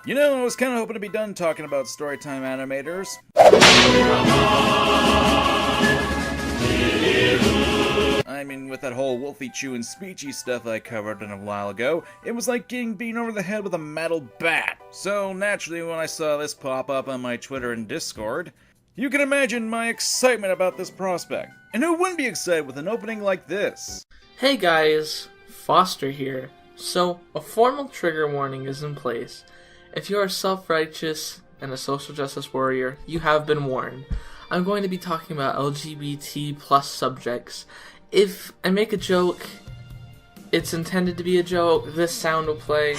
You know, I was kind of hoping to be done talking about Storytime animators. I mean, with that whole Wolfie Chew and Speechy stuff I covered a while ago, it was like getting beaten over the head with a metal bat. So naturally, when I saw this pop up on my Twitter and Discord, you can imagine my excitement about this prospect. And who wouldn't be excited with an opening like this? Hey guys, Foster here. So, a formal trigger warning is in place. If you are self-righteous and a social justice warrior, you have been warned. I'm going to be talking about LGBT plus subjects. If I make a joke, it's intended to be a joke, this sound will play.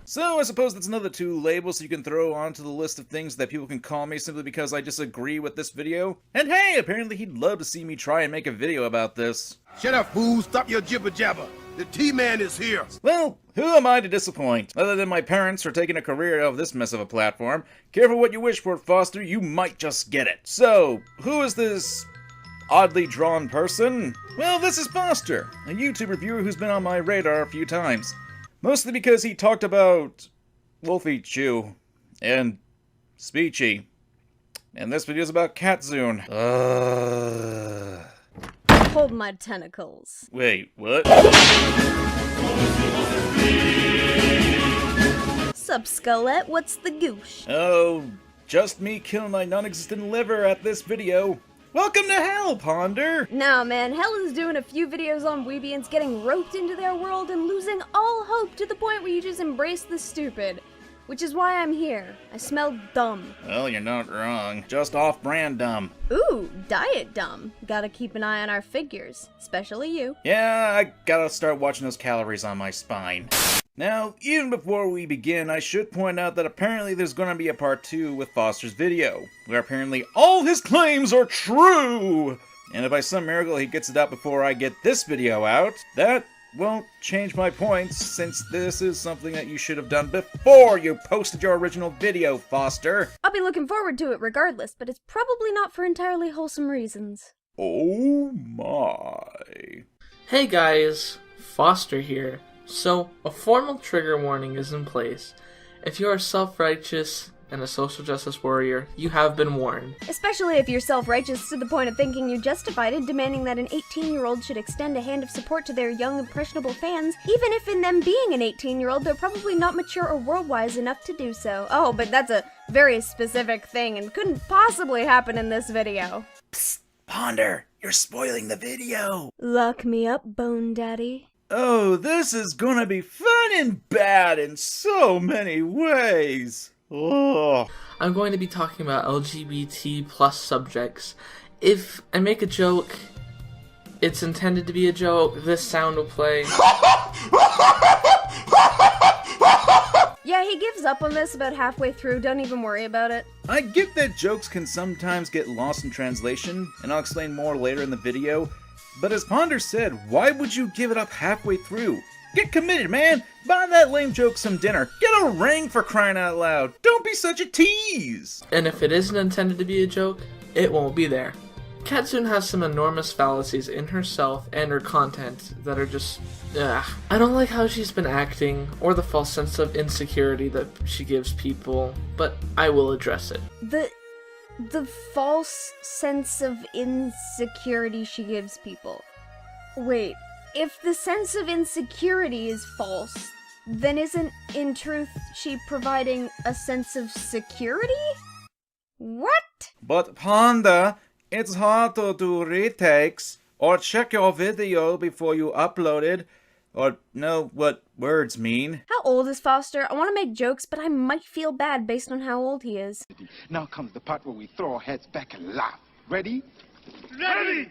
So I suppose that's another two labels you can throw onto the list of things that people can call me simply because I disagree with this video. And hey, apparently he'd love to see me try and make a video about this. Shut up, fool! Stop your jibber jabber! The T-Man is here! Well, who am I to disappoint? Other than my parents for taking a career out of this mess of a platform. Careful what you wish for, Foster, you might just get it. So, who is this oddly drawn person? Well, this is Foster, a YouTube reviewer who's been on my radar a few times. Mostly because he talked about Wolfie Chew and Speechy. And this video's about Katzune. Hold my tentacles. Wait, what? Sup, Skullette? What's the goosh? Oh, just me killing my non-existent liver at this video. Welcome to hell, Ponder! Nah, man, Hell is doing a few videos on Weebians getting roped into their world and losing all hope to the point where you just embrace the stupid. Which is why I'm here. I smell dumb. Well, you're not wrong. Just off-brand dumb. Ooh, diet dumb. Gotta keep an eye on our figures. Especially you. Yeah, I gotta start watching those calories on my spine. Now, even before we begin, I should point out that apparently there's gonna be a part 2 with Foster's video, where apparently all his claims are true! And if by some miracle he gets it out before I get this video out, that won't change my points, since this is something that you should have done before you posted your original video, Foster. I'll be looking forward to it regardless, but it's probably not for entirely wholesome reasons. Oh my. Hey guys, Foster here. So, a formal trigger warning is in place. If you are self-righteous and a social justice warrior, you have been warned. Especially if you're self-righteous to the point of thinking you're justified in demanding that an 18-year-old should extend a hand of support to their young, impressionable fans, even if in them being an 18-year-old, they're probably not mature or world-wise enough to do so. Oh, but that's a very specific thing and couldn't possibly happen in this video. Psst, Ponder, you're spoiling the video. Lock me up, Bone Daddy. Oh, this is gonna be fun and bad in so many ways. Oh. I'm going to be talking about LGBT plus subjects. If I make a joke, it's intended to be a joke, this sound will play. Yeah, he gives up on this about halfway through, don't even worry about it. I get that jokes can sometimes get lost in translation, and I'll explain more later in the video, but as Ponder said, why would you give it up halfway through? Get committed, man! Buy that lame joke some dinner. Get a ring for crying out loud. Don't be such a tease! And if it isn't intended to be a joke, it won't be there. Katsune has some enormous fallacies in herself and her content that are just, ugh. I don't like how she's been acting, or the false sense of insecurity that she gives people, but I will address it. The false sense of insecurity she gives people. Wait, if the sense of insecurity is false, then isn't, in truth, she providing a sense of security? What? But Panda, it's hard to do retakes, or check your video before you upload it, or know what words mean. How old is Foster? I want to make jokes, but I might feel bad based on how old he is. Now comes the part where we throw our heads back and laugh. Ready? Ready!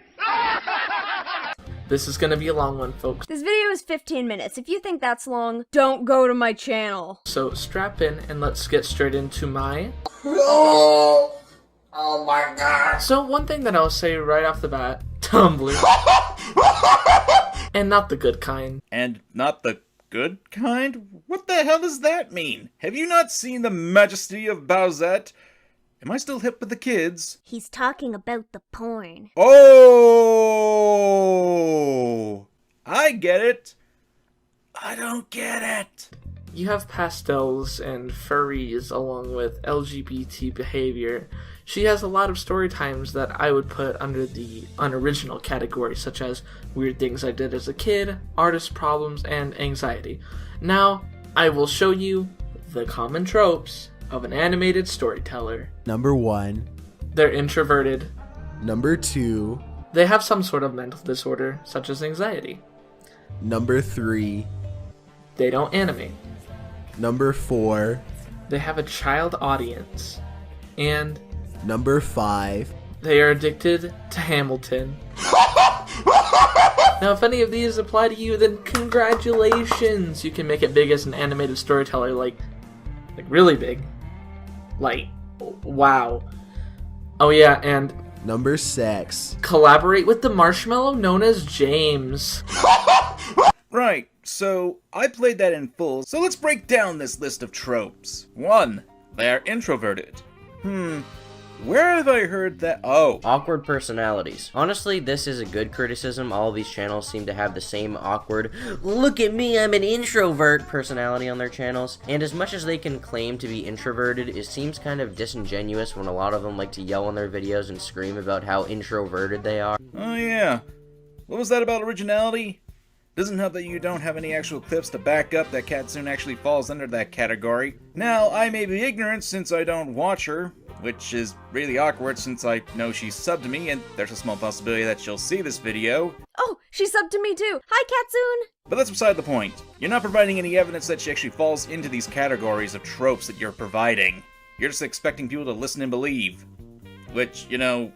This is gonna be a long one, folks. This video is 15 minutes. If you think that's long, don't go to my channel. So strap in and let's get straight into my... Oh my god. So one thing that I'll say right off the bat, Tumblr. And not the good kind. And not the good kind? What the hell does that mean? Have you not seen the majesty of Bowsette? Am I still hip with the kids? He's talking about the porn. Oh! I get it. I don't get it. You have pastels and furries along with LGBT behavior. She has a lot of story times that I would put under the unoriginal category, such as weird things I did as a kid, artist problems, and anxiety. Now, I will show you the common tropes of an animated storyteller. Number 1. They're introverted. Number 2. They have some sort of mental disorder, such as anxiety. Number 3. They don't animate. Number 4. They have a child audience. And Number 5. they are addicted to Hamilton. Now, if any of these apply to you, then congratulations! You can make it big as an animated storyteller, like really big. Like, wow. Oh yeah, and Number 6. collaborate with the marshmallow known as James. Right, so I played that in full, so let's break down this list of tropes. 1. They are introverted. Where have I heard that? Oh. Awkward personalities. Honestly, this is a good criticism. All of these channels seem to have the same awkward, look at me, I'm an introvert personality on their channels. And as much as they can claim to be introverted, it seems kind of disingenuous when a lot of them like to yell on their videos and scream about how introverted they are. Oh yeah. What was that about originality? Doesn't help that you don't have any actual clips to back up that Katsune actually falls under that category. Now, I may be ignorant since I don't watch her, which is really awkward since I know she's subbed to me and there's a small possibility that she'll see this video. Oh, she subbed to me too. Hi, Katsune! But that's beside the point. You're not providing any evidence that she actually falls into these categories of tropes that you're providing. You're just expecting people to listen and believe. Which, you know,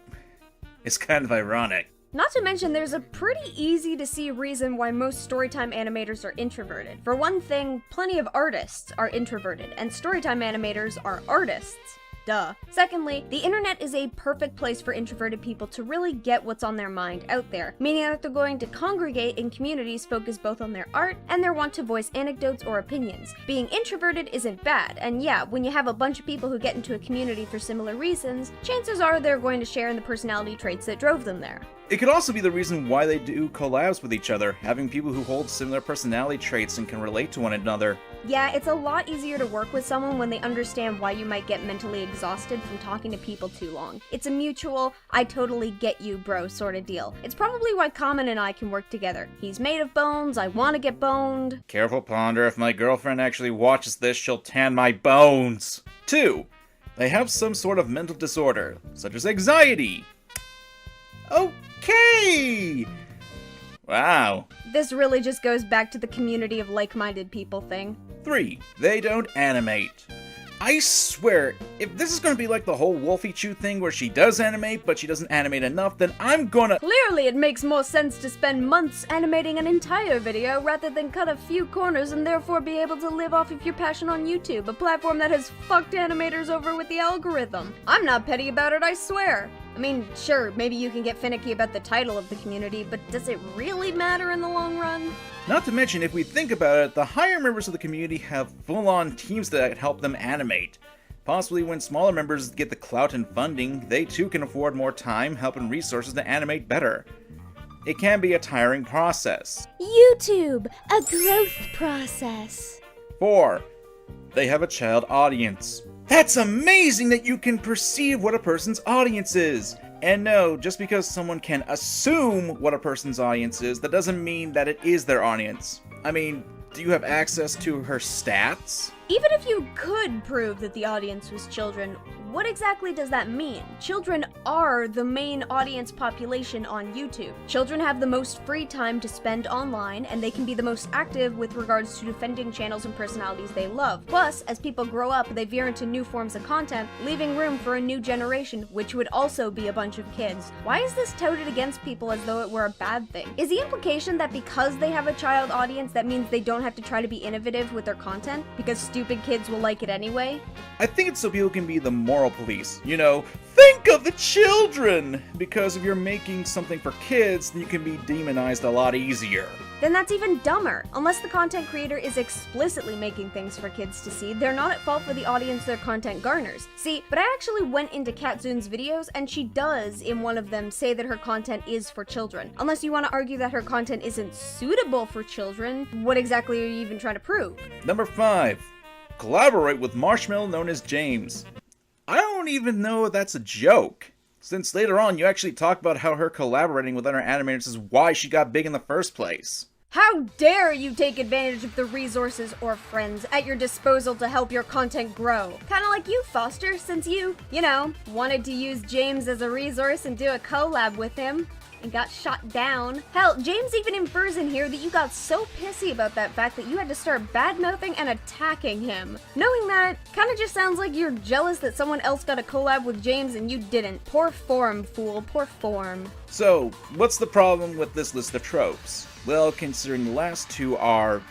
is kind of ironic. Not to mention, there's a pretty easy to see reason why most storytime animators are introverted. For one thing, plenty of artists are introverted, and storytime animators are artists. Duh. Secondly, the internet is a perfect place for introverted people to really get what's on their mind out there, meaning that they're going to congregate in communities focused both on their art and their want to voice anecdotes or opinions. Being introverted isn't bad, and yeah, when you have a bunch of people who get into a community for similar reasons, chances are they're going to share in the personality traits that drove them there. It could also be the reason why they do collabs with each other, having people who hold similar personality traits and can relate to one another. Yeah, it's a lot easier to work with someone when they understand why you might get mentally exhausted from talking to people too long. It's a mutual, I totally get you bro sort of deal. It's probably why Kamen and I can work together. He's made of bones, I want to get boned. Careful, Ponder, if my girlfriend actually watches this, she'll tan my bones. 2. They have some sort of mental disorder, such as anxiety. Okay! Wow. This really just goes back to the community of like-minded people thing. 3. They don't animate. I swear, if this is gonna be like the whole Wolfie Chew thing where she does animate, but she doesn't animate enough, then I'm gonna— Clearly it makes more sense to spend months animating an entire video rather than cut a few corners and therefore be able to live off of your passion on YouTube, a platform that has fucked animators over with the algorithm. I'm not petty about it, I swear. I mean, sure, maybe you can get finicky about the title of the community, but does it really matter in the long run? Not to mention, if we think about it, the higher members of the community have full-on teams that help them animate. Possibly when smaller members get the clout and funding, they too can afford more time, help, and resources to animate better. It can be a tiring process. YouTube, a growth process. 4. They have a child audience. That's amazing that you can perceive what a person's audience is! And no, just because someone can assume what a person's audience is, that doesn't mean that it is their audience. I mean, do you have access to her stats? Even if you could prove that the audience was children, what exactly does that mean? Children are the main audience population on YouTube. Children have the most free time to spend online, and they can be the most active with regards to defending channels and personalities they love. Plus, as people grow up, they veer into new forms of content, leaving room for a new generation, which would also be a bunch of kids. Why is this touted against people as though it were a bad thing? Is the implication that because they have a child audience, that means they don't have to try to be innovative with their content? Because stupid kids will like it anyway? I think it's so people can be the more moral police. You know, think of the children! Because if you're making something for kids, then you can be demonized a lot easier. Then that's even dumber. Unless the content creator is explicitly making things for kids to see, they're not at fault for the audience their content garners. See, but I actually went into Katsune's videos, and she does, in one of them, say that her content is for children. Unless you want to argue that her content isn't suitable for children, what exactly are you even trying to prove? Number 5. Collaborate with Marshmallow known as James. I don't even know if that's a joke, since later on you actually talk about how her collaborating with other animators is why she got big in the first place. How dare you take advantage of the resources or friends at your disposal to help your content grow? Kinda like you, Foster, since you know, wanted to use James as a resource and do a collab with him. And got shot down. Hell, James even infers in here that you got so pissy about that fact that you had to start bad-mouthing and attacking him. Knowing that, kinda just sounds like you're jealous that someone else got a collab with James and you didn't. Poor form, fool, poor form. So, what's the problem with this list of tropes? Well, considering the last two are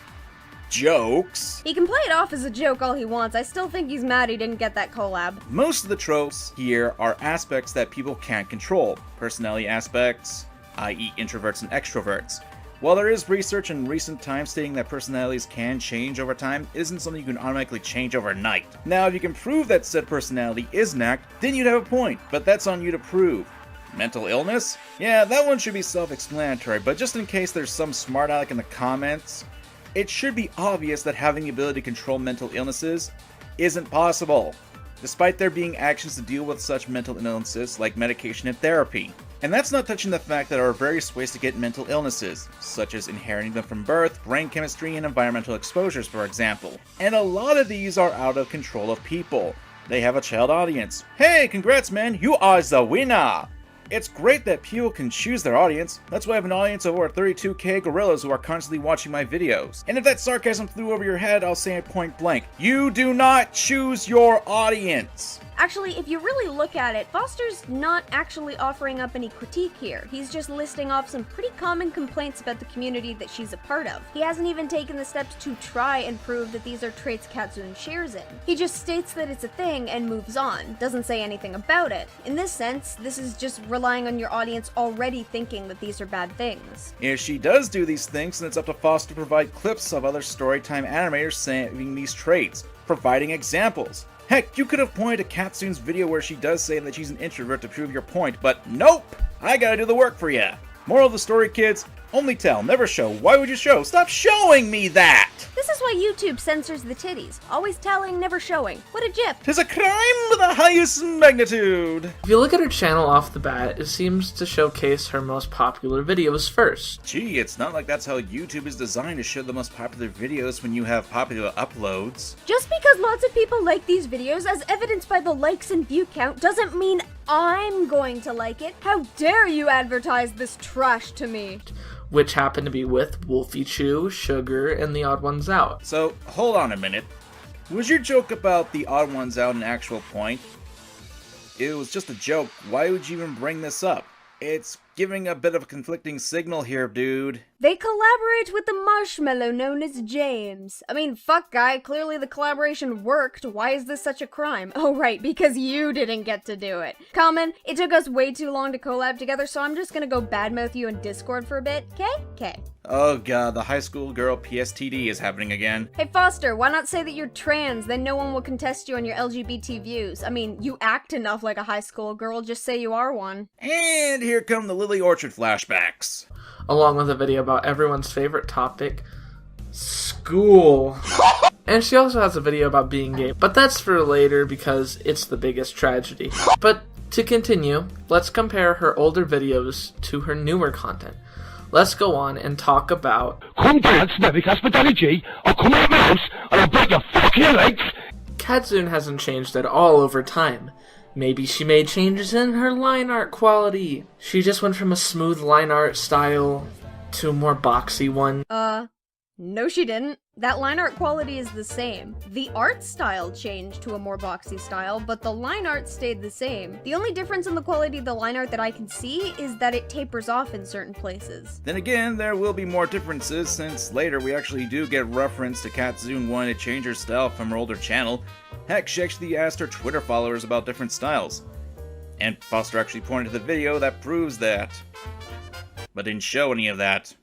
jokes. He can play it off as a joke all he wants. I still think he's mad he didn't get that collab. Most of the tropes here are aspects that people can't control. Personality aspects, i.e. introverts and extroverts. While there is research in recent times stating that personalities can change over time, it isn't something you can automatically change overnight. Now, if you can prove that said personality is an act, then you'd have a point, but that's on you to prove. Mental illness? Yeah, that one should be self-explanatory, but just in case there's some smart aleck in the comments, it should be obvious that having the ability to control mental illnesses isn't possible, despite there being actions to deal with such mental illnesses like medication and therapy. And that's not touching the fact that there are various ways to get mental illnesses, such as inheriting them from birth, brain chemistry, and environmental exposures, for example. And a lot of these are out of control of people. They have a child audience. Hey, congrats man, you are the winner! It's great that people can choose their audience. That's why I have an audience of over 32k gorillas who are constantly watching my videos. And if that sarcasm flew over your head, I'll say it point blank. You do not choose your audience! Actually, if you really look at it, Foster's not actually offering up any critique here. He's just listing off some pretty common complaints about the community that she's a part of. He hasn't even taken the steps to try and prove that these are traits Katsune shares in. He just states that it's a thing and moves on, doesn't say anything about it. In this sense, this is just relying on your audience already thinking that these are bad things. If she does do these things, then it's up to Foster to provide clips of other storytime animators saying these traits, providing examples. Heck, you could have pointed to Katsune's video where she does say that she's an introvert to prove your point, but nope! I gotta do the work for ya. Moral of the story, kids, only tell, never show. Why would you show? Stop showing me that! This is why YouTube censors the titties. Always telling, never showing. What a jip. 'Tis a crime of the highest magnitude! If you look at her channel off the bat, it seems to showcase her most popular videos first. Gee, it's not like that's how YouTube is designed to show the most popular videos when you have popular uploads. Just because lots of people like these videos, as evidenced by the likes and view count, doesn't mean I'm going to like it. How dare you advertise this trash to me? Which happened to be with Wolfie Chew, Sugar, and The Odd Ones Out. So, hold on a minute. Was your joke about the odd ones out an actual point? It was just a joke. Why would you even bring this up? It's giving a bit of a conflicting signal here, dude. They collaborate with the marshmallow known as James. I mean, fuck guy, clearly the collaboration worked. Why is this such a crime? Oh right, because you didn't get to do it. Kamen, it took us way too long to collab together, so I'm just gonna go badmouth you in Discord for a bit, okay? Oh god, the high school girl PSTD is happening again. Hey Foster, why not say that you're trans, then no one will contest you on your LGBT views. I mean, you act enough like a high school girl, just say you are one. And here come the Lily Orchard flashbacks. Along with a video about everyone's favorite topic, school. And she also has a video about being gay, but that's for later because it's the biggest tragedy. But to continue, let's compare her older videos to her newer content. Let's go on and talk about Come dance, Nevic hospitality, I'll come out my house and I'll break your fucking legs! Katsune hasn't changed at all over time. Maybe she made changes in her line art quality. She just went from a smooth line art style to a more boxy one. No, she didn't. That line art quality is the same. The art style changed to a more boxy style, but the line art stayed the same. The only difference in the quality of the line art that I can see is that it tapers off in certain places. Then again, there will be more differences since later we actually do get reference to Katsune wanting to change her style from her older channel. Heck, she actually asked her Twitter followers about different styles. And Foster actually pointed to the video that proves that. But didn't show any of that.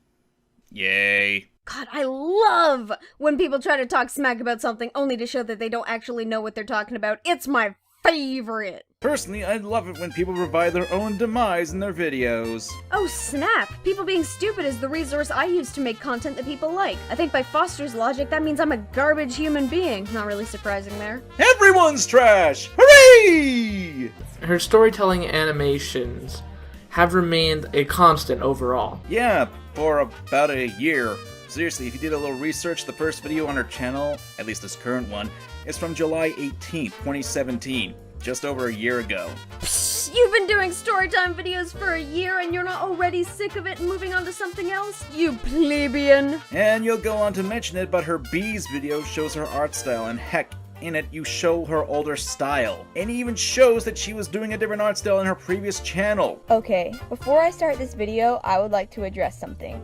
Yay. God, I love when people try to talk smack about something only to show that they don't actually know what they're talking about. It's my favorite. Personally, I love it when people provide their own demise in their videos. Oh snap! People being stupid is the resource I use to make content that people like. I think by Foster's logic, that means I'm a garbage human being. Not really surprising there. Everyone's trash! Hooray! Her storytelling animations have remained a constant overall. Yeah, for about a year. Seriously, if you did a little research, the first video on her channel, at least this current one, is from July 18th, 2017. Just over a year ago. Psst, you've been doing storytime videos for a year and you're not already sick of it and moving on to something else? You plebeian! And you'll go on to mention it, but her Bees video shows her art style, and heck, in it you show her older style. And it even shows that she was doing a different art style in her previous channel. Okay, before I start this video, I would like to address something.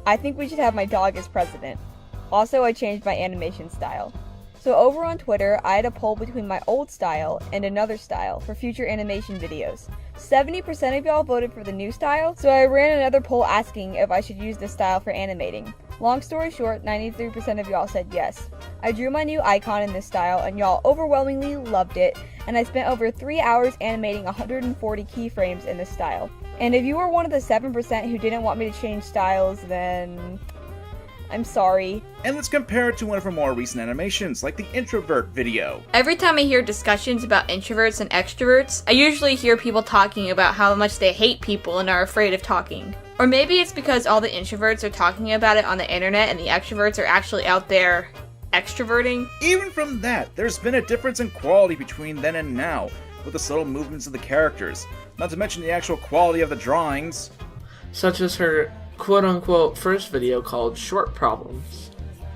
I think we should have my dog as president. Also, I changed my animation style. So over on Twitter, I had a poll between my old style and another style for future animation videos. 70% of y'all voted for the new style, so I ran another poll asking if I should use this style for animating. Long story short, 93% of y'all said yes. I drew my new icon in this style and y'all overwhelmingly loved it, and I spent over 3 hours animating 140 keyframes in this style. And if you were one of the 7% who didn't want me to change styles, then I'm sorry. And let's compare it to one of her more recent animations, like the introvert video. Every time I hear discussions about introverts and extroverts, I usually hear people talking about how much they hate people and are afraid of talking. Or maybe it's because all the introverts are talking about it on the internet and the extroverts are actually out there extroverting. Even from that, there's been a difference in quality between then and now, with the subtle movements of the characters, not to mention the actual quality of the drawings. Such as her quote-unquote first video called Short Problems.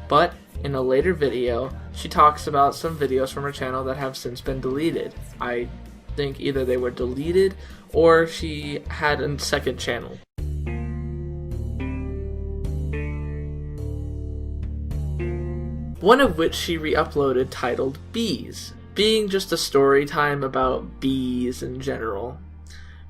But in a later video, she talks about some videos from her channel that have since been deleted. I think either they were deleted or she had a second channel. One of which she re-uploaded titled Bees, being just a story time about bees in general.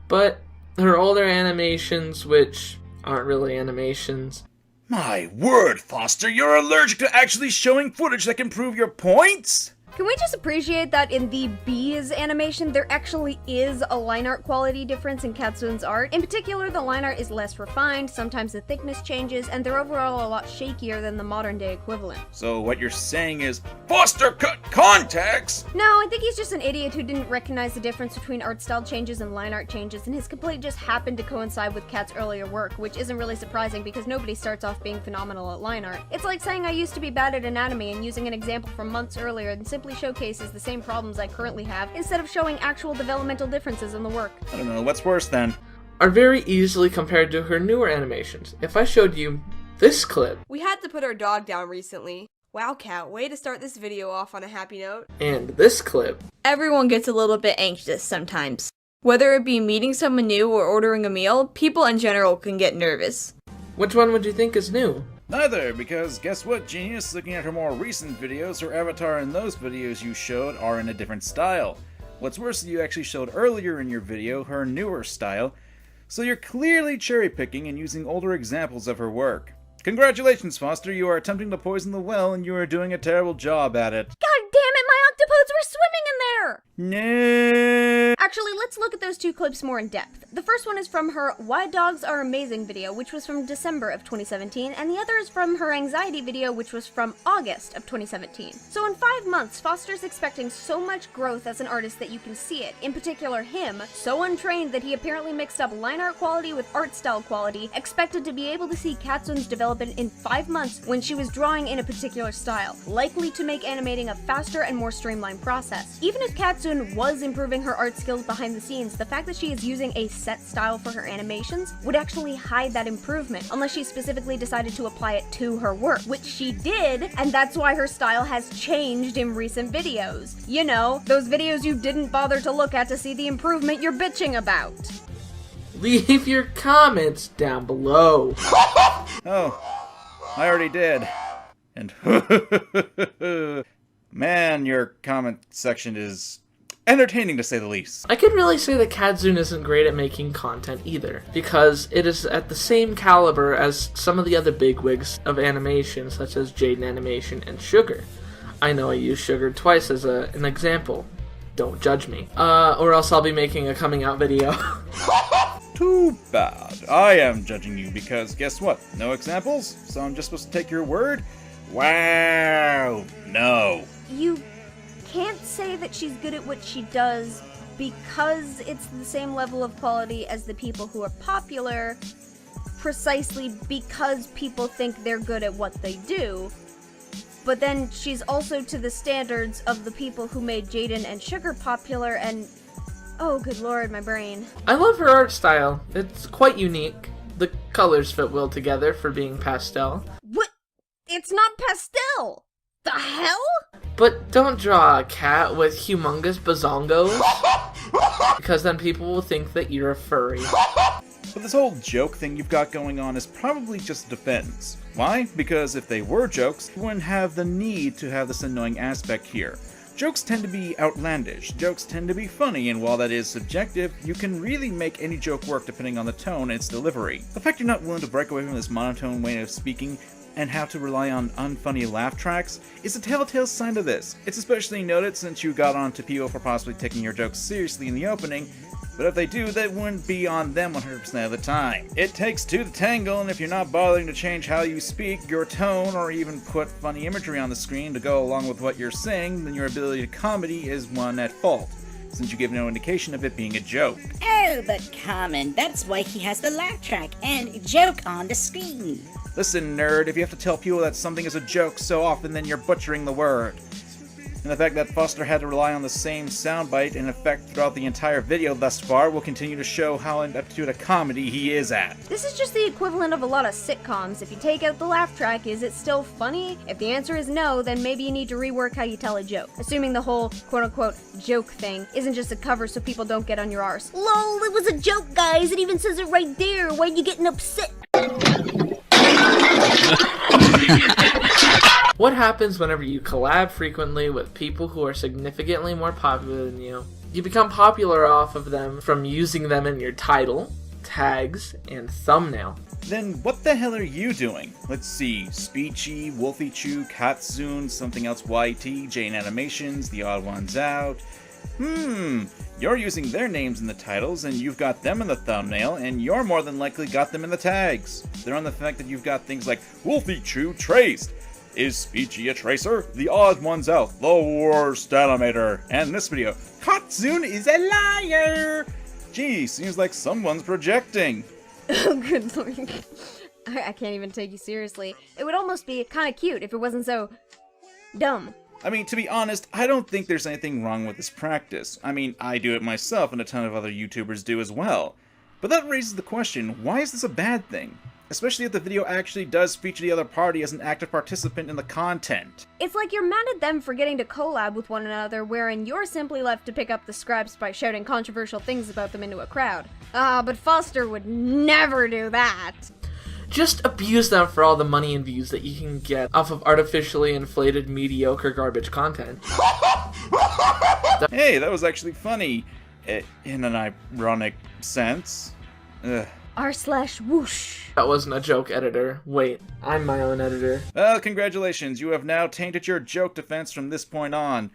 But her older animations, which aren't really animations. My word, Foster, you're allergic to actually showing footage that can prove your points? Can we just appreciate that in the Bees animation, there actually is a line art quality difference in Katsune's art? In particular, the line art is less refined, sometimes the thickness changes, and they're overall a lot shakier than the modern day equivalent. So what you're saying is, Foster cut context? No, I think he's just an idiot who didn't recognize the difference between art style changes and line art changes, and his complaint just happened to coincide with Kat's earlier work, which isn't really surprising because nobody starts off being phenomenal at line art. It's like saying I used to be bad at anatomy and using an example from months earlier and simply showcases the same problems I currently have instead of showing actual developmental differences in the work. I don't know, what's worse then? Are very easily compared to her newer animations. If I showed you this clip, We had to put our dog down recently. Wow, Cat, way to start this video off on a happy note. and this clip, Everyone gets a little bit anxious sometimes. Whether it be meeting someone new or ordering a meal, people in general can get nervous. which one would you think is new? Neither, because guess what, genius? Looking at her more recent videos, her avatar in those videos you showed are in a different style. What's worse is you actually showed earlier in your video her newer style, so you're clearly cherry-picking and using older examples of her work. Congratulations, Foster, you are attempting to poison the well and you are doing a terrible job at it. God damn it, my octopodes were swimming in there! No. Actually, let's look at those two clips more in depth. The first one is from her Why Dogs Are Amazing video, which was from December of 2017, and the other is from her Anxiety video, which was from August of 2017. So in 5 months, Foster's expecting so much growth as an artist that you can see it. In particular, him, so untrained that he apparently mixed up line art quality with art style quality, expected to be able to see Katsune's development in 5 months when she was drawing in a particular style, likely to make animating a faster and more streamlined process. Even if Katsune was improving her art skills behind the scenes, the fact that she is using a set style for her animations would actually hide that improvement, unless she specifically decided to apply it to her work, which she did, and that's why her style has changed in recent videos. You know, those videos you didn't bother to look at to see the improvement you're bitching about. Leave your comments down below. Oh, I already did. And man, your comment section is entertaining to say the least. I could really say that Kadzune isn't great at making content either, because it is at the same caliber as some of the other bigwigs of animation, such as Jaden Animation and Sugar. I know I used Sugar twice as an example. Don't judge me. Or else I'll be making a coming out video. Too bad. I am judging you because guess what? No examples? So I'm just supposed to take your word? Wow. No. You can't say that she's good at what she does because it's the same level of quality as the people who are popular, precisely because people think they're good at what they do. But then she's also to the standards of the people who made Jaden and Sugar popular, and oh, good lord, my brain. I love her art style. It's quite unique. The colors fit well together for being pastel. What? It's not pastel! The hell? But don't draw a cat with humongous bazongos, because then people will think that you're a furry. But this whole joke thing you've got going on is probably just defense. Why? Because if they were jokes, you wouldn't have the need to have this annoying aspect here. Jokes tend to be outlandish, jokes tend to be funny, and while that is subjective, you can really make any joke work depending on the tone and its delivery. The fact you're not willing to break away from this monotone way of speaking and have to rely on unfunny laugh tracks is a telltale sign of this. It's especially noted since you got on to people for possibly taking your jokes seriously in the opening, but if they do, that wouldn't be on them 100% of the time. It takes two to tangle, and if you're not bothering to change how you speak, your tone, or even put funny imagery on the screen to go along with what you're saying, then your ability to comedy is one at fault, since you give no indication of it being a joke. Oh, but Kamen, that's why he has the laugh track and joke on the screen. Listen, nerd, if you have to tell people that something is a joke so often, then you're butchering the word. And the fact that Foster had to rely on the same soundbite in effect throughout the entire video thus far will continue to show how adept at a comedy he is at. This is just the equivalent of a lot of sitcoms. If you take out the laugh track, is it still funny? If the answer is no, then maybe you need to rework how you tell a joke. Assuming the whole quote-unquote joke thing isn't just a cover so people don't get on your arse. LOL, it was a joke, guys! It even says it right there! Why are you getting upset? What happens whenever you collab frequently with people who are significantly more popular than you? You become popular off of them from using them in your title, tags, and thumbnail. Then what the hell are you doing? Let's see, Speechy, Wolfie Chew, Katsune, Something Else YT, Jane Animations, The Odd Ones Out. You're using their names in the titles, and you've got them in the thumbnail, and you're more than likely got them in the tags. They're on the fact that you've got things like Wolfie Chew Traced. Is Speechy a tracer? The Odd Ones Out, the worst animator. And this video, Katsune is a liar! Gee, seems like someone's projecting. Oh, good lord. I can't even take you seriously. It would almost be kind of cute if it wasn't so dumb. I mean, to be honest, I don't think there's anything wrong with this practice. I mean, I do it myself and a ton of other YouTubers do as well. But that raises the question, why is this a bad thing? Especially if the video actually does feature the other party as an active participant in the content. It's like you're mad at them for getting to collab with one another, wherein you're simply left to pick up the scraps by shouting controversial things about them into a crowd. But Foster would never do that. Just abuse them for all the money and views that you can get off of artificially inflated, mediocre garbage content. Hey, that was actually funny. In an ironic sense. Ugh. R/whoosh. That wasn't a joke, editor. Wait, I'm my own editor. Well, congratulations, you have now tainted your joke defense from this point on.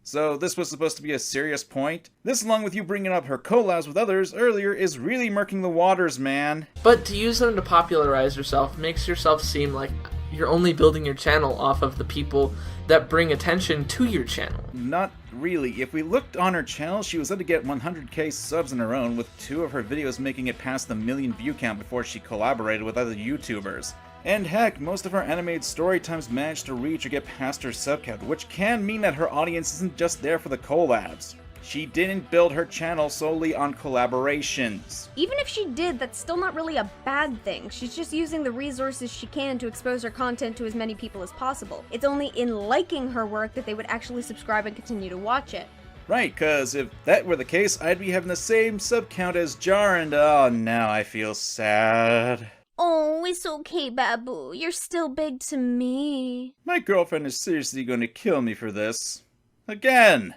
So this was supposed to be a serious point? This, along with you bringing up her collabs with others earlier, is really murking the waters, man. But to use them to popularize yourself makes yourself seem like you're only building your channel off of the people that bring attention to your channel. Not really. If we looked on her channel, she was able to get 100k subs on her own, with 2 of her videos making it past the 1 million view count before she collaborated with other YouTubers. And heck, most of her animated story times managed to reach or get past her sub count, which can mean that her audience isn't just there for the collabs. She didn't build her channel solely on collaborations. Even if she did, that's still not really a bad thing. She's just using the resources she can to expose her content to as many people as possible. It's only in liking her work that they would actually subscribe and continue to watch it. Right, cause if that were the case, I'd be having the same sub count as Jar, and oh, now I feel sad. Oh, it's okay, Babu. You're still big to me. My girlfriend is seriously going to kill me for this. Again!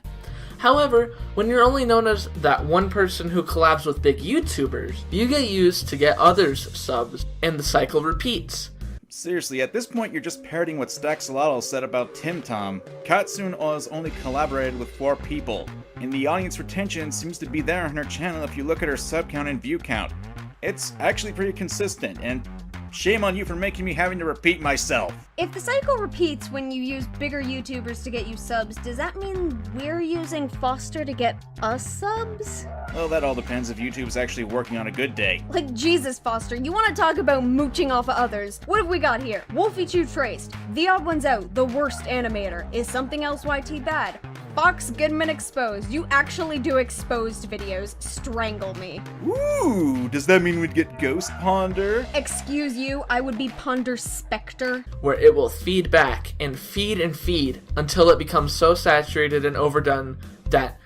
However, when you're only known as that one person who collabs with big YouTubers, you get used to get others subs, and the cycle repeats. Seriously, at this point you're just parroting what Staxolotl said about Tim Tom. Katsune has only collaborated with 4 people, and the audience retention seems to be there on her channel if you look at her sub count and view count. It's actually pretty consistent, and shame on you for making me having to repeat myself. If the cycle repeats when you use bigger YouTubers to get you subs, does that mean we're using Foster to get us subs? Well, that all depends if YouTube's actually working on a good day. Like, Jesus, Foster, you want to talk about mooching off of others? What have we got here? Wolfie Chew Traced, The Odd Ones Out, The Worst Animator, Is Something Else YT Bad? Fox Goodman Exposed. You actually do exposed videos. Strangle me. Ooh, does that mean we'd get Ghost Ponder? Excuse you, I would be Ponder Spectre. Where it will feed back and feed until it becomes so saturated and overdone that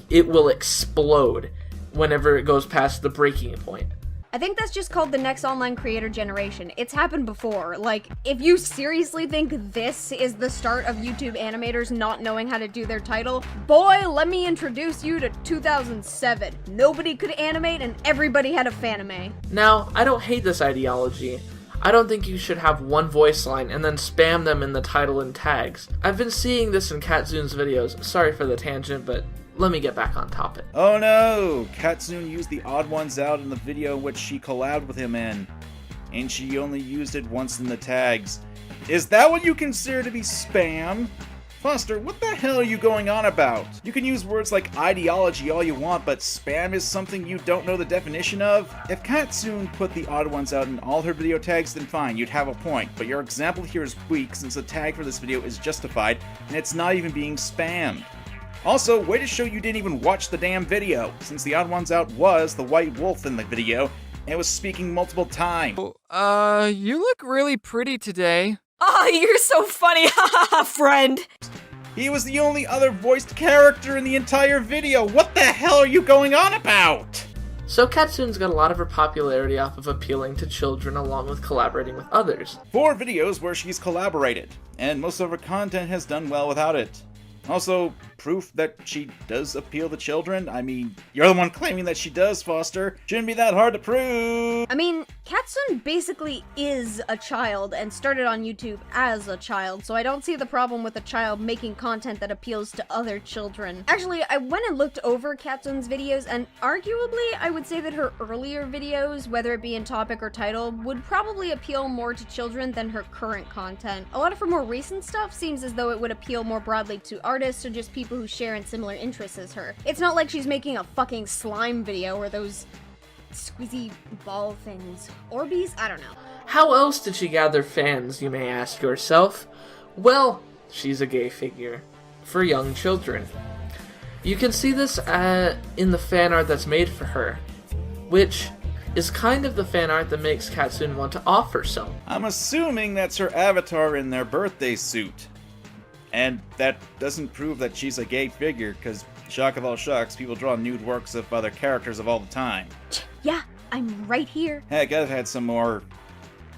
it will explode whenever it goes past the breaking point. I think that's just called the next online creator generation. It's happened before. Like, if you seriously think this is the start of YouTube animators not knowing how to do their title, boy, let me introduce you to 2007. Nobody could animate and everybody had a fanime. Now, I don't hate this ideology. I don't think you should have one voice line and then spam them in the title and tags. I've been seeing this in Katsune's videos. Sorry for the tangent, but let me get back on topic. Oh no! Katsune used The Odd Ones Out in the video which she collabed with him in. And she only used it once in the tags. Is that what you consider to be spam? Foster, what the hell are you going on about? You can use words like ideology all you want, but spam is something you don't know the definition of? If Katsune put The Odd Ones Out in all her video tags, then fine, you'd have a point. But your example here is weak since the tag for this video is justified, and it's not even being spammed. Also, way to show you didn't even watch the damn video, since The Odd Ones Out was the white wolf in the video, and was speaking multiple times. You look really pretty today. Oh, you're so funny, haha, friend! He was the only other voiced character in the entire video! What the hell are you going on about? So Katsune's got a lot of her popularity off of appealing to children along with collaborating with others. 4 videos where she's collaborated, and most of her content has done well without it. Also, proof that she does appeal to children? I mean, you're the one claiming that she does, Foster. Shouldn't be that hard to prove. I mean, Katsune basically is a child and started on YouTube as a child, so I don't see the problem with a child making content that appeals to other children. Actually, I went and looked over Katsune's videos, and arguably, I would say that her earlier videos, whether it be in topic or title, would probably appeal more to children than her current content. A lot of her more recent stuff seems as though it would appeal more broadly to artists or just people who share in similar interests as her. It's not like she's making a fucking slime video or those squeezy ball things. Orbeez? I don't know. How else did she gather fans, you may ask yourself? Well, she's a gay figure. For young children. You can see this in the fan art that's made for her, which is kind of the fan art that makes Katsune want to offer some. I'm assuming that's her avatar in their birthday suit. And that doesn't prove that she's a gay figure, because shock of all shocks, people draw nude works of other characters of all the time. Yeah, I'm right here. Heck, I've had some more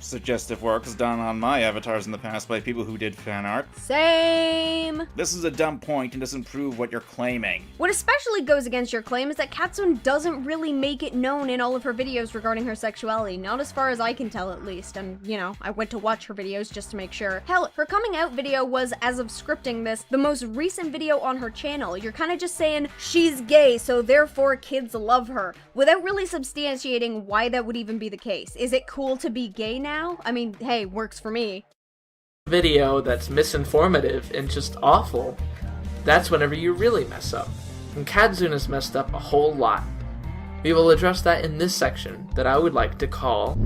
suggestive works done on my avatars in the past by people who did fan art. Same! This is a dumb point and doesn't prove what you're claiming. What especially goes against your claim is that Katsune doesn't really make it known in all of her videos regarding her sexuality, not as far as I can tell at least, and you know, I went to watch her videos just to make sure. Hell, her coming out video was, as of scripting this, the most recent video on her channel. You're kinda just saying, she's gay, so therefore kids love her, without really substantiating why that would even be the case. Is it cool to be gay now? I mean, hey, works for me. Video that's misinformative and just awful, that's whenever you really mess up. And Katsune has messed up a whole lot. We will address that in this section that I would like to call...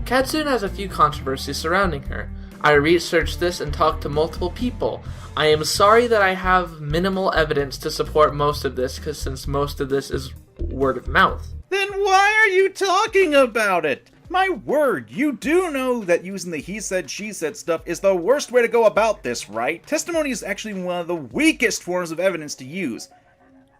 Katsune has a few controversies surrounding her. I researched this and talked to multiple people. I am sorry that I have minimal evidence to support most of this, because since most of this is word of mouth. Then why are you talking about it? My word, you do know that using the he said, she said stuff is the worst way to go about this, right? Testimony is actually one of the weakest forms of evidence to use.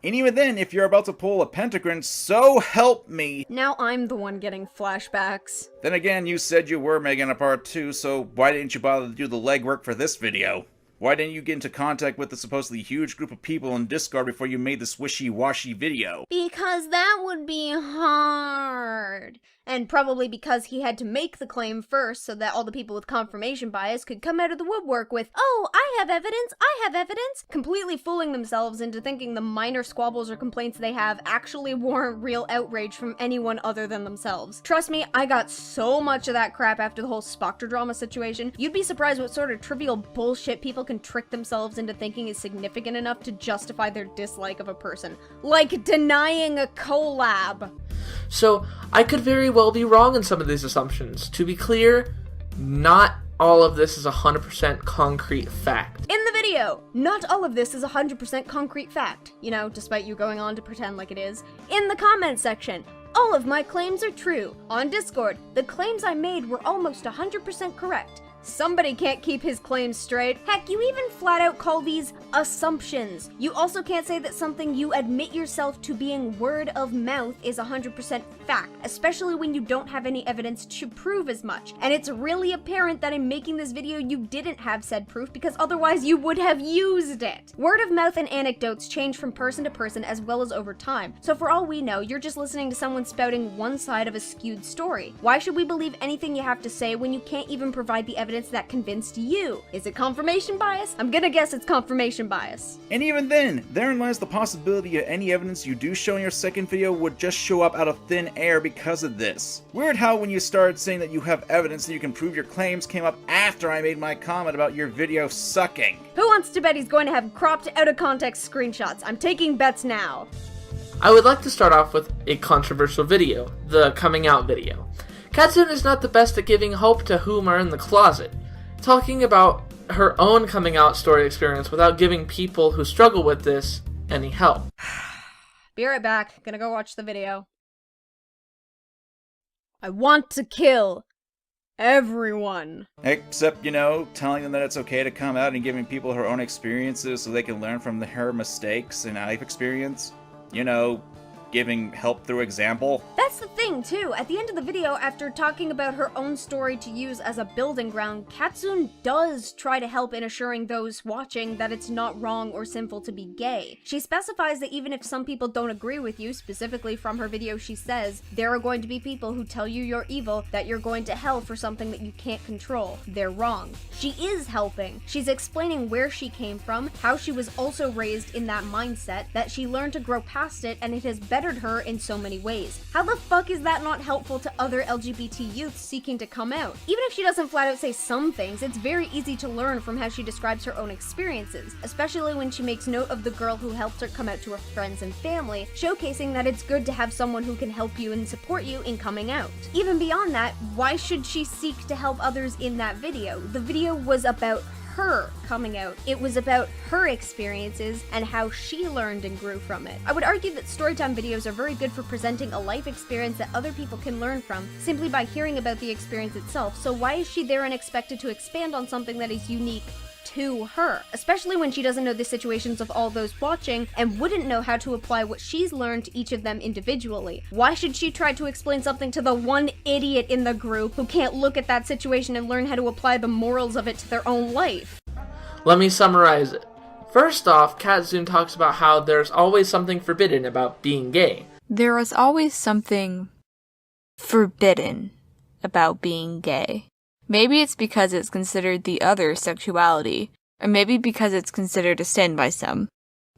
And even then, if you're about to pull a pentagram, so help me. Now I'm the one getting flashbacks. Then again, you said you were making a part 2, so why didn't you bother to do the legwork for this video? Why didn't you get into contact with the supposedly huge group of people in Discord before you made this wishy-washy video? Because that would be hard. And probably because he had to make the claim first so that all the people with confirmation bias could come out of the woodwork with, "Oh, I have evidence," completely fooling themselves into thinking the minor squabbles or complaints they have actually warrant real outrage from anyone other than themselves. Trust me, I got so much of that crap after the whole Sprocket drama situation. You'd be surprised what sort of trivial bullshit people can trick themselves into thinking is significant enough to justify their dislike of a person. Like denying a collab. So, I could very well be wrong in some of these assumptions. To be clear, not all of this is 100% concrete fact. In the video, not all of this is 100% concrete fact. You know, despite you going on to pretend like it is. In the comment section, all of my claims are true. On Discord, the claims I made were almost 100% correct. Somebody can't keep his claims straight. Heck, you even flat out call these assumptions. You also can't say that something you admit yourself to being word of mouth is 100% fact, especially when you don't have any evidence to prove as much. And it's really apparent that in making this video you didn't have said proof, because otherwise you would have used it. Word of mouth and anecdotes change from person to person as well as over time. So for all we know, you're just listening to someone spouting one side of a skewed story. Why should we believe anything you have to say when you can't even provide the evidence that convinced you? Is it confirmation bias? I'm gonna guess it's confirmation bias. And even then, therein lies the possibility that any evidence you do show in your second video would just show up out of thin air because of this. Weird how when you started saying that you have evidence that you can prove your claims came up after I made my comment about your video sucking. Who wants to bet he's going to have cropped out of context screenshots? I'm taking bets now. I would like to start off with a controversial video, the coming out video. Katsune is not the best at giving hope to whom are in the closet, talking about her own coming out story experience without giving people who struggle with this any help. Be right back. Gonna go watch the video. I want to kill everyone. Except, you know, telling them that it's okay to come out and giving people her own experiences so they can learn from her mistakes and life experience. You know, giving help through example. That's the thing, too. At the end of the video, after talking about her own story to use as a building ground, Katsune does try to help in assuring those watching that it's not wrong or sinful to be gay. She specifies that even if some people don't agree with you, specifically from her video she says, there are going to be people who tell you you're evil, that you're going to hell for something that you can't control. They're wrong. She is helping. She's explaining where she came from, how she was also raised in that mindset, that she learned to grow past it, and it has bettered her in so many ways. How the fuck is that not helpful to other LGBT youths seeking to come out? Even if she doesn't flat out say some things, it's very easy to learn from how she describes her own experiences, especially when she makes note of the girl who helped her come out to her friends and family, showcasing that it's good to have someone who can help you and support you in coming out. Even beyond that, why should she seek to help others in that video? The video was about her coming out. It was about her experiences and how she learned and grew from it. I would argue that storytime videos are very good for presenting a life experience that other people can learn from simply by hearing about the experience itself, so why is she there and expected to expand on something that is unique to her, especially when she doesn't know the situations of all those watching and wouldn't know how to apply what she's learned to each of them individually? Why should she try to explain something to the one idiot in the group who can't look at that situation and learn how to apply the morals of it to their own life? Let me summarize it. First off, Katsune talks about how there's always something forbidden about being gay. There is always something forbidden about being gay. Maybe it's because it's considered the other sexuality, or maybe because it's considered a sin by some.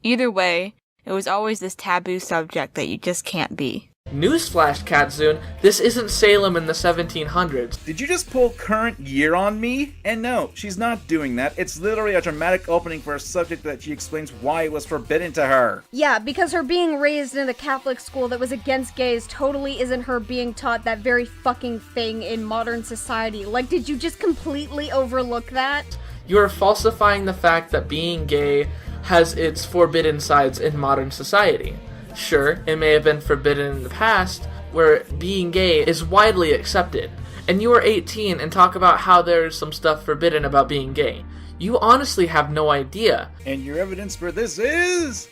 Either way, it was always this taboo subject that you just can't be. Newsflash, Katsune, this isn't Salem in the 1700s. Did you just pull current year on me? And no, she's not doing that. It's literally a dramatic opening for a subject that she explains why it was forbidden to her. Yeah, because her being raised in a Catholic school that was against gays totally isn't her being taught that very fucking thing in modern society. Like, did you just completely overlook that? You are falsifying the fact that being gay has its forbidden sides in modern society. Sure, it may have been forbidden in the past, where being gay is widely accepted. And you are 18 and talk about how there's some stuff forbidden about being gay. You honestly have no idea. And your evidence for this is...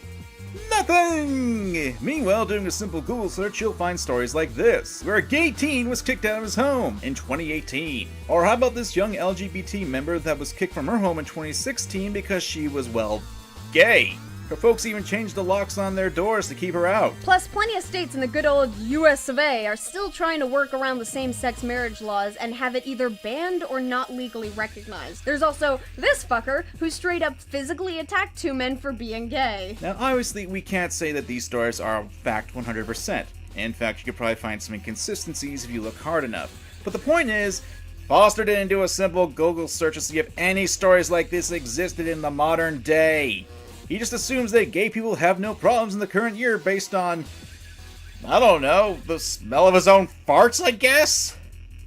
nothing! Meanwhile, doing a simple Google search, you'll find stories like this, where a gay teen was kicked out of his home in 2018. Or how about this young LGBT member that was kicked from her home in 2016 because she was, well, gay? Her folks even changed the locks on their doors to keep her out. Plus, plenty of states in the good old US of A are still trying to work around the same-sex marriage laws and have it either banned or not legally recognized. There's also this fucker who straight up physically attacked 2 men for being gay. Now, obviously, we can't say that these stories are fact 100%. In fact, you could probably find some inconsistencies if you look hard enough. But the point is, Foster didn't do a simple Google search to see if any stories like this existed in the modern day. He just assumes that gay people have no problems in the current year based on, I don't know, the smell of his own farts, I guess?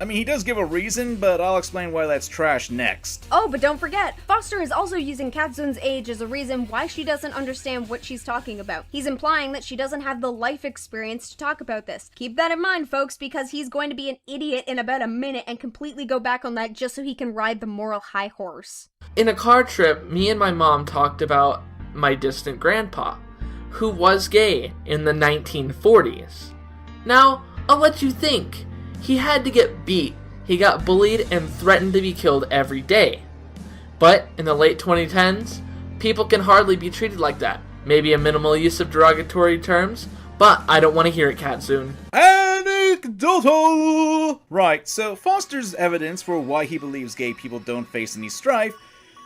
I mean, he does give a reason, but I'll explain why that's trash next. Oh, but don't forget, Foster is also using Katsune's age as a reason why she doesn't understand what she's talking about. He's implying that she doesn't have the life experience to talk about this. Keep that in mind, folks, because he's going to be an idiot in about a minute and completely go back on that just so he can ride the moral high horse. In a car trip, me and my mom talked about my distant grandpa, who was gay in the 1940s. Now, I'll let you think. He had to get beat, he got bullied and threatened to be killed every day. But in the late 2010s, people can hardly be treated like that. Maybe a minimal use of derogatory terms, but I don't want to hear it, Katsune. Anecdotal! Right, so Foster's evidence for why he believes gay people don't face any strife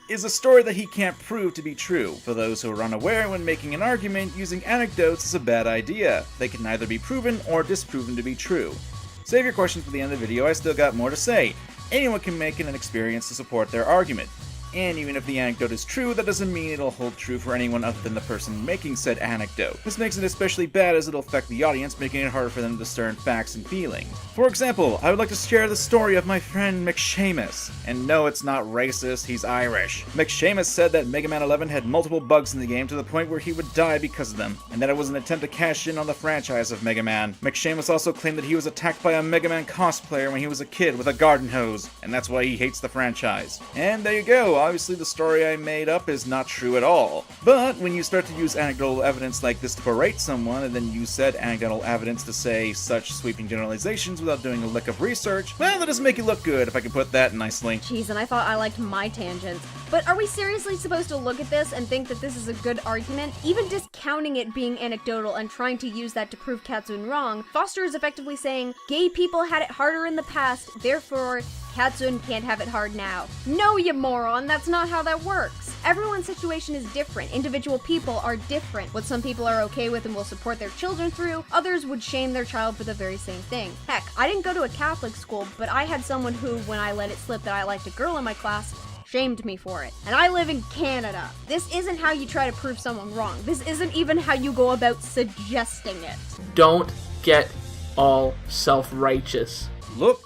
is a story that he can't prove to be true. For those who are unaware, when making an argument, using anecdotes is a bad idea. They can neither be proven or disproven to be true. Save your questions for the end of the video, I still got more to say. Anyone can make an experience to support their argument. And even if the anecdote is true, that doesn't mean it'll hold true for anyone other than the person making said anecdote. This makes it especially bad as it'll affect the audience, making it harder for them to discern facts and feelings. For example, I would like to share the story of my friend McShamus. And no, it's not racist, he's Irish. McShamus said that Mega Man 11 had multiple bugs in the game to the point where he would die because of them, and that it was an attempt to cash in on the franchise of Mega Man. McShamus also claimed that he was attacked by a Mega Man cosplayer when he was a kid with a garden hose, and that's why he hates the franchise. And there you go. Obviously, the story I made up is not true at all. But when you start to use anecdotal evidence like this to berate someone, and then use said anecdotal evidence to say such sweeping generalizations without doing a lick of research, well, that doesn't make you look good, if I can put that nicely. Jeez, and I thought I liked my tangents. But are we seriously supposed to look at this and think that this is a good argument? Even discounting it being anecdotal and trying to use that to prove Katsune wrong, Foster is effectively saying, gay people had it harder in the past, therefore, Katsune can't have it hard now. No, you moron, that's not how that works. Everyone's situation is different. Individual people are different. What some people are okay with and will support their children through, others would shame their child for the very same thing. Heck, I didn't go to a Catholic school, but I had someone who, when I let it slip that I liked a girl in my class, shamed me for it. And I live in Canada. This isn't how you try to prove someone wrong. This isn't even how you go about suggesting it. Don't get all self-righteous. Look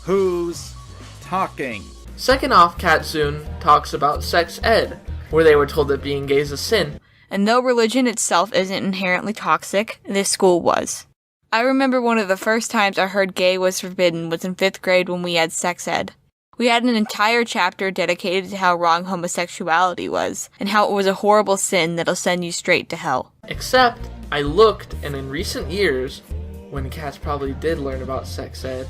who's talking. Second off, Katsune talks about sex ed, where they were told that being gay is a sin. And though religion itself isn't inherently toxic, this school was. I remember one of the first times I heard gay was forbidden was in 5th grade when we had sex ed. We had an entire chapter dedicated to how wrong homosexuality was, and how it was a horrible sin that'll send you straight to hell. Except, I looked, and in recent years, when cats probably did learn about sex ed,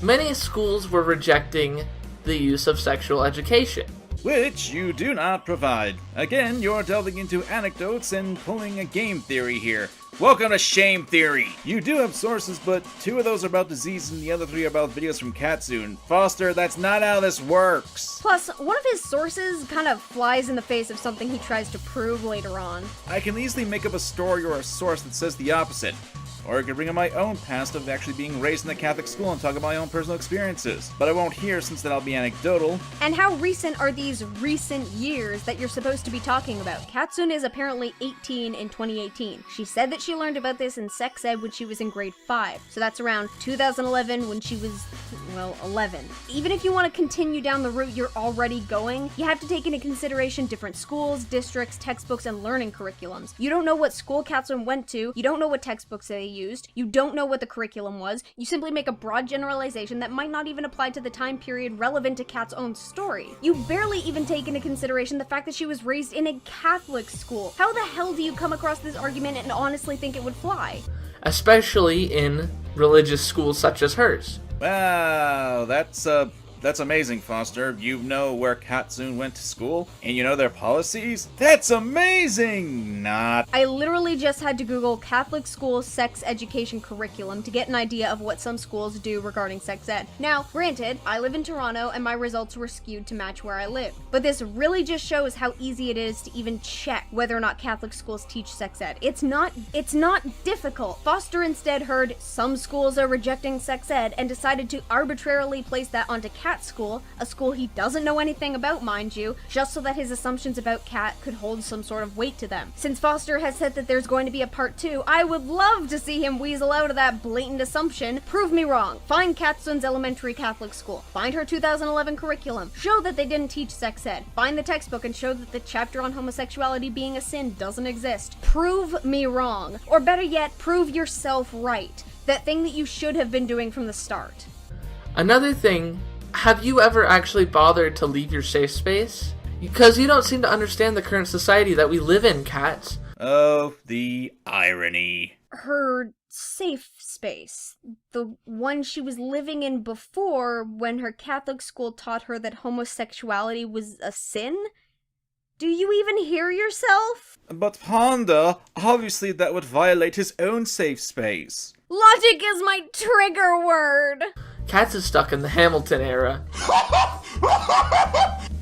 many schools were rejecting the use of sexual education. Which you do not provide. Again, you're delving into anecdotes and pulling a game theory here. Welcome to Shame Theory! You do have sources, but 2 of those are about disease and the other 3 are about videos from Katsune. Foster, that's not how this works! Plus, one of his sources kind of flies in the face of something he tries to prove later on. I can easily make up a story or a source that says the opposite. Or I could bring up my own past of actually being raised in a Catholic school and talk about my own personal experiences. But I won't here since that'll be anecdotal. And how recent are these recent years that you're supposed to be talking about? Katsune is apparently 18 in 2018. She said that she learned about this in sex ed when she was in grade 5. So that's around 2011 when she was, well, 11. Even if you want to continue down the route you're already going, you have to take into consideration different schools, districts, textbooks, and learning curriculums. You don't know what school Katsune went to, you don't know what textbooks they used, you don't know what the curriculum was, you simply make a broad generalization that might not even apply to the time period relevant to Kat's own story. You barely even take into consideration the fact that she was raised in a Catholic school. How the hell do you come across this argument and honestly think it would fly? Especially in religious schools such as hers. Wow, that's amazing, Foster. You know where Katsune went to school, and you know their policies? That's amazing! Not. I literally just had to Google Catholic school sex education curriculum to get an idea of what some schools do regarding sex ed. Now, granted, I live in Toronto and my results were skewed to match where I live, but this really just shows how easy it is to even check whether or not Catholic schools teach sex ed. It's not difficult. Foster instead heard some schools are rejecting sex ed and decided to arbitrarily place that onto Cat school, a school he doesn't know anything about, mind you, just so that his assumptions about Cat could hold some sort of weight to them. Since Foster has said that there's going to be a part 2, I would love to see him weasel out of that blatant assumption. Prove me wrong. Find Katsune's elementary Catholic school. Find her 2011 curriculum. Show that they didn't teach sex ed. Find the textbook and show that the chapter on homosexuality being a sin doesn't exist. Prove me wrong. Or better yet, prove yourself right. That thing that you should have been doing from the start. Another thing, have you ever actually bothered to leave your safe space? Because you don't seem to understand the current society that we live in, Kat. Oh, the irony. Her safe space. The one she was living in before when her Catholic school taught her that homosexuality was a sin? Do you even hear yourself? But Panda, obviously that would violate his own safe space. Logic is my trigger word! Katz is stuck in the Hamilton era.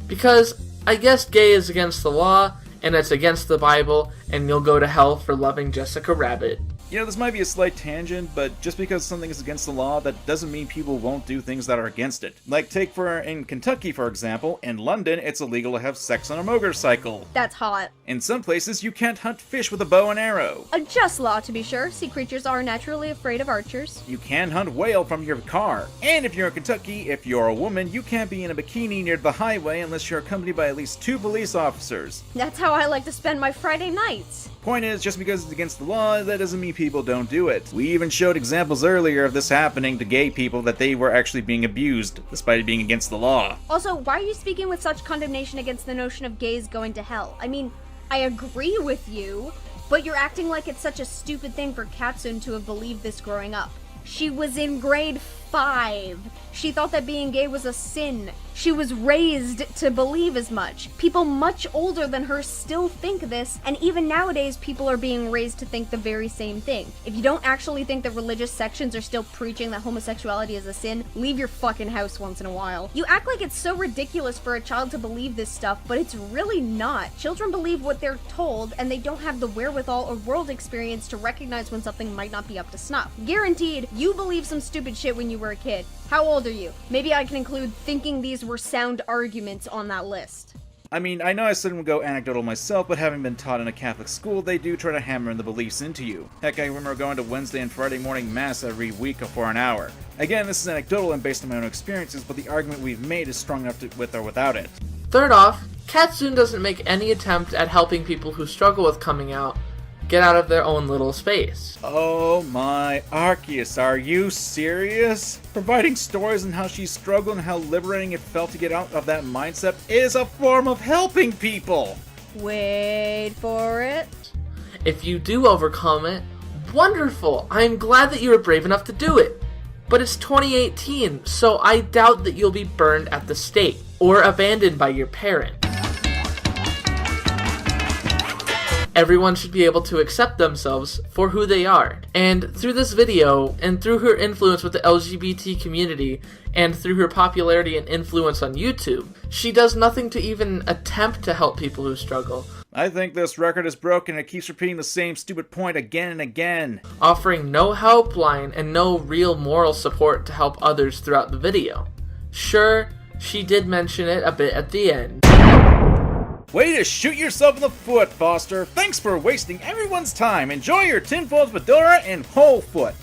Because I guess gay is against the law, and it's against the Bible, and you'll go to hell for loving Jessica Rabbit. You know, this might be a slight tangent, but just because something is against the law, that doesn't mean people won't do things that are against it. Like, take in Kentucky, for example, in London, it's illegal to have sex on a motorcycle. That's hot. In some places, you can't hunt fish with a bow and arrow. A just law, to be sure. Sea creatures are naturally afraid of archers. You can hunt whale from your car. And if you're in Kentucky, if you're a woman, you can't be in a bikini near the highway unless you're accompanied by at least 2 police officers. That's how I like to spend my Friday nights. Point is, just because it's against the law, that doesn't mean people don't do it. We even showed examples earlier of this happening to gay people, that they were actually being abused, despite it being against the law. Also, why are you speaking with such condemnation against the notion of gays going to hell? I mean, I agree with you, but you're acting like it's such a stupid thing for Katsune to have believed this growing up. She was in grade 5. She thought that being gay was a sin. She was raised to believe as much. People much older than her still think this, and even nowadays people are being raised to think the very same thing. If you don't actually think that religious sections are still preaching that homosexuality is a sin, leave your fucking house once in a while. You act like it's so ridiculous for a child to believe this stuff, but it's really not. Children believe what they're told, and they don't have the wherewithal or world experience to recognize when something might not be up to snuff. Guaranteed, you believe some stupid shit when you were a kid. How old are you? Maybe I can include thinking these were sound arguments on that list. I mean, I know I shouldn't go anecdotal myself, but having been taught in a Catholic school, they do try to hammer in the beliefs into you. Heck, I remember going to Wednesday and Friday morning mass every week for an hour. Again, this is anecdotal and based on my own experiences, but the argument we've made is strong enough with or without it. Third off, Katsune doesn't make any attempt at helping people who struggle with coming out get out of their own little space. Oh my Arceus, are you serious? Providing stories on how she struggled and how liberating it felt to get out of that mindset is a form of helping people! Wait for it. If you do overcome it, wonderful! I'm glad that you were brave enough to do it. But it's 2018, so I doubt that you'll be burned at the stake or abandoned by your parents. Everyone should be able to accept themselves for who they are. And through this video, and through her influence with the LGBT community, and through her popularity and influence on YouTube, she does nothing to even attempt to help people who struggle. I think this record is broken and it keeps repeating the same stupid point again and again. Offering no helpline and no real moral support to help others throughout the video. Sure, she did mention it a bit at the end. Way to shoot yourself in the foot, Foster. Thanks for wasting everyone's time. Enjoy your tinfoil fedora and whole foot.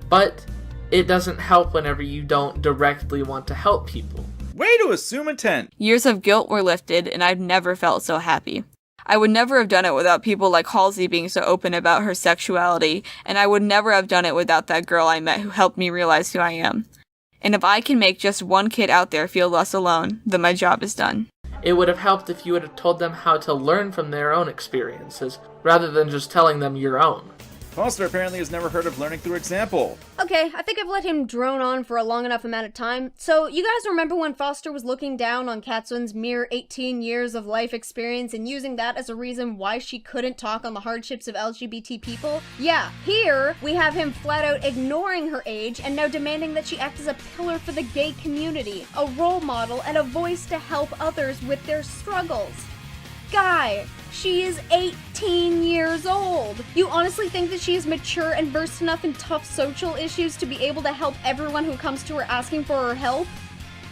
But it doesn't help whenever you don't directly want to help people. Way to assume intent. Years of guilt were lifted, and I've never felt so happy. I would never have done it without people like Halsey being so open about her sexuality, and I would never have done it without that girl I met who helped me realize who I am. And if I can make just one kid out there feel less alone, then my job is done. It would have helped if you would have told them how to learn from their own experiences, rather than just telling them your own. Foster apparently has never heard of learning through example. Okay, I think I've let him drone on for a long enough amount of time. So, you guys remember when Foster was looking down on Katsun's mere 18 years of life experience and using that as a reason why she couldn't talk on the hardships of LGBT people? Yeah, here we have him flat out ignoring her age and now demanding that she act as a pillar for the gay community, a role model, and a voice to help others with their struggles. Guy, she is 18 years old. You honestly think that she is mature and versed enough in tough social issues to be able to help everyone who comes to her asking for her help?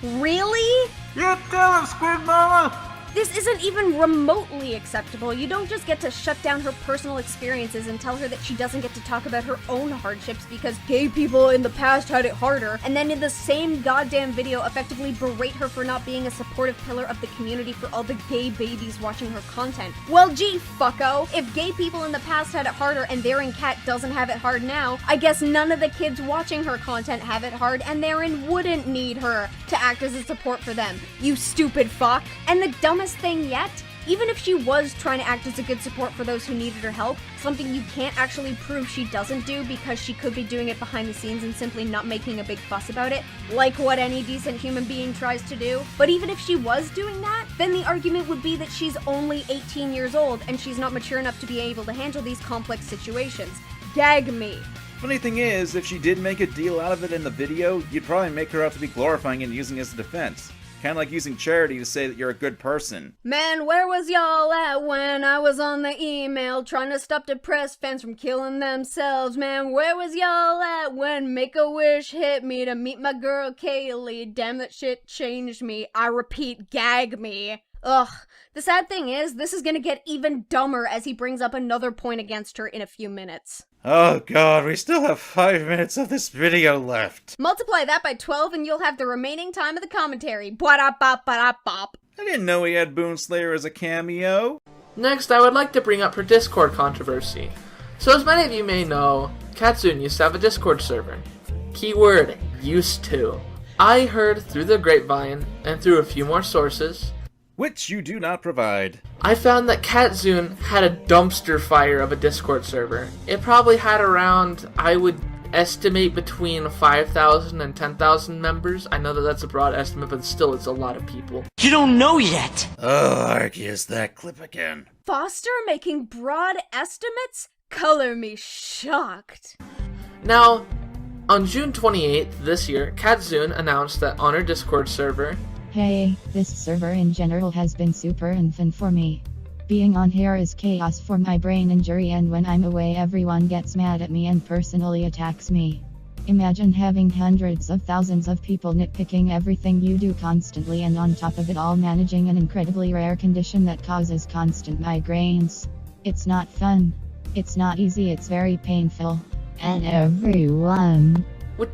Really? You tell him, Squid Mama! This isn't even remotely acceptable. You don't just get to shut down her personal experiences and tell her that she doesn't get to talk about her own hardships because gay people in the past had it harder, and then in the same goddamn video effectively berate her for not being a supportive pillar of the community for all the gay babies watching her content. Well, gee, fucko, if gay people in the past had it harder and Theron Cat doesn't have it hard now, I guess none of the kids watching her content have it hard and Theron wouldn't need her to act as a support for them. You stupid fuck. And the dumbest thing yet, even if she was trying to act as a good support for those who needed her help, something you can't actually prove she doesn't do because she could be doing it behind the scenes and simply not making a big fuss about it, like what any decent human being tries to do. But even if she was doing that, then the argument would be that she's only 18 years old and she's not mature enough to be able to handle these complex situations. Gag me. Funny thing is, if she did make a deal out of it in the video, you'd probably make her out to be glorifying and using it as a defense. Kind of like using charity to say that you're a good person. Man, where was y'all at when I was on the email trying to stop depressed fans from killing themselves? Man, where was y'all at when Make-A-Wish hit me to meet my girl Kaylee? Damn, that shit changed me. I repeat, gag me. Ugh. The sad thing is, this is gonna get even dumber as he brings up another point against her in a few minutes. Oh god, we still have 5 minutes of this video left. Multiply that by 12 and you'll have the remaining time of the commentary. Ba-da-bop-ba-da-bop. I didn't know we had Boonslayer as a cameo. Next, I would like to bring up her Discord controversy. So as many of you may know, Katsune used to have a Discord server. Keyword, used to. I heard through the grapevine, and through a few more sources, which you do not provide. I found that Katsune had a dumpster fire of a Discord server. It probably had around, I would estimate, between 5,000 and 10,000 members. I know that that's a broad estimate, but still it's a lot of people. You don't know yet! Oh, Arceus, that clip again. Foster making broad estimates? Color me shocked. Now, on June 28th this year, Katsune announced that on her Discord server, "Hey, this server in general has been super fun for me. Being on here is chaos for my brain injury, and when I'm away everyone gets mad at me and personally attacks me. Imagine having hundreds of thousands of people nitpicking everything you do constantly, and on top of it all managing an incredibly rare condition that causes constant migraines. It's not fun. It's not easy, it's very painful. And everyone..." Which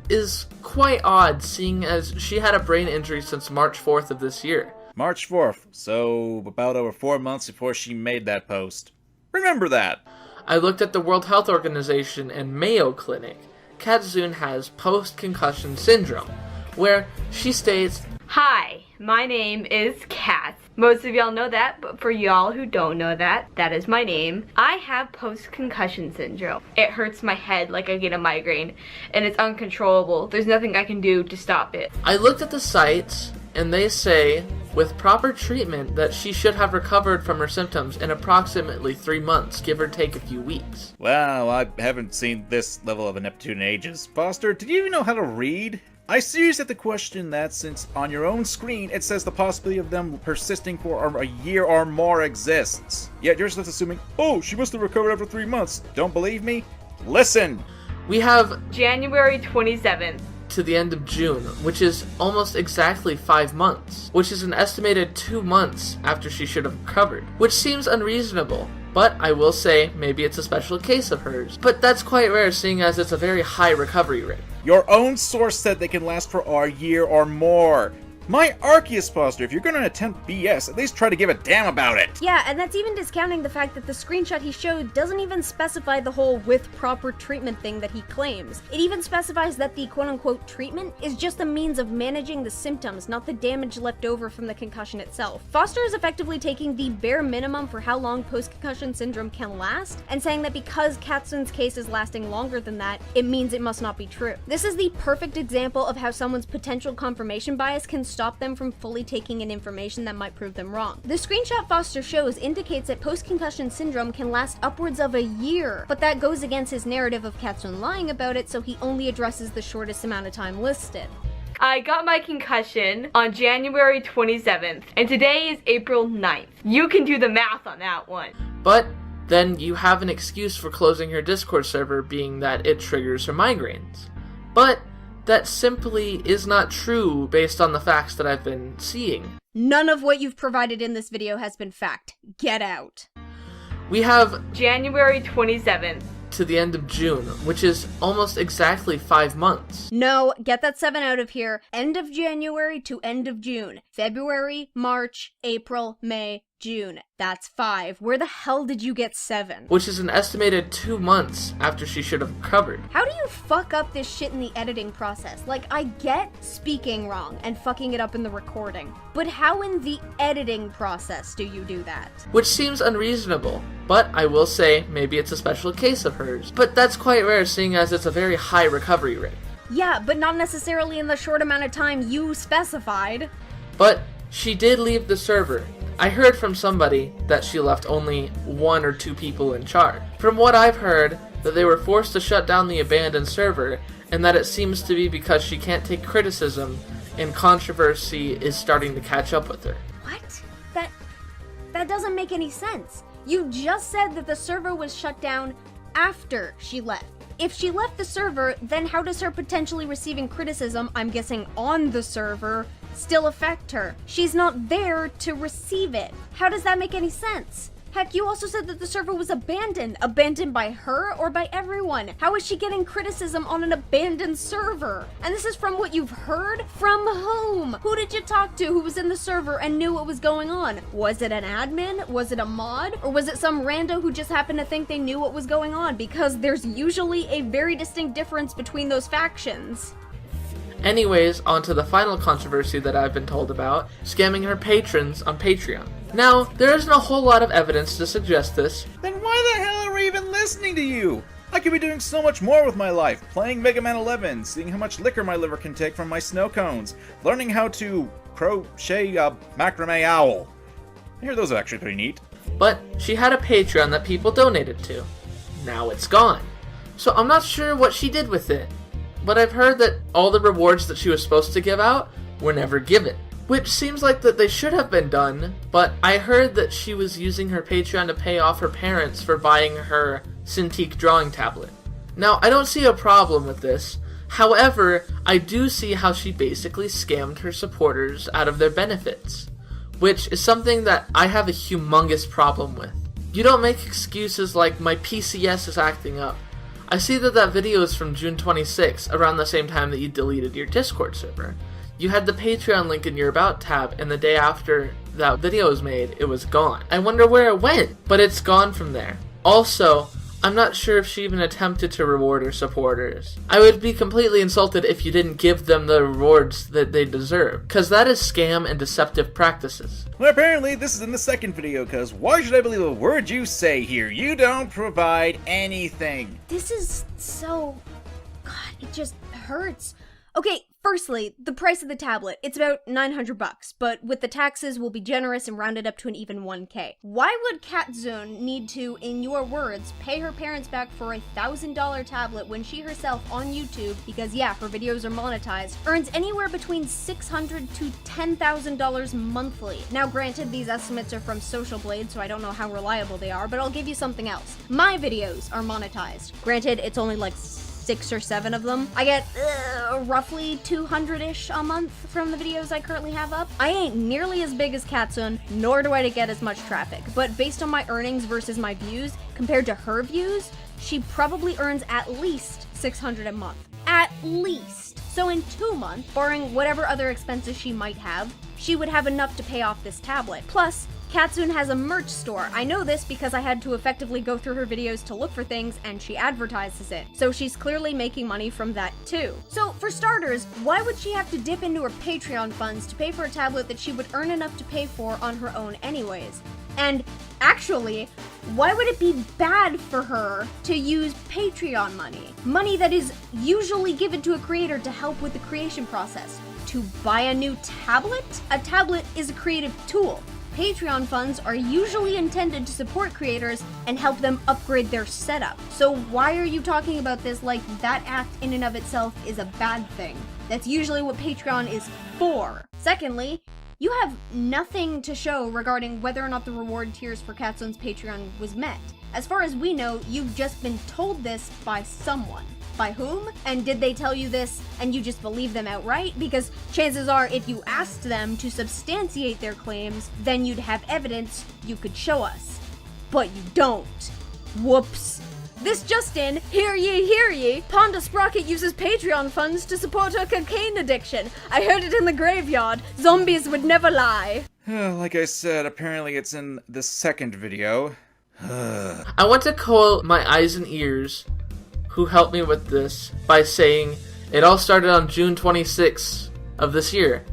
is quite odd, seeing as she had a brain injury since March 4th of this year. March 4th, so about over 4 months before she made that post. Remember that! I looked at the World Health Organization and Mayo Clinic. Katsune has post-concussion syndrome, where she states, "Hi, my name is Kat. Most of y'all know that, but for y'all who don't know that, that is my name. I have post-concussion syndrome. It hurts my head like I get a migraine, and it's uncontrollable. There's nothing I can do to stop it." I looked at the sites, and they say with proper treatment that she should have recovered from her symptoms in approximately 3 months, give or take a few weeks. Well, I haven't seen this level of ineptitude in ages. Foster, did you even know how to read? I seriously have to question that, since on your own screen it says the possibility of them persisting for a year or more exists. Yet you're just assuming, oh, she must have recovered after 3 months. Don't believe me? Listen! We have January 27th. to the end of June, which is almost exactly 5 months, which is an estimated 2 months after she should have recovered, which seems unreasonable. But I will say, maybe it's a special case of hers. But that's quite rare, seeing as it's a very high recovery rate. Your own source said they can last for a year or more. My Arceus, Foster, if you're gonna attempt BS, at least try to give a damn about it. Yeah, and that's even discounting the fact that the screenshot he showed doesn't even specify the whole with proper treatment thing that he claims. It even specifies that the quote-unquote treatment is just a means of managing the symptoms, not the damage left over from the concussion itself. Foster is effectively taking the bare minimum for how long post-concussion syndrome can last, and saying that because Katsun's case is lasting longer than that, it means it must not be true. This is the perfect example of how someone's potential confirmation bias can stop them from fully taking in information that might prove them wrong. The screenshot Foster shows indicates that post-concussion syndrome can last upwards of a year, but that goes against his narrative of Katsun lying about it, so he only addresses the shortest amount of time listed. I got my concussion on January 27th, and today is April 9th. You can do the math on that one. But then you have an excuse for closing her Discord server, being that it triggers her migraines. But that simply is not true based on the facts that I've been seeing. None of what you've provided in this video has been fact. Get out. We have January 27th. to the end of June, which is almost exactly 5 months. No, get that 7 out of here. End of January to end of June. February, March, April, May, June. That's 5. Where the hell did you get 7? Which is an estimated 2 months after she should have recovered. How do you fuck up this shit in the editing process? Like, I get speaking wrong and fucking it up in the recording, but how in the editing process do you do that? Which seems unreasonable, but I will say maybe it's a special case of hers. But that's quite rare, seeing as it's a very high recovery rate. Yeah, but not necessarily in the short amount of time you specified. But she did leave the server. I heard from somebody that she left only 1 or 2 people in charge. From what I've heard, that they were forced to shut down the abandoned server, and that it seems to be because she can't take criticism, and controversy is starting to catch up with her. What? That doesn't make any sense. You just said that the server was shut down after she left. If she left the server, then how does her potentially receiving criticism, I'm guessing on the server, still affect her? She's not there to receive it. How does that make any sense? Heck, you also said that the server was abandoned. Abandoned by her or by everyone? How is she getting criticism on an abandoned server? And this is from what you've heard? From whom? Who did you talk to who was in the server and knew what was going on? Was it an admin? Was it a mod? Or was it some rando who just happened to think they knew what was going on? Because there's usually a very distinct difference between those factions. Anyways, on to the final controversy that I've been told about, scamming her patrons on Patreon. Now, there isn't a whole lot of evidence to suggest this. Then why the hell are we even listening to you? I could be doing so much more with my life, playing Mega Man 11, seeing how much liquor my liver can take from my snow cones, learning how to crochet a macrame owl. I hear those are actually pretty neat. But she had a Patreon that people donated to. Now it's gone. So I'm not sure what she did with it. But I've heard that all the rewards that she was supposed to give out were never given. Which seems like that they should have been done, but I heard that she was using her Patreon to pay off her parents for buying her Cintiq drawing tablet. Now, I don't see a problem with this. However, I do see how she basically scammed her supporters out of their benefits, which is something that I have a humongous problem with. You don't make excuses like my PCS is acting up. I see that video is from June 26, around the same time that you deleted your Discord server. You had the Patreon link in your About tab, and the day after that video was made, it was gone. I wonder where it went, but it's gone from there. Also, I'm not sure if she even attempted to reward her supporters. I would be completely insulted if you didn't give them the rewards that they deserve, because that is scam and deceptive practices. Well, apparently this is in the second video, because why should I believe a word you say here? You don't provide anything. This is so... God, it just hurts. Okay, Firstly, the price of the tablet. It's about 900 bucks, but with the taxes, we'll be generous and round it up to an even 1K. Why would Katzune need to, in your words, pay her parents back for a $1,000 tablet when she herself on YouTube, because yeah, her videos are monetized, earns anywhere between $600 to $10,000 monthly? Now granted, these estimates are from Social Blade, so I don't know how reliable they are, but I'll give you something else. My videos are monetized. Granted, it's only like 6 or 7 of them. I get roughly 200-ish a month from the videos I currently have up. I ain't nearly as big as Katsune, nor do I get as much traffic, but based on my earnings versus my views, compared to her views, she probably earns at least $600 a month. At least. So in 2 months, barring whatever other expenses she might have, she would have enough to pay off this tablet. Plus, Katsune has a merch store. I know this because I had to effectively go through her videos to look for things, and she advertises it. So she's clearly making money from that too. So for starters, why would she have to dip into her Patreon funds to pay for a tablet that she would earn enough to pay for on her own anyways? And actually, why would it be bad for her to use Patreon money? Money that is usually given to a creator to help with the creation process. To buy a new tablet? A tablet is a creative tool. Patreon funds are usually intended to support creators and help them upgrade their setup. So why are you talking about this like that act in and of itself is a bad thing? That's usually what Patreon is for. Secondly, you have nothing to show regarding whether or not the reward tiers for Katsune's Patreon was met. As far as we know, you've just been told this by someone. By whom? And did they tell you this and you just believe them outright? Because chances are if you asked them to substantiate their claims, then you'd have evidence you could show us. But you don't. Whoops. This just in, hear ye, Ponda Sprocket uses Patreon funds to support her cocaine addiction. I heard it in the graveyard. Zombies would never lie. Like I said, apparently it's in the second video. I want to quote my eyes and ears, who helped me with this, by saying, it all started on June 26th of this year.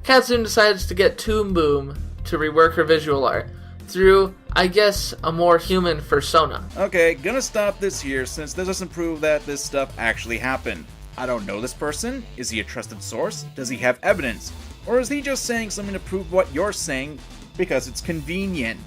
Katsune decides to get Toon Boom to rework her visual art through, I guess, a more human persona. Okay, gonna stop this here since this doesn't prove that this stuff actually happened. I don't know this person. Is he a trusted source? Does he have evidence? Or is he just saying something to prove what you're saying because it's convenient?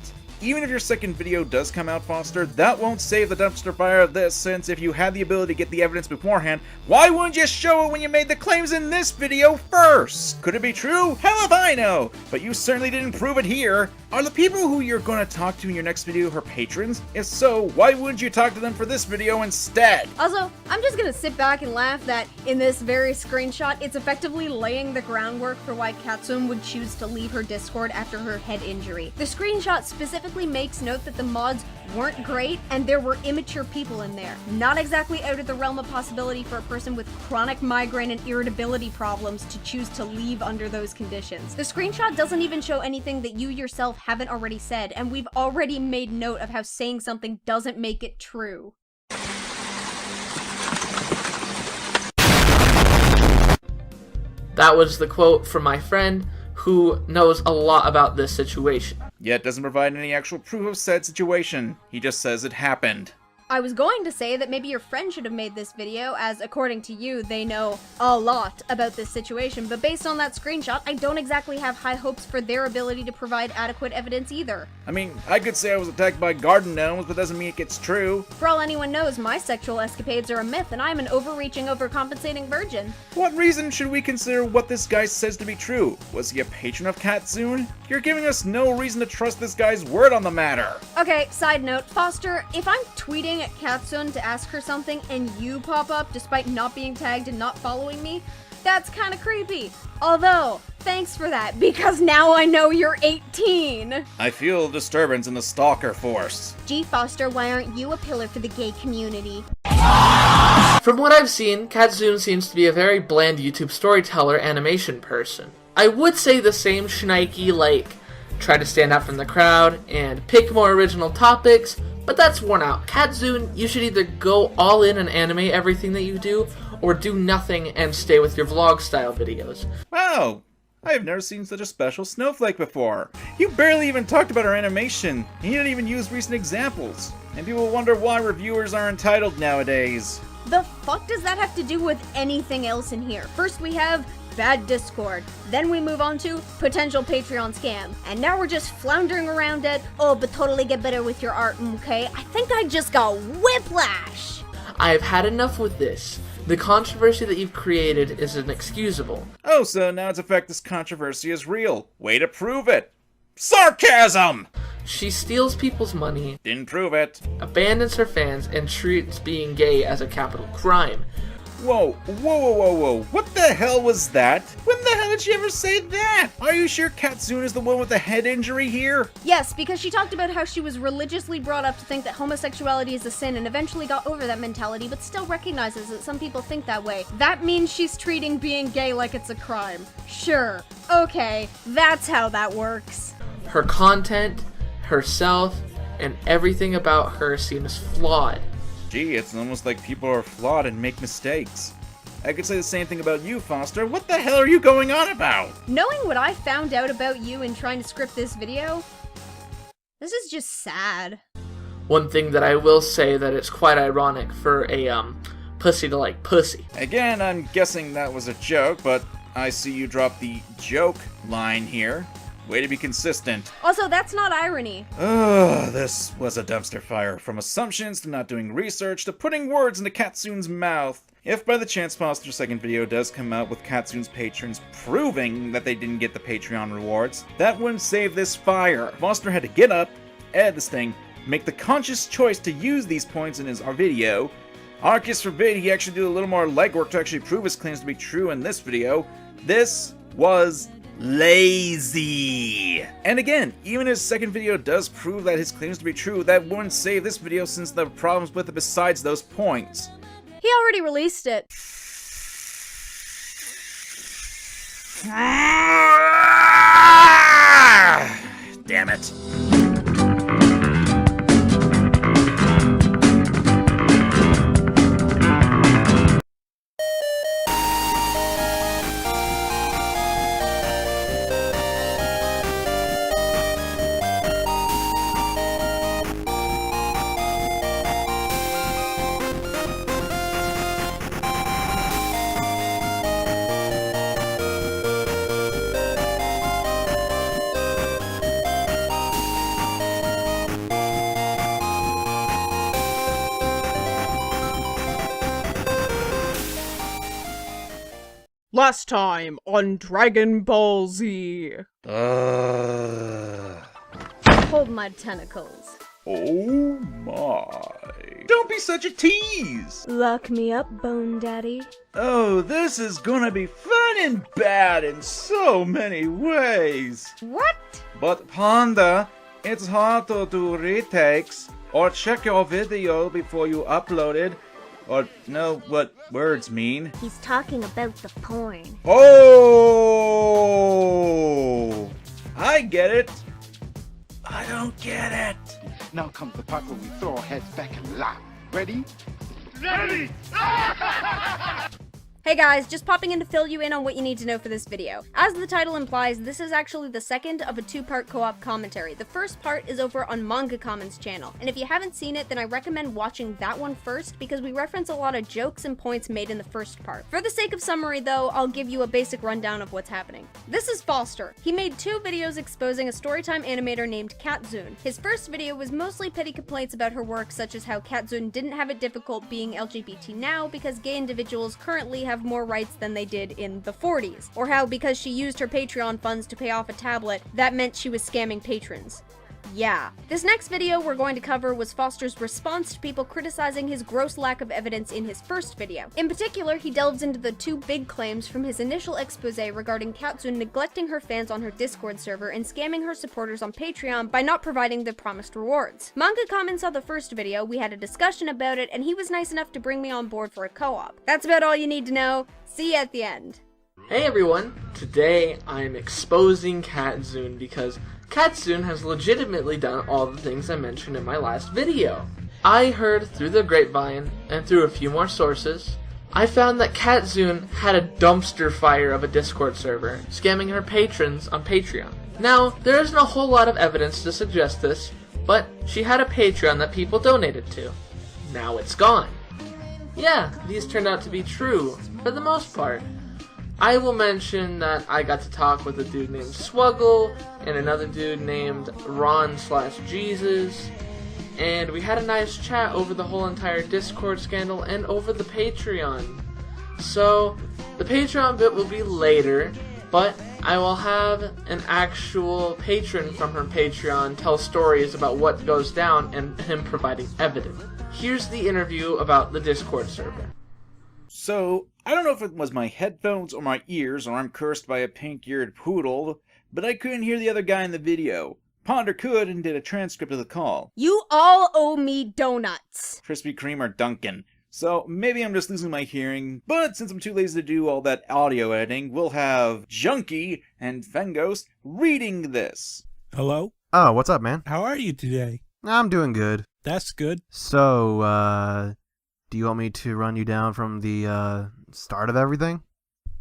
Even if your second video does come out, Foster, that won't save the dumpster fire of this, since if you had the ability to get the evidence beforehand, why wouldn't you show it when you made the claims in this video first? Could it be true? Hell if I know! But you certainly didn't prove it here. Are the people who you're going to talk to in your next video her patrons? If so, why wouldn't you talk to them for this video instead? Also, I'm just gonna sit back and laugh that in this very screenshot, it's effectively laying the groundwork for why Katsune would choose to leave her Discord after her head injury. The screenshot specifically makes note that the mods weren't great and there were immature people in there. Not exactly out of the realm of possibility for a person with chronic migraine and irritability problems to choose to leave under those conditions. The screenshot doesn't even show anything that you yourself haven't already said, and we've already made note of how saying something doesn't make it true. That was the quote from my friend who knows a lot about this situation. Yet doesn't provide any actual proof of said situation. He just says it happened. I was going to say that maybe your friend should have made this video, as according to you, they know a lot about this situation, but based on that screenshot, I don't exactly have high hopes for their ability to provide adequate evidence either. I mean, I could say I was attacked by garden gnomes, but doesn't mean it's true. For all anyone knows, my sexual escapades are a myth, and I'm an overreaching, overcompensating virgin. What reason should we consider what this guy says to be true? Was he a patron of Katsune? You're giving us no reason to trust this guy's word on the matter. Okay, side note, Foster, if I'm tweeting at Katsune to ask her something and you pop up despite not being tagged and not following me, that's kind of creepy. Although, thanks for that, because now I know you're 18. I feel a disturbance in the stalker force. Gee, Foster, why aren't you a pillar for the gay community? From what I've seen, Katsune seems to be a very bland YouTube storyteller animation person. I would say the same shnikey, like, try to stand out from the crowd and pick more original topics, but that's worn out. Katsune, you should either go all in and animate everything that you do, or do nothing and stay with your vlog style videos. Wow, I have never seen such a special snowflake before. You barely even talked about our animation, and you didn't even use recent examples. And people wonder why reviewers are entitled nowadays. The fuck does that have to do with anything else in here? First we have bad Discord, then we move on to potential Patreon scam, and now we're just floundering around at, oh, but totally get better with your art, okay? I think I just got whiplash! I have had enough with this. The controversy that you've created is inexcusable. Oh, so now it's a fact this controversy is real. Way to prove it! Sarcasm! She steals people's money, Didn't prove it. abandons her fans, and treats being gay as a capital crime. Whoa, whoa, whoa, whoa, whoa. What the hell was that? When the hell did she ever say that? Are you sure Katsune is the one with the head injury here? Yes, because she talked about how she was religiously brought up to think that homosexuality is a sin and eventually got over that mentality, but still recognizes that some people think that way. That means she's treating being gay like it's a crime. Sure. Okay, that's how that works. Her content, herself, and everything about her seems flawed. Gee, it's almost like people are flawed and make mistakes. I could say the same thing about you, Foster. What the hell are you going on about? Knowing what I found out about you in trying to script this video, this is just sad. One thing that I will say that it's quite ironic for a, pussy to like pussy. Again, I'm guessing that was a joke, but I see you drop the joke line here. Way to be consistent. Also, that's not irony. Ugh, this was a dumpster fire. From assumptions to not doing research to putting words into Katsune's mouth. If by the chance Foster's second video does come out with Katsune's patrons proving that they didn't get the Patreon rewards, that wouldn't save this fire. Foster had to get up, edit this thing, make the conscious choice to use these points in his video. Arcus forbid he actually do a little more legwork to actually prove his claims to be true in this video. This was lazy. And again, even his second video does prove that his claims to be true, that wouldn't save this video since there are problems with it besides those points. He already released it. Damn it. Last time on Dragon Ball Z. Hold my tentacles. Oh my. Don't be such a tease! Lock me up, Bone Daddy. Oh, this is gonna be fun and bad in so many ways. What? But Panda, it's hard to do retakes or check your video before you upload it or know what words mean. He's talking about the porn. Oh! I get it. I don't get it. Now comes the part where we throw our heads back and laugh. Ready? Ready! Hey guys, just popping in to fill you in on what you need to know for this video. As the title implies, this is actually the second of a two-part co-op commentary. The first part is over on Manga Kamen's channel, and if you haven't seen it, then I recommend watching that one first because we reference a lot of jokes and points made in the first part. For the sake of summary though, I'll give you a basic rundown of what's happening. This is Foster. He made 2 videos exposing a storytime animator named Katsune. His first video was mostly petty complaints about her work, such as how Katsune didn't have it difficult being LGBT now because gay individuals currently have more rights than they did in the 40s, or how because she used her Patreon funds to pay off a tablet, that meant she was scamming patrons. Yeah. This next video we're going to cover was Foster's response to people criticizing his gross lack of evidence in his first video. In particular, he delves into the 2 big claims from his initial expose regarding Katsune neglecting her fans on her Discord server and scamming her supporters on Patreon by not providing the promised rewards. Manga Kamen saw the first video, we had a discussion about it, and he was nice enough to bring me on board for a co-op. That's about all you need to know. See you at the end. Hey everyone! Today I'm exposing Katsune because Katsune has legitimately done all the things I mentioned in my last video. I heard through the grapevine, and through a few more sources, I found that Katsune had a dumpster fire of a Discord server, scamming her patrons on Patreon. Now, there isn't a whole lot of evidence to suggest this, but she had a Patreon that people donated to. Now it's gone. Yeah, these turned out to be true, for the most part. I will mention that I got to talk with a dude named Swuggle and another dude named Ron/Jesus, and we had a nice chat over the whole entire Discord scandal and over the Patreon. So, the Patreon bit will be later, but I will have an actual patron from her Patreon tell stories about what goes down and him providing evidence. Here's the interview about the Discord server. So, I don't know if it was my headphones or my ears, or I'm cursed by a pink-eared poodle, but I couldn't hear the other guy in the video. Ponder could and did a transcript of the call. You all owe me donuts. Krispy Kreme or Dunkin'. So, maybe I'm just losing my hearing, but since I'm too lazy to do all that audio editing, we'll have Junkie and Fengos reading this. Hello? Oh, what's up, man? How are you today? I'm doing good. That's good. So, do you want me to run you down from the, start of everything?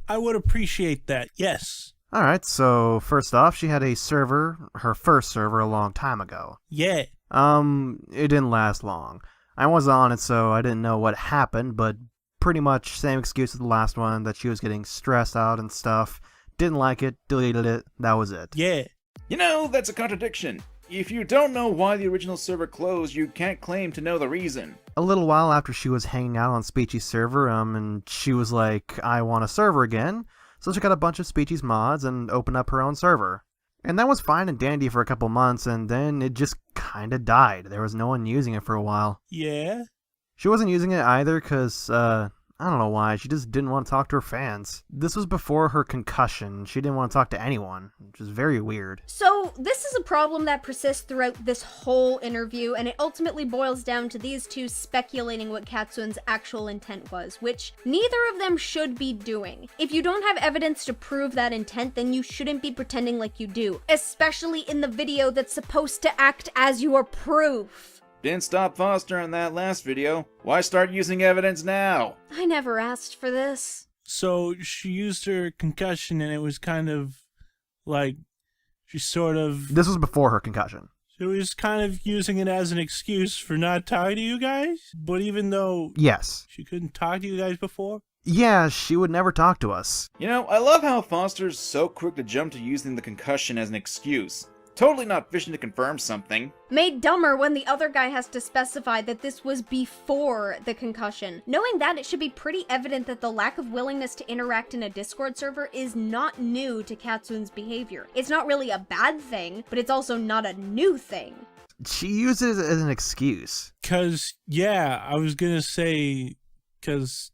I would appreciate that, yes. Alright, so first off, she had a server, her first server, a long time ago. Yeah. It didn't last long. I wasn't on it, so I didn't know what happened, but pretty much same excuse as the last one, that she was getting stressed out and stuff. Didn't like it, deleted it, that was it. Yeah. You know, that's a contradiction. If you don't know why the original server closed, you can't claim to know the reason. A little while after she was hanging out on Speechy's server, and she was like, I want a server again, so she got a bunch of Speechy's mods and opened up her own server. And that was fine and dandy for a couple months, and then it just kinda died. There was no one using it for a while. Yeah? She wasn't using it either because, I don't know why, she just didn't want to talk to her fans. This was before her concussion. She didn't want to talk to anyone, which is very weird. So, this is a problem that persists throughout this whole interview, and it ultimately boils down to these two speculating what Katsun's actual intent was, which neither of them should be doing. If you don't have evidence to prove that intent, then you shouldn't be pretending like you do, especially in the video that's supposed to act as your proof. Didn't stop Foster in that last video. Why start using evidence now? I never asked for this. So she used her concussion and it was kind of like she sort of... This was before her concussion. She was kind of using it as an excuse for not talking to you guys? But even though... Yes. She couldn't talk to you guys before? Yeah, she would never talk to us. You know, I love how Foster's so quick to jump to using the concussion as an excuse. Totally not fishing to confirm something. Made dumber when the other guy has to specify that this was before the concussion. Knowing that, it should be pretty evident that the lack of willingness to interact in a Discord server is not new to Katsun's behavior. It's not really a bad thing, but it's also not a new thing. She used it as an excuse. Cause, yeah, I was gonna say, cause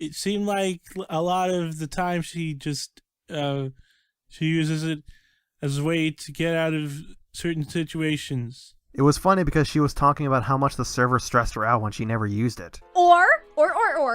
it seemed like a lot of the time she just, she uses it as a way to get out of certain situations. It was funny because she was talking about how much the server stressed her out when she never used it. Or,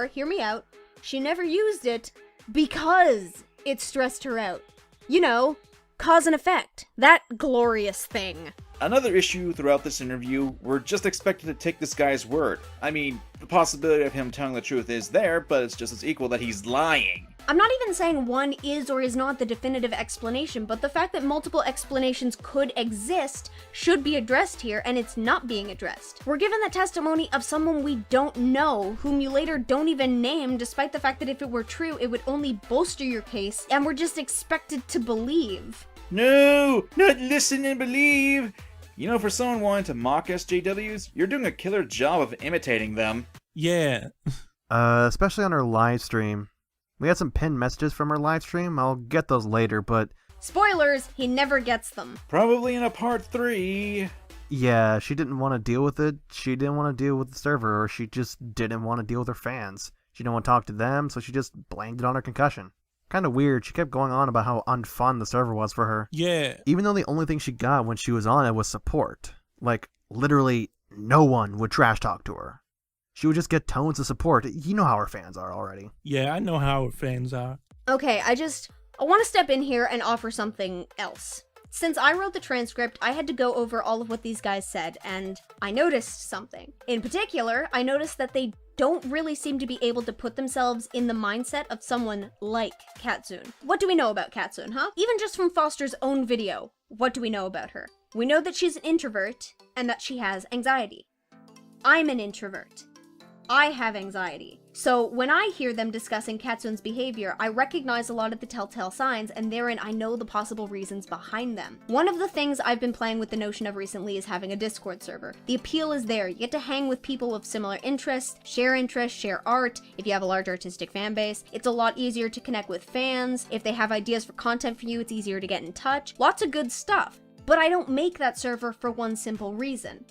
hear me out. She never used it because it stressed her out. You know, cause and effect. That glorious thing. Another issue throughout this interview, we're just expected to take this guy's word. I mean, the possibility of him telling the truth is there, but it's just as equal that he's lying. I'm not even saying one is or is not the definitive explanation, but the fact that multiple explanations could exist should be addressed here, and it's not being addressed. We're given the testimony of someone we don't know, whom you later don't even name, despite the fact that if it were true, it would only bolster your case, and we're just expected to believe. No, not listen and believe. You know, for someone wanting to mock SJWs, you're doing a killer job of imitating them. Yeah. Especially on her live stream. We had some pinned messages from her live stream. I'll get those later, but... Spoilers, he never gets them. Probably in a part 3. Yeah, she didn't want to deal with it. She didn't want to deal with the server, or she just didn't want to deal with her fans. She didn't want to talk to them, so she just blamed it on her concussion. Kind of weird, she kept going on about how unfun the server was for her. Yeah. Even though the only thing she got when she was on it was support. Like, literally no one would trash talk to her. She would just get tons of support. You know how her fans are already. Yeah, I know how her fans are. Okay, I want to step in here and offer something else. Since I wrote the transcript, I had to go over all of what these guys said, and I noticed something. In particular, I noticed that they don't really seem to be able to put themselves in the mindset of someone like Katsun. What do we know about Katsun, huh? Even just from Foster's own video, what do we know about her? We know that she's an introvert, and that she has anxiety. I'm an introvert. I have anxiety. So when I hear them discussing Katsun's behavior, I recognize a lot of the telltale signs, and therein I know the possible reasons behind them. One of the things I've been playing with the notion of recently is having a Discord server. The appeal is there. You get to hang with people of similar interests, share art. If you have a large artistic fan base, it's a lot easier to connect with fans. If they have ideas for content for you, it's easier to get in touch. Lots of good stuff. But I don't make that server for one simple reason.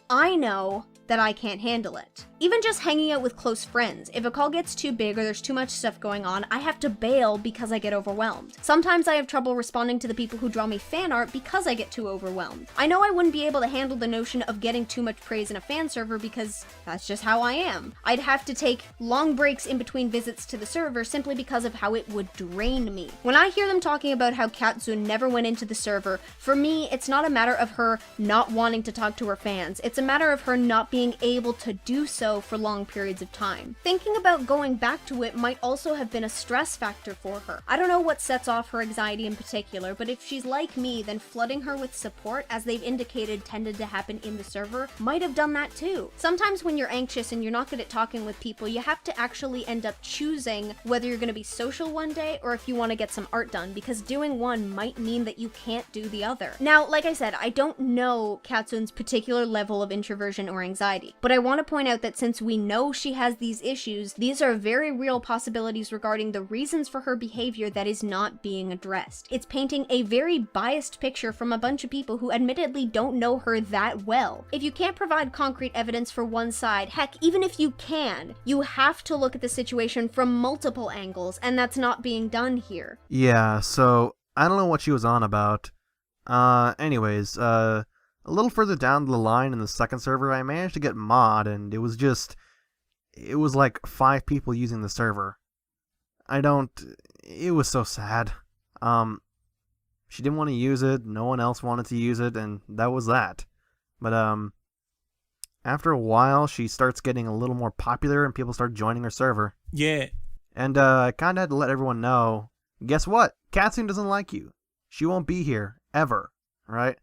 I know that I can't handle it. Even just hanging out with close friends, if a call gets too big or there's too much stuff going on, I have to bail because I get overwhelmed. Sometimes I have trouble responding to the people who draw me fan art because I get too overwhelmed. I know I wouldn't be able to handle the notion of getting too much praise in a fan server because that's just how I am. I'd have to take long breaks in between visits to the server simply because of how it would drain me. When I hear them talking about how Katsune never went into the server, for me, it's not a matter of her not wanting to talk to her fans. It's a matter of her not being able to do so for long periods of time. Thinking about going back to it might also have been a stress factor for her. I don't know what sets off her anxiety in particular, but if she's like me, then flooding her with support, as they've indicated tended to happen in the server, might have done that too. Sometimes when you're anxious and you're not good at talking with people, you have to actually end up choosing whether you're going to be social one day or if you want to get some art done, because doing one might mean that you can't do the other. Now, like I said, I don't know Katsune's particular level of introversion or anxiety, but I want to point out that since we know she has these issues, these are very real possibilities regarding the reasons for her behavior that is not being addressed. It's painting a very biased picture from a bunch of people who admittedly don't know her that well. If you can't provide concrete evidence for one side, heck, even if you can, you have to look at the situation from multiple angles, and that's not being done here. Yeah, so I don't know what she was on about. Anyways, a little further down the line in the second server, I managed to get mod, and it was like 5 people using the server. It was so sad. She didn't want to use it, no one else wanted to use it, and that was that. But, after a while, she starts getting a little more popular, and people start joining her server. Yeah. And, I kinda had to let everyone know, guess what? Katsune doesn't like you. She won't be here, ever, right?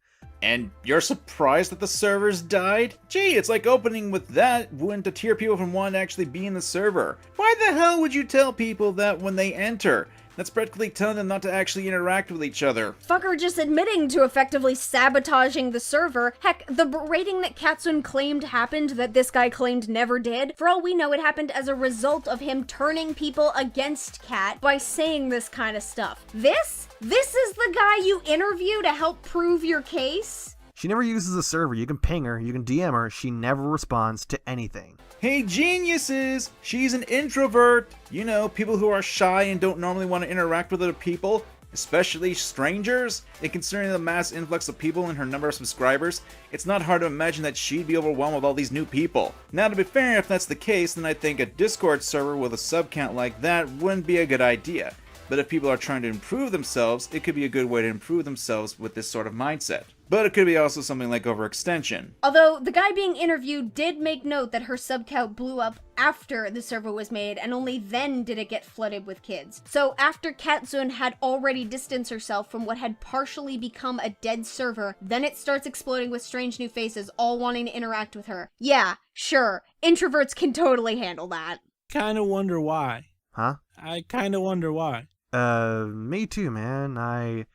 And you're surprised that the servers died? Gee, it's like opening with that wouldn't deter people from wanting to actually be in the server. Why the hell would you tell people that when they enter? That's practically telling them not to actually interact with each other. Fucker just admitting to effectively sabotaging the server. Heck, the berating that Katsune claimed happened that this guy claimed never did, for all we know it happened as a result of him turning people against Kat by saying this kind of stuff. This is the guy you interview to help prove your case? She never uses the server. You can ping her, you can DM her, she never responds to anything. Hey geniuses! She's an introvert! You know, people who are shy and don't normally want to interact with other people, especially strangers. And considering the mass influx of people and her number of subscribers, it's not hard to imagine that she'd be overwhelmed with all these new people. Now, to be fair, if that's the case, then I think a Discord server with a sub count like that wouldn't be a good idea. But if people are trying to improve themselves, it could be a good way to improve themselves with this sort of mindset. But it could be also something like overextension. Although, the guy being interviewed did make note that her sub count blew up after the server was made, and only then did it get flooded with kids. So after Katsune had already distanced herself from what had partially become a dead server, then it starts exploding with strange new faces all wanting to interact with her. Yeah, sure, introverts can totally handle that. Kinda wonder why. Huh? I kinda wonder why. Me too, man.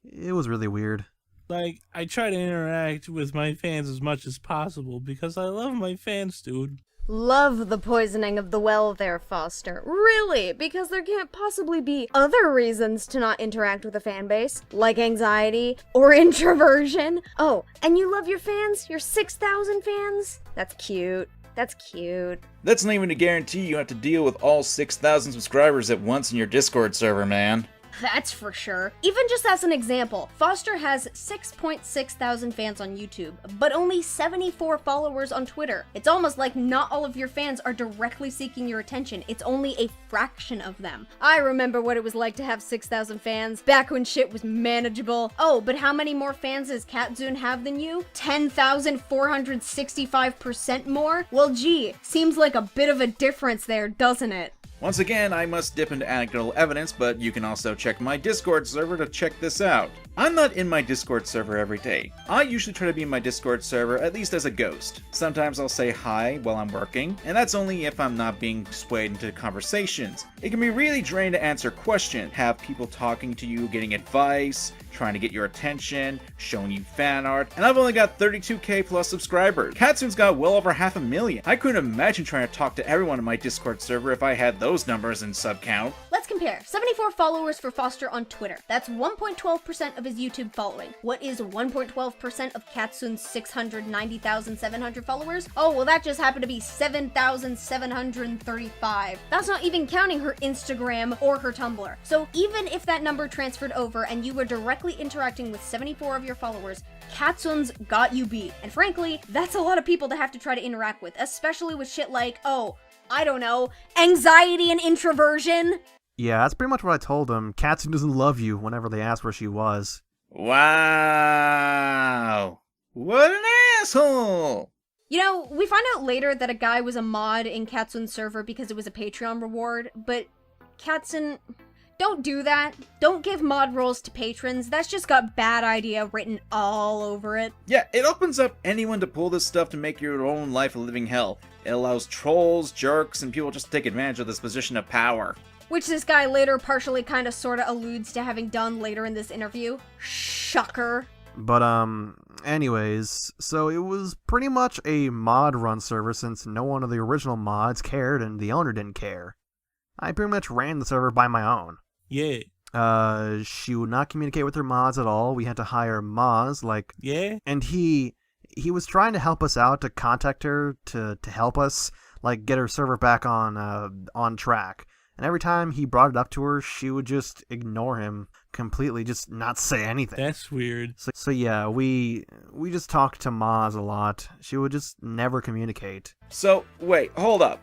It was really weird. Like, I try to interact with my fans as much as possible because I love my fans, dude. Love the poisoning of the well there, Foster. Really? Because there can't possibly be other reasons to not interact with a fan base, like anxiety or introversion. Oh, and you love your fans? Your 6,000 fans? That's cute. That's cute. That's not even a guarantee you have to deal with all 6,000 subscribers at once in your Discord server, man. That's for sure. Even just as an example, Foster has 6.6 thousand fans on YouTube, but only 74 followers on Twitter. It's almost like not all of your fans are directly seeking your attention. It's only a fraction of them. I remember what it was like to have 6,000 fans, back when shit was manageable. Oh, but how many more fans does Katsune have than you? 10,465% more? Well, gee, seems like a bit of a difference there, doesn't it? Once again, I must dip into anecdotal evidence, but you can also check my Discord server to check this out. I'm not in my Discord server every day. I usually try to be in my Discord server at least as a ghost. Sometimes I'll say hi while I'm working, and that's only if I'm not being swayed into conversations. It can be really draining to answer questions, have people talking to you, getting advice, trying to get your attention, showing you fan art, and I've only got 32k plus subscribers. Katsune's got well over 500,000. I couldn't imagine trying to talk to everyone in my Discord server if I had those numbers in sub count. Let's compare. 74 followers for Foster on Twitter. That's 1.12% of his YouTube following. What is 1.12% of Katsune's 690,700 followers? Oh, well that just happened to be 7,735. That's not even counting her Instagram or her Tumblr. So even if that number transferred over and you were directly interacting with 74 of your followers, Katsune's got you beat. And frankly, that's a lot of people to have to try to interact with, especially with shit like, oh, I don't know, anxiety and introversion. Yeah, that's pretty much what I told him. Katsune doesn't love you whenever they asked where she was. Wow. What an asshole! You know, we find out later that a guy was a mod in Katsune's server because it was a Patreon reward, but Katsune, don't do that. Don't give mod roles to patrons. That's just got bad idea written all over it. Yeah, it opens up anyone to pull this stuff to make your own life a living hell. It allows trolls, jerks, and people just to take advantage of this position of power. Which this guy later partially kinda sorta alludes to having done later in this interview. Shocker. But, anyways, so it was pretty much a mod-run server since no one of the original mods cared and the owner didn't care. I pretty much ran the server by my own. Yeah. She would not communicate with her mods at all. We had to hire Moz, like... Yeah? And he was trying to help us out, to contact her, to help us, like, get her server back on track. And every time he brought it up to her, she would just ignore him completely, just not say anything. That's weird. So yeah, we just talked to Maz a lot. She would just never communicate. So, wait, hold up.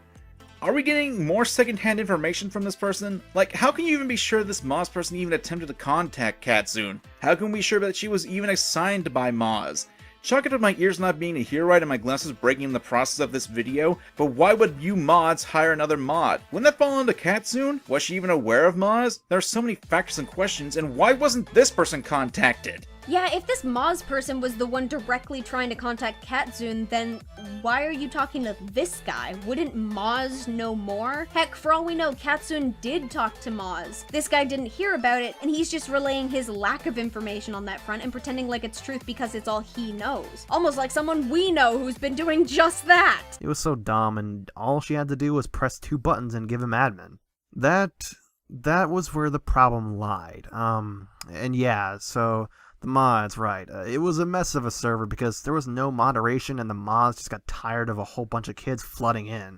Are we getting more secondhand information from this person? Like, how can you even be sure this Moz person even attempted to contact Katsune? How can we be sure that she was even assigned by Moz? Chalk it to my ears not being a hero and my glasses breaking in the process of this video, but why would you mods hire another mod? Wouldn't that fall into Katsune? Was she even aware of Moz? There are so many factors and questions, and why wasn't this person contacted? Yeah, if this Moz person was the one directly trying to contact Katsune, then why are you talking to this guy? Wouldn't Moz know more? Heck, for all we know, Katsune did talk to Moz. This guy didn't hear about it, and he's just relaying his lack of information on that front and pretending like it's truth because it's all he knows. Almost like someone we know who's been doing just that! It was so dumb, and all she had to do was press 2 buttons and give him admin. That was where the problem lied. And yeah, so... The mods, right. It was a mess of a server because there was no moderation and the mods just got tired of a whole bunch of kids flooding in.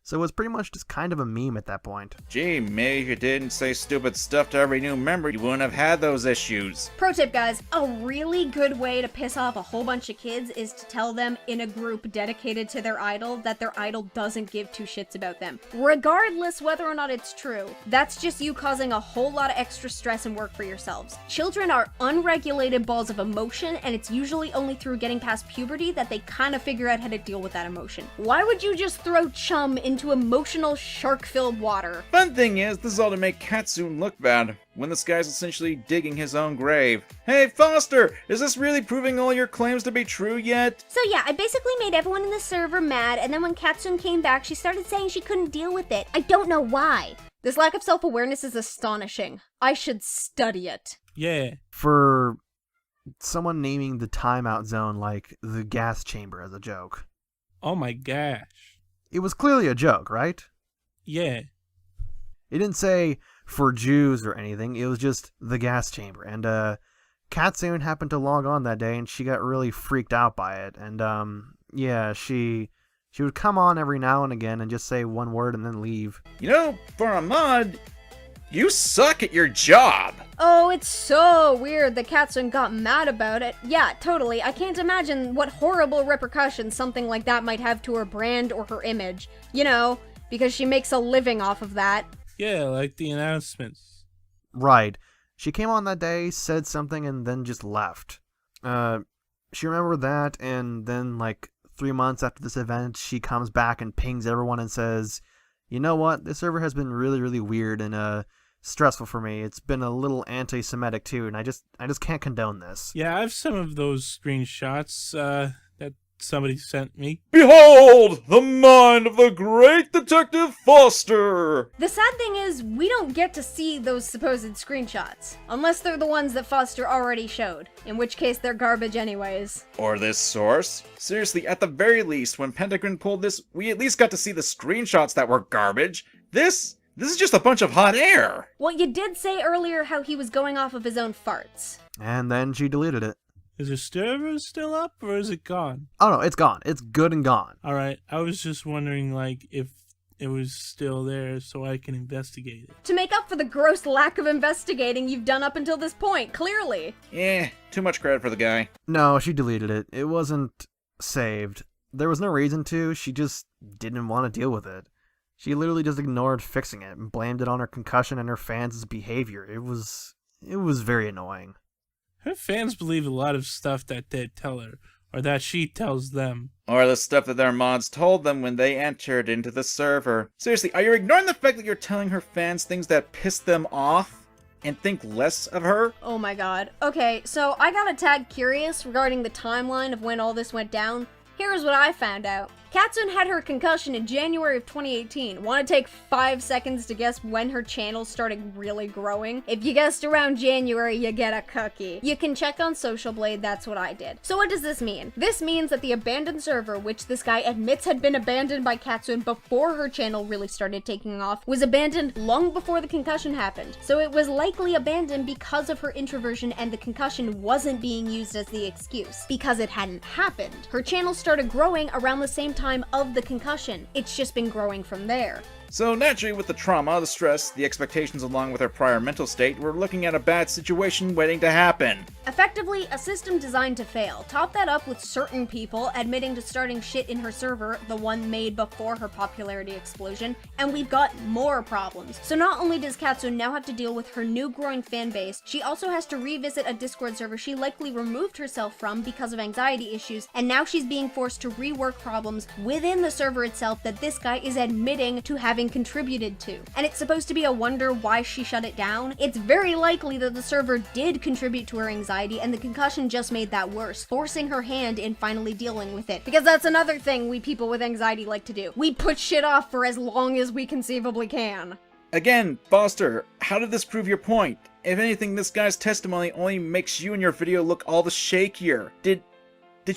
So it was pretty much just kind of a meme at that point. Gee, maybe if you didn't say stupid stuff to every new member, you wouldn't have had those issues. Pro tip, guys, a really good way to piss off a whole bunch of kids is to tell them in a group dedicated to their idol that their idol doesn't give two shits about them. Regardless whether or not it's true, that's just you causing a whole lot of extra stress and work for yourselves. Children are unregulated balls of emotion, and it's usually only through getting past puberty that they kind of figure out how to deal with that emotion. Why would you just throw chum into emotional shark-filled water? Fun thing is, this is all to make Katsune look bad, when this guy's essentially digging his own grave. Hey, Foster! Is this really proving all your claims to be true yet? So yeah, I basically made everyone in the server mad, and then when Katsune came back, she started saying she couldn't deal with it. I don't know why. This lack of self-awareness is astonishing. I should study it. Yeah. For someone naming the timeout zone like the gas chamber as a joke. Oh my gosh. It was clearly a joke, right? Yeah. It didn't say for Jews or anything. It was just the gas chamber. And Katsune happened to log on that day and she got really freaked out by it. And yeah, she would come on every now and again and just say one word and then leave. You know, for a mod, you suck at your job! Oh, it's so weird that Katsune got mad about it. Yeah, totally. I can't imagine what horrible repercussions something like that might have to her brand or her image. You know, because she makes a living off of that. Yeah, like the announcements. Right. She came on that day, said something, and then just left. She remembered that, and then, like, 3 months after this event, she comes back and pings everyone and says, You know what? This server has been really weird and stressful for me. It's been a little anti-Semitic too, and I just can't condone this. Yeah, I have some of those screenshots that somebody sent me. Behold, the mind of the great Detective Foster! The sad thing is, we don't get to see those supposed screenshots, unless they're the ones that Foster already showed, in which case they're garbage anyways. Or this source? Seriously, at the very least, when Pentagon pulled this, we at least got to see the screenshots that were garbage. This is just a bunch of hot air! Well, you did say earlier how he was going off of his own farts. And then she deleted it. Is the server still up, or is it gone? Oh no, it's gone. It's good and gone. Alright, I was just wondering, like, if it was still there so I can investigate it. To make up for the gross lack of investigating you've done up until this point, clearly. Too much credit for the guy. No, she deleted it. It wasn't saved. There was no reason to. She just didn't want to deal with it. She literally just ignored fixing it and blamed it on her concussion and her fans' behavior. It was very annoying. Her fans believe a lot of stuff that they tell her, or that she tells them. Or the stuff that their mods told them when they entered into the server. Seriously, are you ignoring the fact that you're telling her fans things that piss them off? And think less of her? Oh my god. Okay, so I got a tad curious regarding the timeline of when all this went down. Here's what I found out. Katsune had her concussion in January of 2018. Want to take 5 seconds to guess when her channel started really growing? If you guessed around January, you get a cookie. You can check on Social Blade, that's what I did. So what does this mean? This means that the abandoned server, which this guy admits had been abandoned by Katsune before her channel really started taking off, was abandoned long before the concussion happened. So it was likely abandoned because of her introversion, and the concussion wasn't being used as the excuse, because it hadn't happened. Her channel started growing around the same time of the concussion. It's just been growing from there. So naturally, with the trauma, the stress, the expectations along with her prior mental state, we're looking at a bad situation waiting to happen. Effectively, a system designed to fail. Top that up with certain people admitting to starting shit in her server, the one made before her popularity explosion, and we've got more problems. So not only does Katsune now have to deal with her new growing fan base, she also has to revisit a Discord server she likely removed herself from because of anxiety issues, and now she's being forced to rework problems within the server itself that this guy is admitting to having contributed to. And it's supposed to be a wonder why she shut it down. It's very likely that the server did contribute to her anxiety, and the concussion just made that worse, forcing her hand in finally dealing with it. Because that's another thing we people with anxiety like to do. We put shit off for as long as we conceivably can. Again, Foster, how did this prove your point? If anything, this guy's testimony only makes you and your video look all the shakier. Did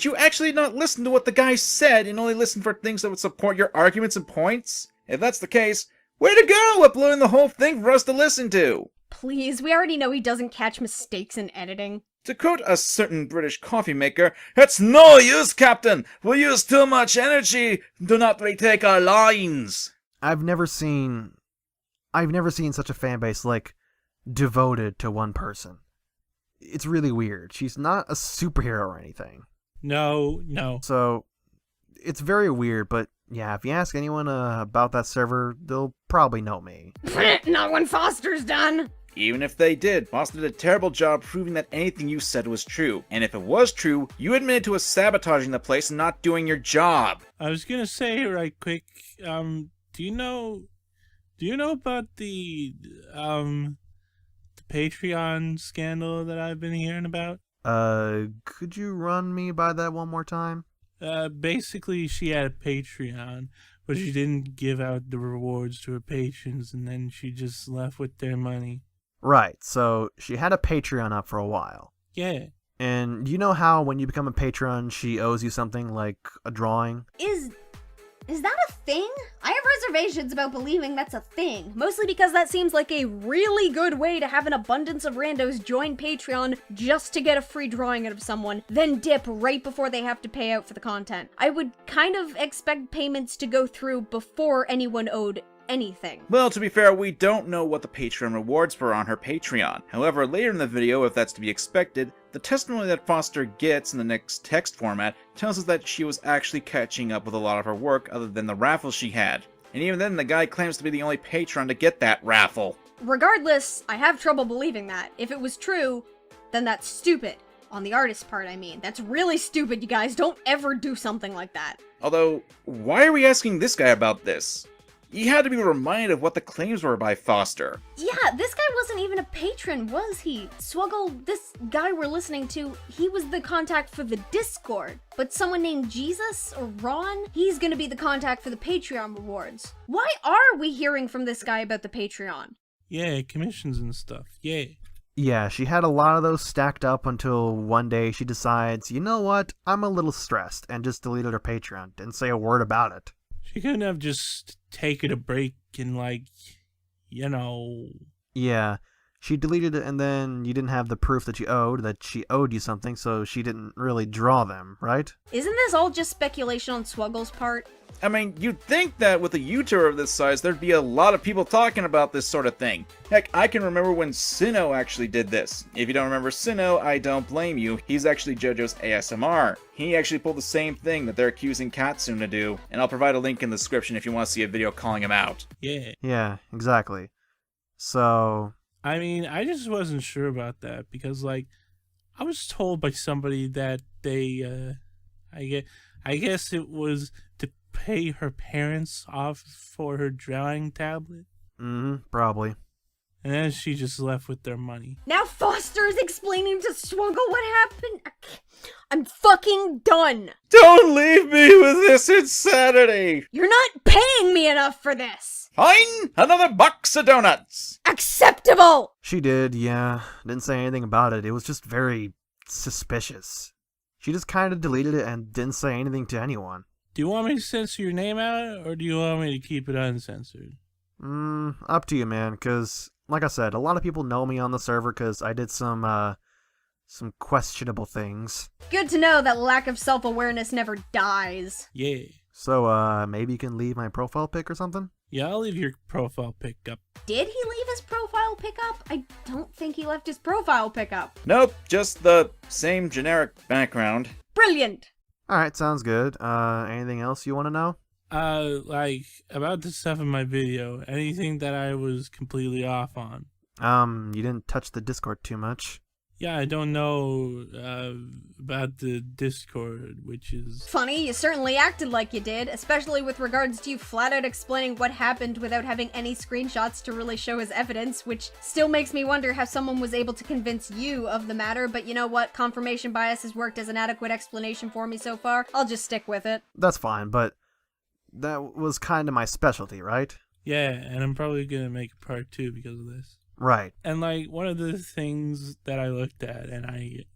you actually not listen to what the guy said and only listen for things that would support your arguments and points? If that's the case, way to go uploading the whole thing for us to listen to! Please, we already know he doesn't catch mistakes in editing. To quote a certain British coffee maker, "It's no use, Captain! We use too much energy! Do not retake our lines!" I've never seen such a fan base, like, devoted to one person. It's really weird. She's not a superhero or anything. No. So, it's very weird, but yeah, if you ask anyone about that server, they'll probably know me. Not when Foster's done! Even if they did, Foster did a terrible job proving that anything you said was true. And if it was true, you admitted to us sabotaging the place and not doing your job. I was gonna say right quick, do you know about the Patreon scandal that I've been hearing about? Could you run me by that one more time? Basically, she had a Patreon, but she didn't give out the rewards to her patrons, and then she just left with their money. Right, so she had a Patreon up for a while. Yeah. And you know how when you become a patron, she owes you something like a drawing? Is that a thing? I have reservations about believing that's a thing, mostly because that seems like a really good way to have an abundance of randos join Patreon just to get a free drawing out of someone, then dip right before they have to pay out for the content. I would kind of expect payments to go through before anyone owed anything. Well, to be fair, we don't know what the Patreon rewards were on her Patreon. However, later in the video, if that's to be expected, the testimony that Foster gets in the next text format tells us that she was actually catching up with a lot of her work other than the raffle she had. And even then, the guy claims to be the only patron to get that raffle. Regardless, I have trouble believing that. If it was true, then that's stupid. On the artist's part, I mean. That's really stupid, you guys. Don't ever do something like that. Although, why are we asking this guy about this? He had to be reminded of what the claims were by Foster. Yeah, this guy wasn't even a patron, was he? Swuggle, this guy we're listening to, he was the contact for the Discord. But someone named Jesus or Ron, he's gonna be the contact for the Patreon rewards. Why are we hearing from this guy about the Patreon? Yeah, commissions and stuff. Yeah. Yeah, she had a lot of those stacked up until one day she decides, you know what, I'm a little stressed, and just deleted her Patreon. Didn't say a word about it. She couldn't have just taken a break and, like, you know... Yeah, she deleted it and then you didn't have the proof that she owed you something, so she didn't really draw them, right? Isn't this all just speculation on Swuggle's part? I mean, you'd think that with a YouTuber of this size, there'd be a lot of people talking about this sort of thing. Heck, I can remember when Sinnoh actually did this. If you don't remember Sinnoh, I don't blame you. He's actually JoJo's ASMR. He actually pulled the same thing that they're accusing Katsune to do, and I'll provide a link in the description if you want to see a video calling him out. Yeah. Yeah, exactly. So... I mean, I just wasn't sure about that, because, like, I was told by somebody that they, I guess it was to pay her parents off for her drawing tablet. Probably. And then she just left with their money. Now Foster is explaining to Swuggle what happened? I'm fucking done! Don't leave me with this insanity! You're not paying me enough for this! Fine! Another box of donuts! Acceptable! She did, yeah. Didn't say anything about it. It was just very suspicious. She just kind of deleted it and didn't say anything to anyone. Do you want me to censor your name out, or do you want me to keep it uncensored? Up to you, man, because, like I said, a lot of people know me on the server because I did some questionable things. Good to know that lack of self-awareness never dies. Yeah. So, maybe you can leave my profile pic or something? Yeah, I'll leave your profile pic up. Did he leave his profile pic up? I don't think he left his profile pic up. Nope, just the same generic background. Brilliant! Alright, sounds good. Anything else you want to know? Like, about the stuff in my video, anything that I was completely off on. You didn't touch the Discord too much. Yeah, I don't know, about the Discord, which is... Funny, you certainly acted like you did, especially with regards to you flat out explaining what happened without having any screenshots to really show as evidence, which still makes me wonder how someone was able to convince you of the matter, but you know what? Confirmation bias has worked as an adequate explanation for me so far. I'll just stick with it. That's fine, but that was kind of my specialty, right? Yeah, and I'm probably gonna make a part 2 because of this. Right. And, like, one of the things that I looked at, and I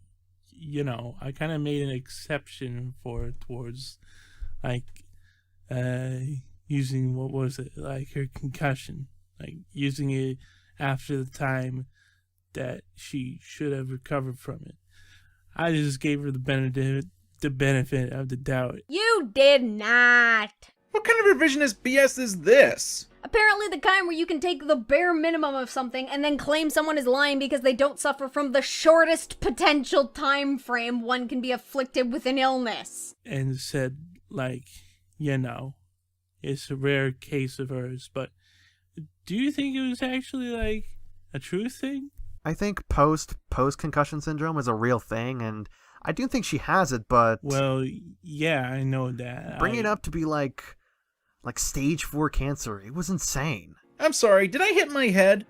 kind of made an exception towards, like, using, what was it, like, her concussion. Like, using it after the time that she should have recovered from it. I just gave her the benefit of the doubt. You did not! What kind of revisionist BS is this? Apparently the kind where you can take the bare minimum of something and then claim someone is lying because they don't suffer from the shortest potential time frame one can be afflicted with an illness. And said, like, it's a rare case of hers, but do you think it was actually, like, a true thing? I think post-concussion syndrome is a real thing, and I do think she has it, but... Well, yeah, I know that. Bring it up to be like stage 4 cancer. It was insane. I'm sorry, did I hit my head?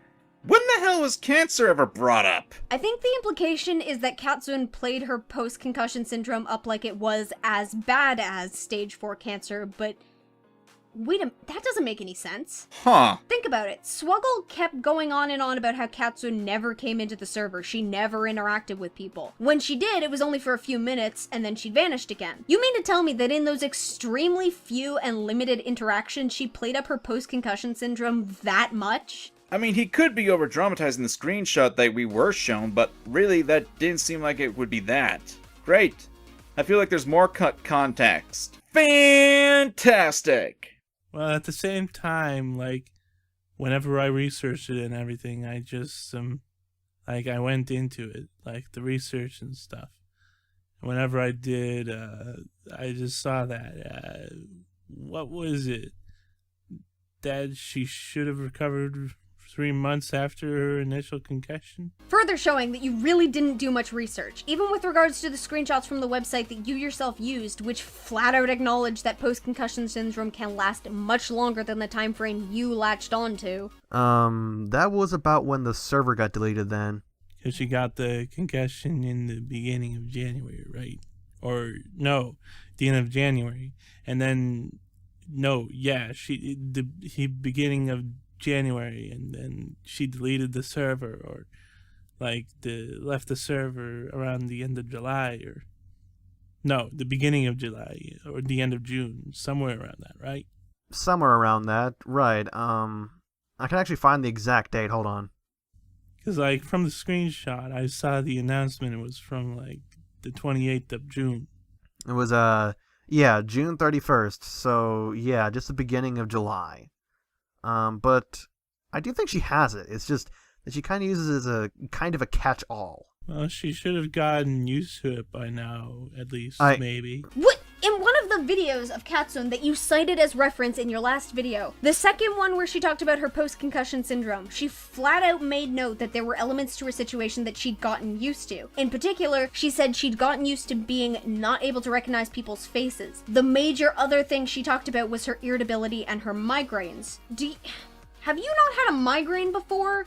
When the hell was cancer ever brought up? I think the implication is that Katsune played her post-concussion syndrome up like it was as bad as stage 4 cancer, but... Wait a minute, that doesn't make any sense. Huh. Think about it. Swuggle kept going on and on about how Katsune never came into the server. She never interacted with people. When she did, it was only for a few minutes, and then she vanished again. You mean to tell me that in those extremely few and limited interactions, she played up her post-concussion syndrome that much? I mean, he could be over-dramatizing the screenshot that we were shown, but really, that didn't seem like it would be that. Great. I feel like there's more context. Fantastic! Well, at the same time, like, whenever I researched it and everything, I just, I went into it, like, the research and stuff. And whenever I did, I just saw that, what was it? That she should have recovered 3 months after her initial concussion. Further showing that you really didn't do much research, even with regards to the screenshots from the website that you yourself used, which flat out acknowledge that post-concussion syndrome can last much longer than the time frame you latched onto. That was about when the server got deleted then. Because she got the concussion in the beginning of January, right? Or, no, the end of January. And then, the beginning of January, and then she deleted the server, or left the server around the end of July, or no, the beginning of July, or the end of June, somewhere around that, right? Somewhere around that, right. I can actually find the exact date, hold on. Because, from the screenshot, I saw the announcement, it was from, the 28th of June. It was, June 31st, so, yeah, just the beginning of July. But I do think she has it. It's just that she kind of uses it as a kind of a catch-all. Well, she should have gotten used to it by now, at least, maybe. What? In one of the videos of Katsune that you cited as reference in your last video, the second one where she talked about her post-concussion syndrome, she flat out made note that there were elements to her situation that she'd gotten used to. In particular, she said she'd gotten used to being not able to recognize people's faces. The major other thing she talked about was her irritability and her migraines. Have you not had a migraine before?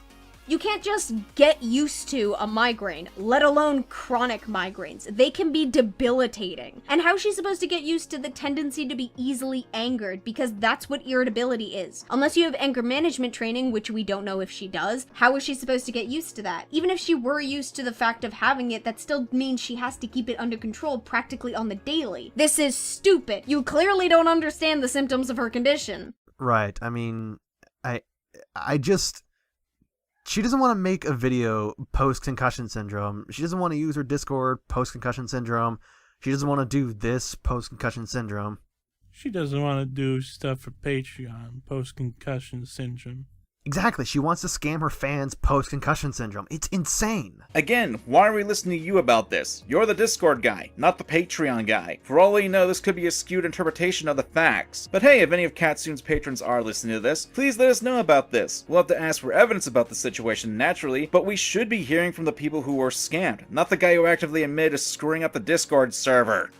You can't just get used to a migraine, let alone chronic migraines. They can be debilitating. And how's she supposed to get used to the tendency to be easily angered? Because that's what irritability is. Unless you have anger management training, which we don't know if she does, how is she supposed to get used to that? Even if she were used to the fact of having it, that still means she has to keep it under control practically on the daily. This is stupid. You clearly don't understand the symptoms of her condition. Right. I mean, she doesn't want to make a video post-concussion syndrome. She doesn't want to use her Discord post-concussion syndrome. She doesn't want to do this post-concussion syndrome. She doesn't want to do stuff for Patreon post-concussion syndrome. Exactly, she wants to scam her fans post-concussion syndrome. It's insane. Again, why are we listening to you about this? You're the Discord guy, not the Patreon guy. For all you know, this could be a skewed interpretation of the facts. But hey, if any of Katsune's patrons are listening to this, please let us know about this. We'll have to ask for evidence about the situation naturally, but we should be hearing from the people who were scammed, not the guy who actively admitted to screwing up the Discord server.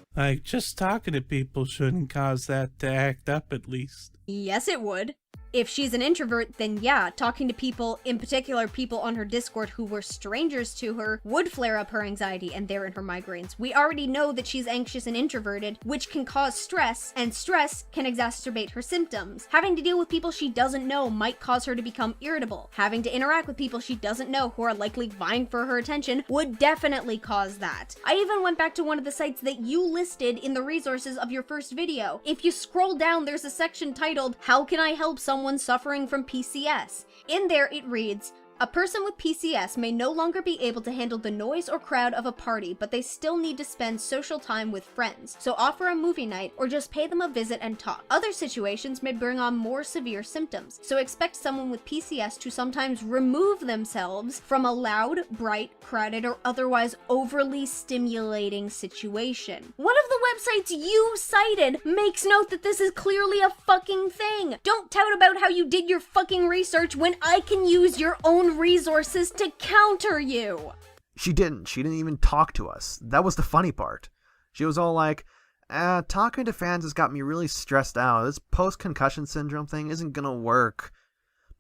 Just talking to people shouldn't cause that to act up, at least. Yes, it would. If she's an introvert, then yeah, talking to people, in particular people on her Discord who were strangers to her, would flare up her anxiety and therein her migraines. We already know that she's anxious and introverted, which can cause stress, and stress can exacerbate her symptoms. Having to deal with people she doesn't know might cause her to become irritable. Having to interact with people she doesn't know who are likely vying for her attention would definitely cause that. I even went back to one of the sites that you listed in the resources of your first video. If you scroll down, there's a section titled, "How can I help someone suffering from PCS?" In there it reads, "A person with PCS may no longer be able to handle the noise or crowd of a party, but they still need to spend social time with friends. So offer a movie night or just pay them a visit and talk. Other situations may bring on more severe symptoms. So expect someone with PCS to sometimes remove themselves from a loud, bright, crowded, or otherwise overly stimulating situation." One of the websites you cited makes note that this is clearly a fucking thing. Don't tout about how you did your fucking research when I can use your own resources to counter you. She didn't even talk to us. That was the funny part. She was all like, talking to fans has got me really stressed out. This post-concussion syndrome thing isn't gonna work.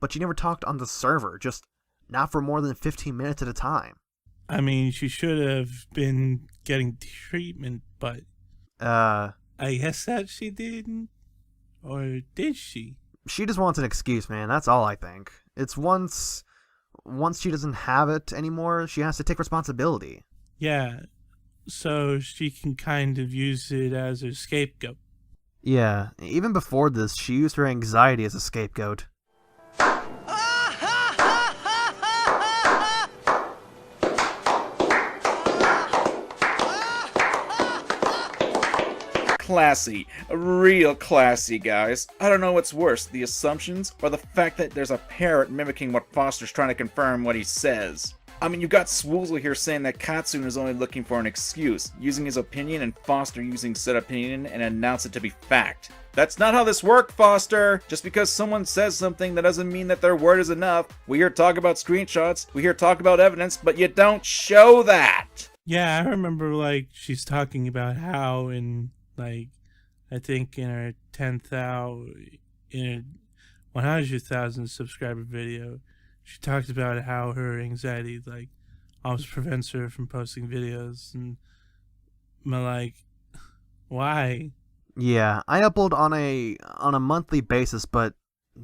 But she never talked on the server, just not for more than 15 minutes at a time. I mean, she should have been getting treatment, but... I guess that she didn't? Or did she? She just wants an excuse, man. That's all I think. It's once she doesn't have it anymore, she has to take responsibility. Yeah, so she can kind of use it as her scapegoat. Yeah, even before this, she used her anxiety as a scapegoat. Classy. Real classy, guys. I don't know what's worse, the assumptions or the fact that there's a parrot mimicking what Foster's trying to confirm what he says. I mean, you got Swoozle here saying that Katsune is only looking for an excuse, using his opinion, and Foster using said opinion and announce it to be fact. That's not how this works, Foster! Just because someone says something, that doesn't mean that their word is enough. We hear talk about screenshots, we hear talk about evidence, but you don't show that! Yeah, I remember, like, she's talking about how in, like, I think in her 10,000, in her 100,000 subscriber video, she talked about how her anxiety, like, almost prevents her from posting videos, and I'm like, why? Yeah, I upload on a monthly basis, but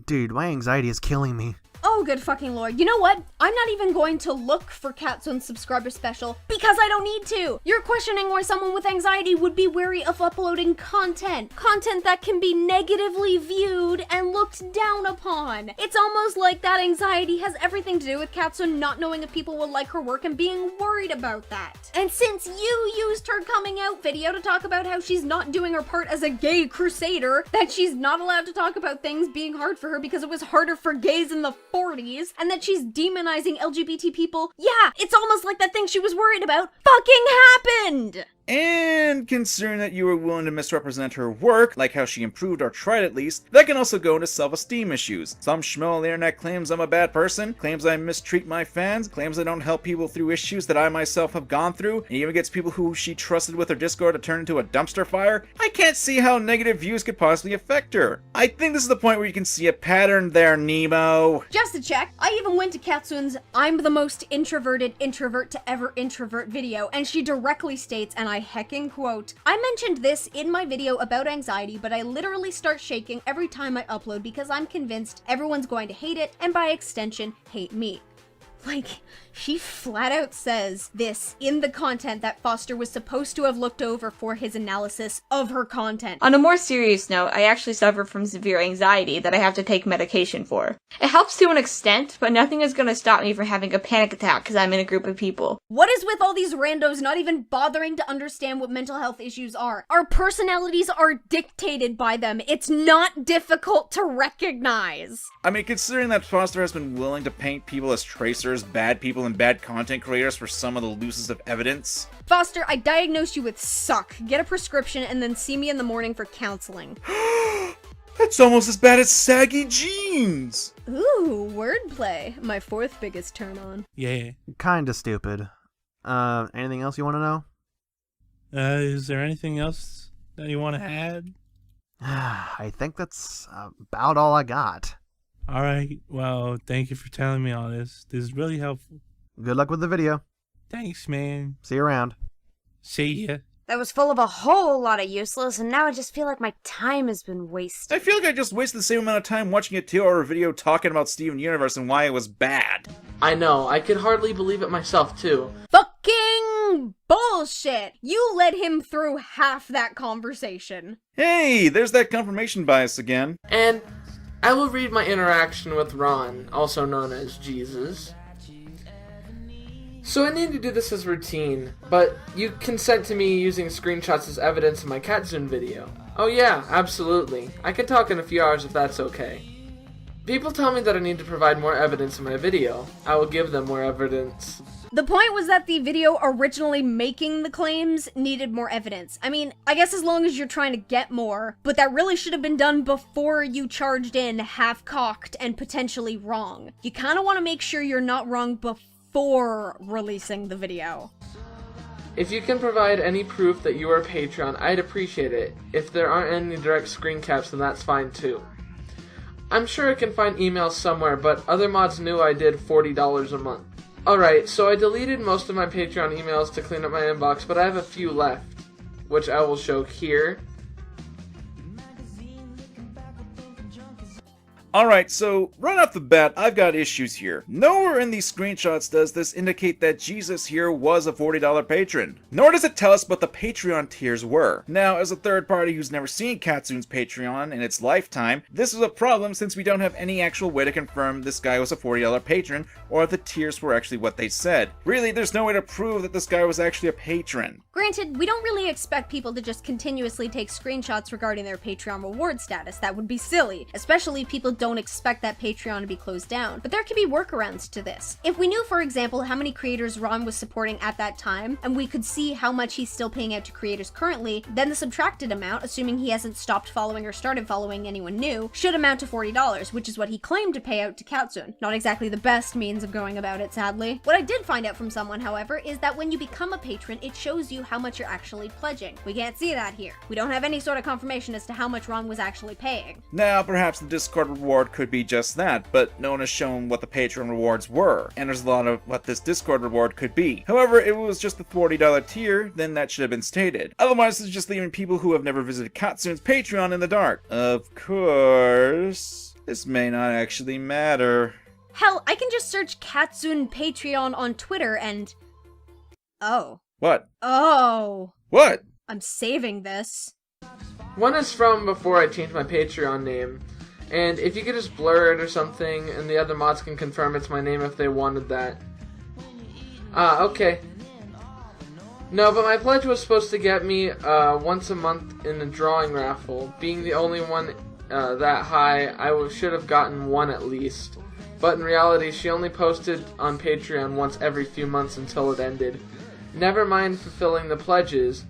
dude, my anxiety is killing me. Oh, good fucking lord. You know what? I'm not even going to look for Katsune's subscriber special because I don't need to. You're questioning why someone with anxiety would be wary of uploading content. Content that can be negatively viewed and looked down upon. It's almost like that anxiety has everything to do with Katsune not knowing if people will like her work and being worried about that. And since you used her coming out video to talk about how she's not doing her part as a gay crusader, that she's not allowed to talk about things being hard for her because it was harder for gays in the 40s, and that she's demonizing LGBT people, yeah, it's almost like that thing she was worried about fucking happened! And considering that you were willing to misrepresent her work, like how she improved or tried at least, that can also go into self-esteem issues. Some schmo on the internet claims I'm a bad person, claims I mistreat my fans, claims I don't help people through issues that I myself have gone through, and even gets people who she trusted with her Discord to turn into a dumpster fire. I can't see how negative views could possibly affect her. I think this is the point where you can see a pattern there, Nemo. Just to check, I even went to Katsune's I'm the most introverted introvert to ever introvert video, and she directly states, and I hecking quote, I mentioned this in my video about anxiety, but I literally start shaking every time I upload because I'm convinced everyone's going to hate it, and by extension, hate me. Like, she flat out says this in the content that Foster was supposed to have looked over for his analysis of her content. On a more serious note, I actually suffer from severe anxiety that I have to take medication for. It helps to an extent, but nothing is going to stop me from having a panic attack because I'm in a group of people. What is with all these randos not even bothering to understand what mental health issues are? Our personalities are dictated by them. It's not difficult to recognize. I mean, considering that Foster has been willing to paint people as tracers, bad people, and bad content creators for some of the loosest of evidence. Foster, I diagnosed you with suck. Get a prescription and then see me in the morning for counseling. That's almost as bad as saggy jeans! Ooh, wordplay. My fourth biggest turn on. Yeah. Kinda stupid. Anything else you want to know? Is there anything else that you want to add? I think that's about all I got. Alright, well, thank you for telling me all this. This is really helpful. Good luck with the video. Thanks, man. See you around. See ya. That was full of a whole lot of useless, and now I just feel like my time has been wasted. I feel like I just wasted the same amount of time watching a 2-hour video talking about Steven Universe and why it was bad. I know, I could hardly believe it myself, too. Fucking bullshit! You led him through half that conversation. Hey, there's that confirmation bias again. And I will read my interaction with Ron, also known as Jesus. So I need to do this as routine, but you consent to me using screenshots as evidence in my Katsune video. Oh yeah, absolutely. I can talk in a few hours if that's okay. People tell me that I need to provide more evidence in my video. I will give them more evidence. The point was that the video originally making the claims needed more evidence. I mean, I guess as long as you're trying to get more, but that really should have been done before you charged in half-cocked and potentially wrong. You kind of want to make sure you're not wrong before releasing the video. If you can provide any proof that you are a Patreon, I'd appreciate it. If there aren't any direct screen caps, then that's fine too. I'm sure I can find emails somewhere, but other mods knew I did $40 a month. Alright, so I deleted most of my Patreon emails to clean up my inbox, but I have a few left, which I will show here. Alright, so right off the bat, I've got issues here. Nowhere in these screenshots does this indicate that Jesus here was a $40 patron. Nor does it tell us what the Patreon tiers were. Now, as a third party who's never seen Katsune's Patreon in its lifetime, this is a problem since we don't have any actual way to confirm this guy was a $40 patron, or if the tiers were actually what they said. Really, there's no way to prove that this guy was actually a patron. Granted, we don't really expect people to just continuously take screenshots regarding their Patreon reward status. That would be silly, especially if people don't don't expect that Patreon to be closed down, but there could be workarounds to this. If we knew, for example, how many creators Ron was supporting at that time, and we could see how much he's still paying out to creators currently, then the subtracted amount, assuming he hasn't stopped following or started following anyone new, should amount to $40, which is what he claimed to pay out to Katsune. Not exactly the best means of going about it, sadly. What I did find out from someone, however, is that when you become a patron, it shows you how much you're actually pledging. We can't see that here. We don't have any sort of confirmation as to how much Ron was actually paying. Now, perhaps the Discord reward could be just that, but no one has shown what the Patreon rewards were, and there's a lot of what this Discord reward could be. However, if it was just the $40 tier, then that should have been stated. Otherwise, it's just leaving people who have never visited Katsune's Patreon in the dark. Of course, this may not actually matter. Hell, I can just search Katsune Patreon on Twitter and... Oh. What? Oh. What? I'm saving this. One is from before I changed my Patreon name, and if you could just blur it or something, and the other mods can confirm it's my name if they wanted that. Okay. No, but my pledge was supposed to get me once a month in a drawing raffle. Being the only one that high, I should have gotten one at least. But in reality, she only posted on Patreon once every few months until it ended. Never mind fulfilling the pledges,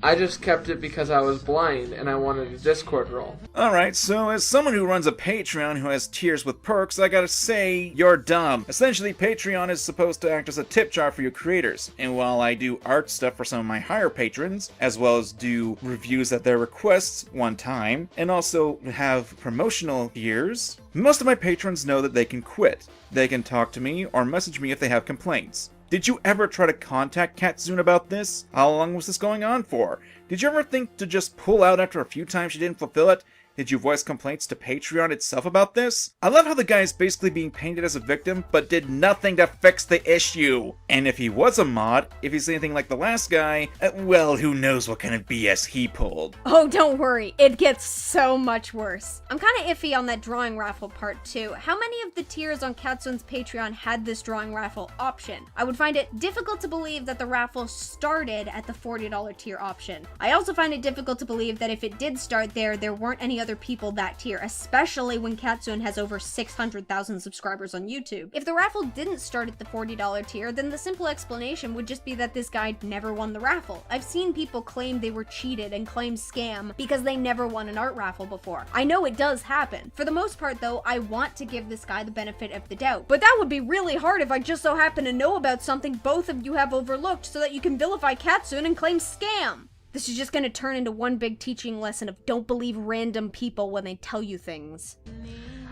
I just kept it because I was blind and I wanted a Discord role. Alright, so as someone who runs a Patreon who has tiers with perks, I gotta say, you're dumb. Essentially, Patreon is supposed to act as a tip jar for your creators, and while I do art stuff for some of my higher patrons, as well as do reviews at their requests one time, and also have promotional tiers, most of my patrons know that they can quit. They can talk to me or message me if they have complaints. Did you ever try to contact Katsune about this? How long was this going on for? Did you ever think to just pull out after a few times you didn't fulfill it? Did you voice complaints to Patreon itself about this? I love how the guy is basically being painted as a victim, but did nothing to fix the issue. And if he was a mod, if he's anything like the last guy, well, who knows what kind of BS he pulled. Oh, don't worry. It gets so much worse. I'm kind of iffy on that drawing raffle part too. How many of the tiers on Katsune's Patreon had this drawing raffle option? I would find it difficult to believe that the raffle started at the $40 tier option. I also find it difficult to believe that if it did start there weren't any other people that tier, especially when Katsune has over 600,000 subscribers on YouTube. If the raffle didn't start at the $40 tier, then the simple explanation would just be that this guy never won the raffle. I've seen people claim they were cheated and claim scam because they never won an art raffle before. I know it does happen. For the most part though, I want to give this guy the benefit of the doubt. But that would be really hard if I just so happen to know about something both of you have overlooked so that you can vilify Katsune and claim scam. This is just gonna turn into one big teaching lesson of don't believe random people when they tell you things.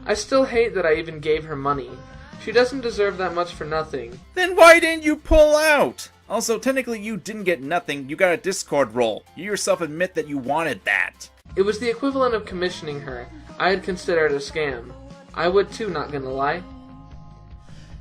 I still hate that I even gave her money. She doesn't deserve that much for nothing. Then why didn't you pull out? Also, technically you didn't get nothing, you got a Discord role. You yourself admit that you wanted that. It was the equivalent of commissioning her. I had considered it a scam. I would too, not gonna lie.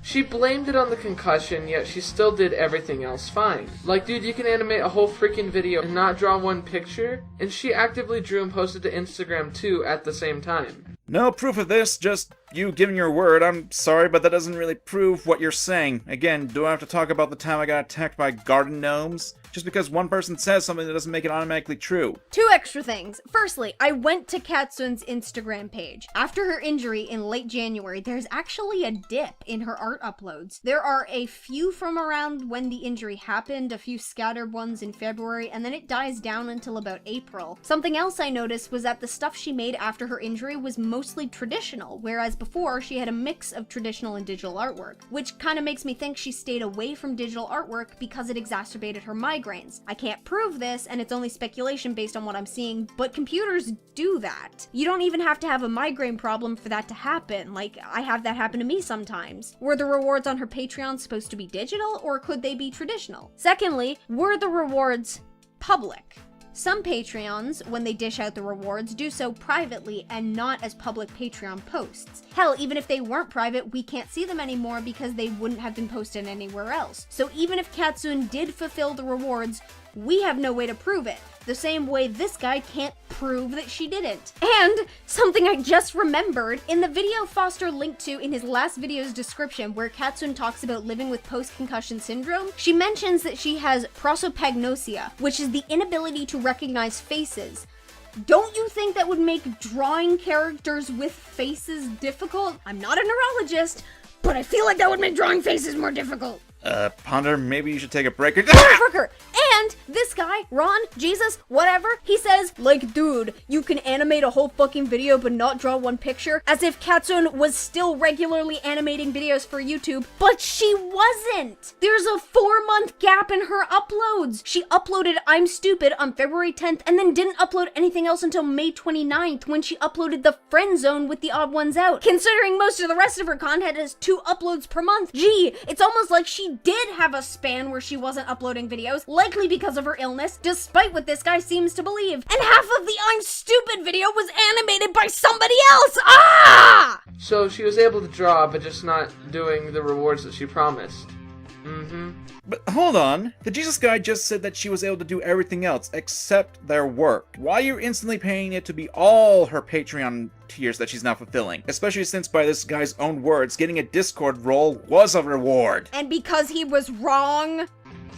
She blamed it on the concussion, yet she still did everything else fine. Like, dude, you can animate a whole freaking video and not draw one picture? And she actively drew and posted to Instagram too at the same time. No proof of this, just you giving your word. I'm sorry, but that doesn't really prove what you're saying. Again, do I have to talk about the time I got attacked by garden gnomes? Just because one person says something, that doesn't make it automatically true. Two extra things. Firstly, I went to Katsune's Instagram page. After her injury in late January, there's actually a dip in her art uploads. There are a few from around when the injury happened, a few scattered ones in February, and then it dies down until about April. Something else I noticed was that the stuff she made after her injury was mostly traditional, whereas before she had a mix of traditional and digital artwork, which kind of makes me think she stayed away from digital artwork because it exacerbated her migraines. I can't prove this, and it's only speculation based on what I'm seeing, but computers do that. You don't even have to have a migraine problem for that to happen. Like, I have that happen to me sometimes. Were the rewards on her Patreon supposed to be digital, or could they be traditional? Secondly, were the rewards public? Some Patreons, when they dish out the rewards, do so privately and not as public Patreon posts. Hell, even if they weren't private, we can't see them anymore because they wouldn't have been posted anywhere else. So even if Katsune did fulfill the rewards, we have no way to prove it. The same way this guy can't prove that she didn't. And something I just remembered, in the video Foster linked to in his last video's description where Katsune talks about living with post-concussion syndrome, she mentions that she has prosopagnosia, which is the inability to recognize faces. Don't you think that would make drawing characters with faces difficult? I'm not a neurologist, but I feel like that would make drawing faces more difficult. Ponder, maybe you should take a break or- Motherfucker! And this guy, Ron, Jesus, whatever, he says, like, dude, you can animate a whole fucking video but not draw one picture, as if Katsune was still regularly animating videos for YouTube, but she wasn't! There's a 4-month gap in her uploads! She uploaded I'm Stupid on February 10th and then didn't upload anything else until May 29th when she uploaded The Friend Zone with the Odd Ones Out. Considering most of the rest of her content is 2 uploads per month, gee, it's almost like she did have a span where she wasn't uploading videos, likely because of her illness, despite what this guy seems to believe. And half of the I'm Stupid video was animated by somebody else! Ah! So she was able to draw, but just not doing the rewards that she promised. But hold on, the Jesus guy just said that she was able to do everything else except their work. Why are you instantly paying it to be all her Patreon tiers that she's not fulfilling? Especially since by this guy's own words, getting a Discord role was a reward. And because he was wrong?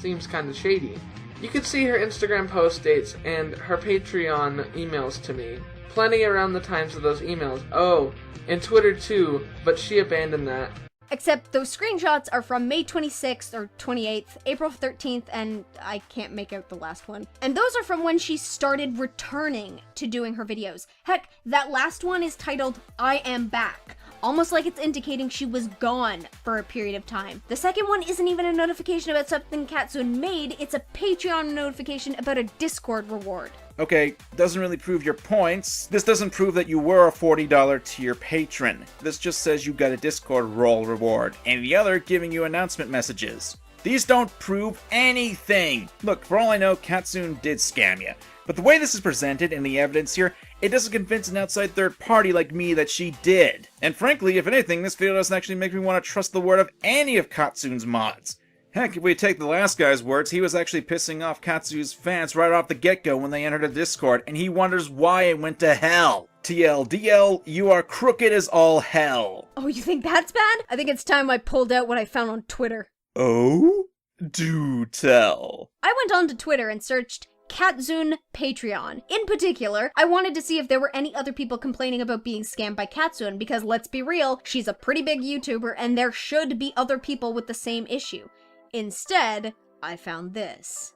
Seems kinda shady. You can see her Instagram post dates and her Patreon emails to me. Plenty around the times of those emails. Oh, and Twitter too, but she abandoned that. Except those screenshots are from May 26th or 28th, April 13th, and I can't make out the last one. And those are from when she started returning to doing her videos. Heck, that last one is titled I Am Back, almost like it's indicating she was gone for a period of time. The second one isn't even a notification about something Katsune made, it's a Patreon notification about a Discord reward. Okay, doesn't really prove your points. This doesn't prove that you were a $40 tier patron. This just says you got a Discord role reward, and the other giving you announcement messages. These don't prove anything! Look, for all I know, Katsune did scam you. But the way this is presented in the evidence here, it doesn't convince an outside third party like me that she did. And frankly, if anything, this video doesn't actually make me want to trust the word of any of Katsune's mods. Heck, if we take the last guy's words, he was actually pissing off Katsu's fans right off the get-go when they entered a Discord, and he wonders why it went to hell. TLDL, you are crooked as all hell. Oh, you think that's bad? I think it's time I pulled out what I found on Twitter. Oh? Do tell. I went onto Twitter and searched Katsune Patreon. In particular, I wanted to see if there were any other people complaining about being scammed by Katsune, because let's be real, she's a pretty big YouTuber and there should be other people with the same issue. Instead, I found this.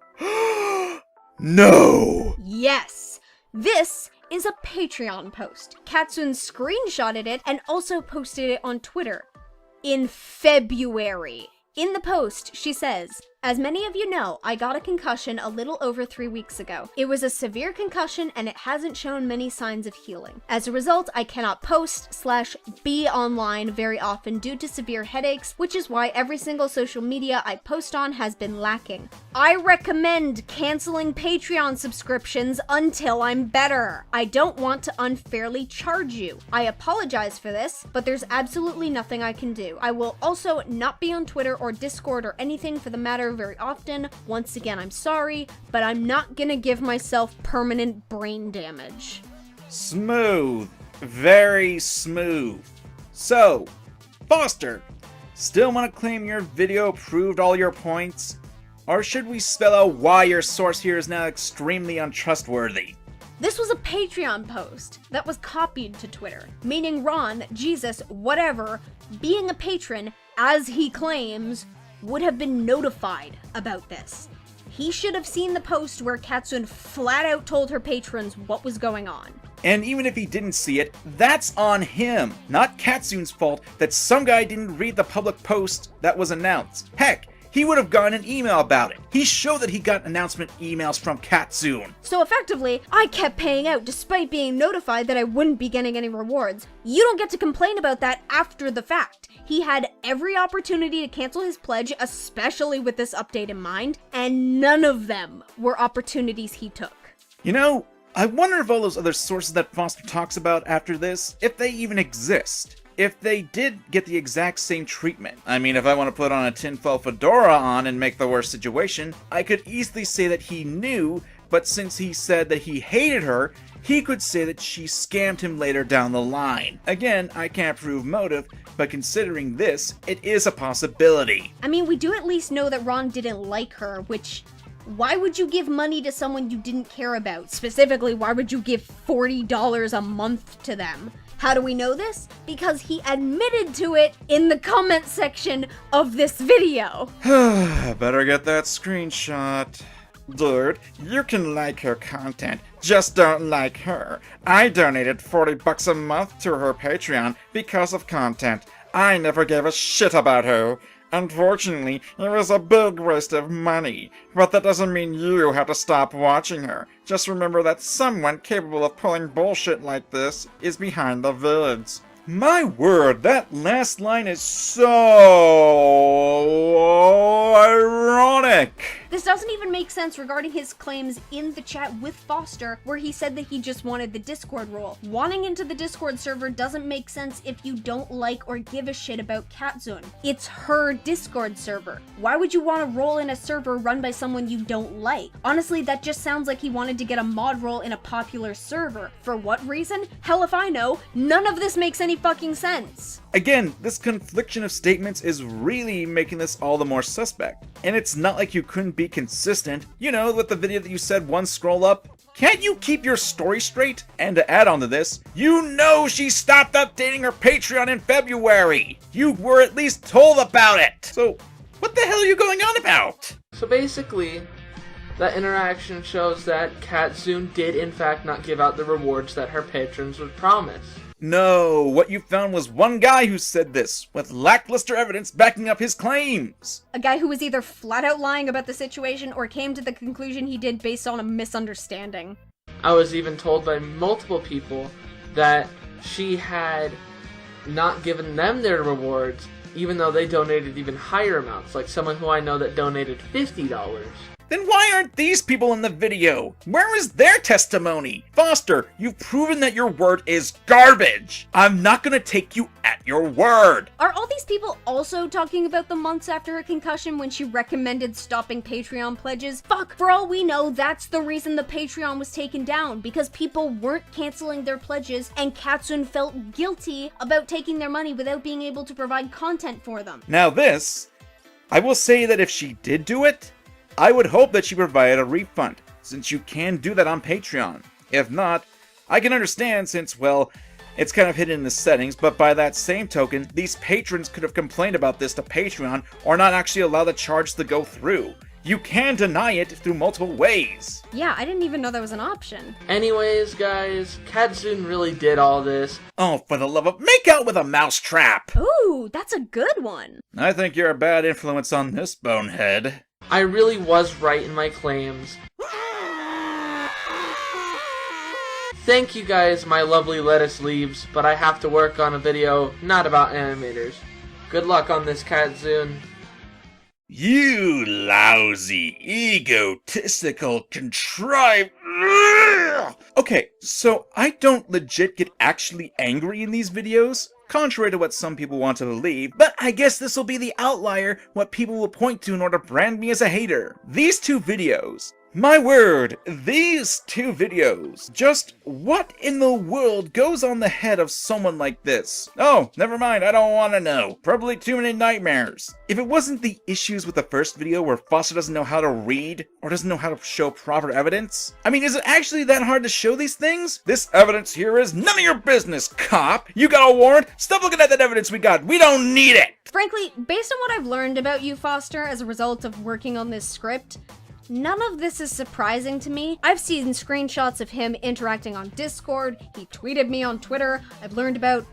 No! Yes! This is a Patreon post. Katsune screenshotted it and also posted it on Twitter. In February. In the post, she says, "As many of you know, I got a concussion a little over 3 weeks ago. It was a severe concussion and it hasn't shown many signs of healing. As a result, I cannot post/be online very often due to severe headaches, which is why every single social media I post on has been lacking. I recommend canceling Patreon subscriptions until I'm better. I don't want to unfairly charge you. I apologize for this, but there's absolutely nothing I can do. I will also not be on Twitter or Discord or anything for the matter very often. Once again, I'm sorry, but I'm not gonna give myself permanent brain damage." Smooth. Very smooth. So, Foster, still want to claim your video proved all your points? Or should we spell out why your source here is now extremely untrustworthy? This was a Patreon post that was copied to Twitter, meaning Ron, Jesus, whatever, being a patron, as he claims, would have been notified about this. He should have seen the post where Katsune flat out told her patrons what was going on. And even if he didn't see it, that's on him, not Katsune's fault that some guy didn't read the public post that was announced. Heck, he would have gotten an email about it. He showed that he got announcement emails from Katsune. So effectively, I kept paying out despite being notified that I wouldn't be getting any rewards. You don't get to complain about that after the fact. He had every opportunity to cancel his pledge, especially with this update in mind, and none of them were opportunities he took. You know, I wonder if all those other sources that Foster talks about after this, if they even exist. If they did get the exact same treatment. I mean, if I want to put on a tinfoil fedora on and make the worst situation, I could easily say that he knew, but since he said that he hated her, he could say that she scammed him later down the line. Again, I can't prove motive, but considering this, it is a possibility. I mean, we do at least know that Ron didn't like her, which Why would you give money to someone you didn't care about? Specifically, why would you give $40 a month to them? How do we know this? Because he admitted to it in the comment section of this video. Better get that screenshot. Dude, you can like her content, just don't like her. I donated $40 a month to her Patreon because of content. I never gave a shit about her. Unfortunately, it was a big waste of money, but that doesn't mean you have to stop watching her. Just remember that someone capable of pulling bullshit like this is behind the vids. My word, that last line is so ironic. This doesn't even make sense regarding his claims in the chat with Foster, where he said that he just wanted the Discord role. Wanting into the Discord server doesn't make sense if you don't like or give a shit about Katzun. It's her Discord server. Why would you want to roll in a server run by someone you don't like? Honestly, that just sounds like he wanted to get a mod role in a popular server. For what reason? Hell if I know. None of this makes any fucking sense. Again, this confliction of statements is really making this all the more suspect. And it's not like you couldn't be consistent. You know, with the video that you said one scroll up. Can't you keep your story straight? And to add on to this, you know she stopped updating her Patreon in February. You were at least told about it. So, what the hell are you going on about? So basically, that interaction shows that Katzun did in fact not give out the rewards that her patrons would promise. No, what you found was one guy who said this, with lackluster evidence backing up his claims. A guy who was either flat out lying about the situation or came to the conclusion he did based on a misunderstanding. I was even told by multiple people that she had not given them their rewards, even though they donated even higher amounts, like someone who I know that donated $50. Then why aren't these people in the video? Where is their testimony? Foster, you've proven that your word is garbage. I'm not gonna take you at your word. Are all these people also talking about the months after her concussion when she recommended stopping Patreon pledges? Fuck, for all we know, that's the reason the Patreon was taken down, because people weren't canceling their pledges and Katzun felt guilty about taking their money without being able to provide content for them. Now this, I will say that if she did do it, I would hope that she provided a refund, since you can do that on Patreon. If not, I can understand since, well, it's kind of hidden in the settings, but by that same token, these patrons could have complained about this to Patreon or not actually allow the charge to go through. You can deny it through multiple ways. Yeah, I didn't even know that was an option. Anyways, guys, Katzun really did all this. Oh, for the love of make out with a mousetrap! Ooh, that's a good one. I think you're a bad influence on this bonehead. I really was right in my claims. Thank you guys, my lovely lettuce leaves, but I have to work on a video not about animators. Good luck on this, Katzun. You lousy, egotistical, contrived... Okay, so I don't legit get actually angry in these videos, contrary to what some people want to believe, but I guess this will be the outlier, what people will point to in order to brand me as a hater. These two videos. My word, these two videos. Just what in the world goes on the head of someone like this? Oh, never mind, I don't want to know. Probably too many nightmares. If it wasn't the issues with the first video where Foster doesn't know how to read or doesn't know how to show proper evidence, I mean, is it actually that hard to show these things? This evidence here is none of your business, cop. You got a warrant? Stop looking at that evidence we got. We don't need it. Frankly, based on what I've learned about you, Foster, as a result of working on this script, none of this is surprising to me. I've seen screenshots of him interacting on Discord, he tweeted me on Twitter, I've learned about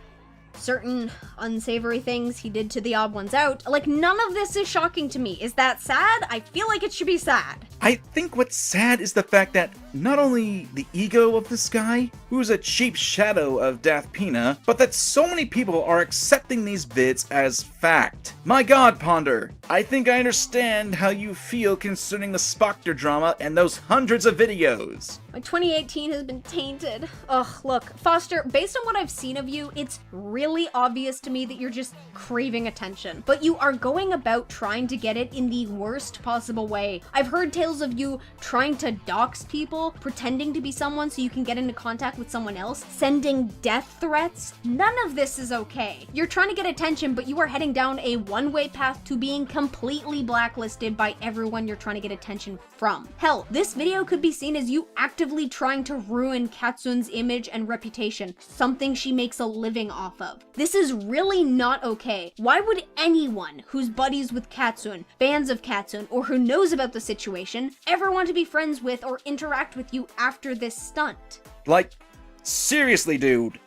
certain unsavory things he did to the Odd Ones Out. Like, none of this is shocking to me. Is that sad? I feel like it should be sad. I think what's sad is the fact that not only the ego of this guy, who's a cheap shadow of Daft Pina, but that so many people are accepting these vids as fact. My god, Ponder, I think I understand how you feel concerning the Sprocket drama and those hundreds of videos. My 2018 has been tainted. Ugh, look, Foster, based on what I've seen of you, it's really obvious to me that you're just craving attention. But you are going about trying to get it in the worst possible way. I've heard tales of you trying to dox people people, pretending to be someone so you can get into contact with someone else, sending death threats. None of this is okay. You're trying to get attention, but you are heading down a one-way path to being completely blacklisted by everyone you're trying to get attention from. Hell, this video could be seen as you actively trying to ruin Katsun's image and reputation, something she makes a living off of. This is really not okay. Why would anyone who's buddies with Katsun, fans of Katsun, or who knows about the situation ever want to be friends with or interact with you after this stunt? Like, seriously, dude.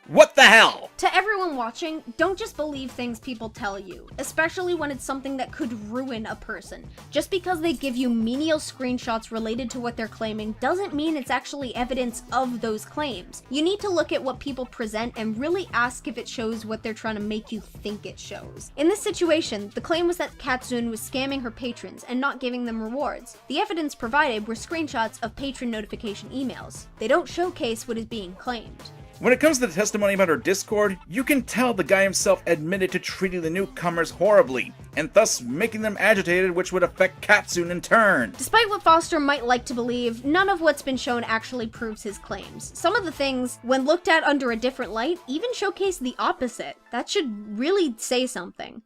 What the hell? To everyone watching, don't just believe things people tell you, especially when it's something that could ruin a person. Just because they give you menial screenshots related to what they're claiming doesn't mean it's actually evidence of those claims. You need to look at what people present and really ask if it shows what they're trying to make you think it shows. In this situation, the claim was that Katsun was scamming her patrons and not giving them rewards. The evidence provided were screenshots of patron notification emails. They don't showcase what is being claimed. When it comes to the testimony about her Discord, you can tell the guy himself admitted to treating the newcomers horribly, and thus making them agitated, which would affect Katsun in turn. Despite what Foster might like to believe, none of what's been shown actually proves his claims. Some of the things, when looked at under a different light, even showcase the opposite. That should really say something.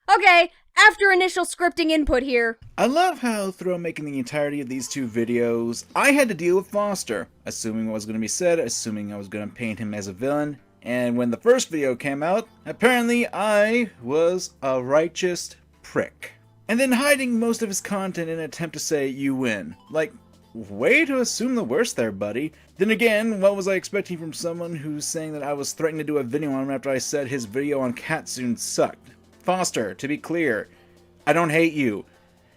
Okay, after initial scripting input here. I love how throughout making the entirety of these two videos, I had to deal with Foster, assuming what was going to be said, assuming I was going to paint him as a villain, and when the first video came out, apparently I was a righteous prick. And then hiding most of his content in an attempt to say, you win. Like, way to assume the worst there, buddy. Then again, what was I expecting from someone who's saying that I was threatening to do a video on him after I said his video on Katsun sucked? Foster, to be clear, I don't hate you.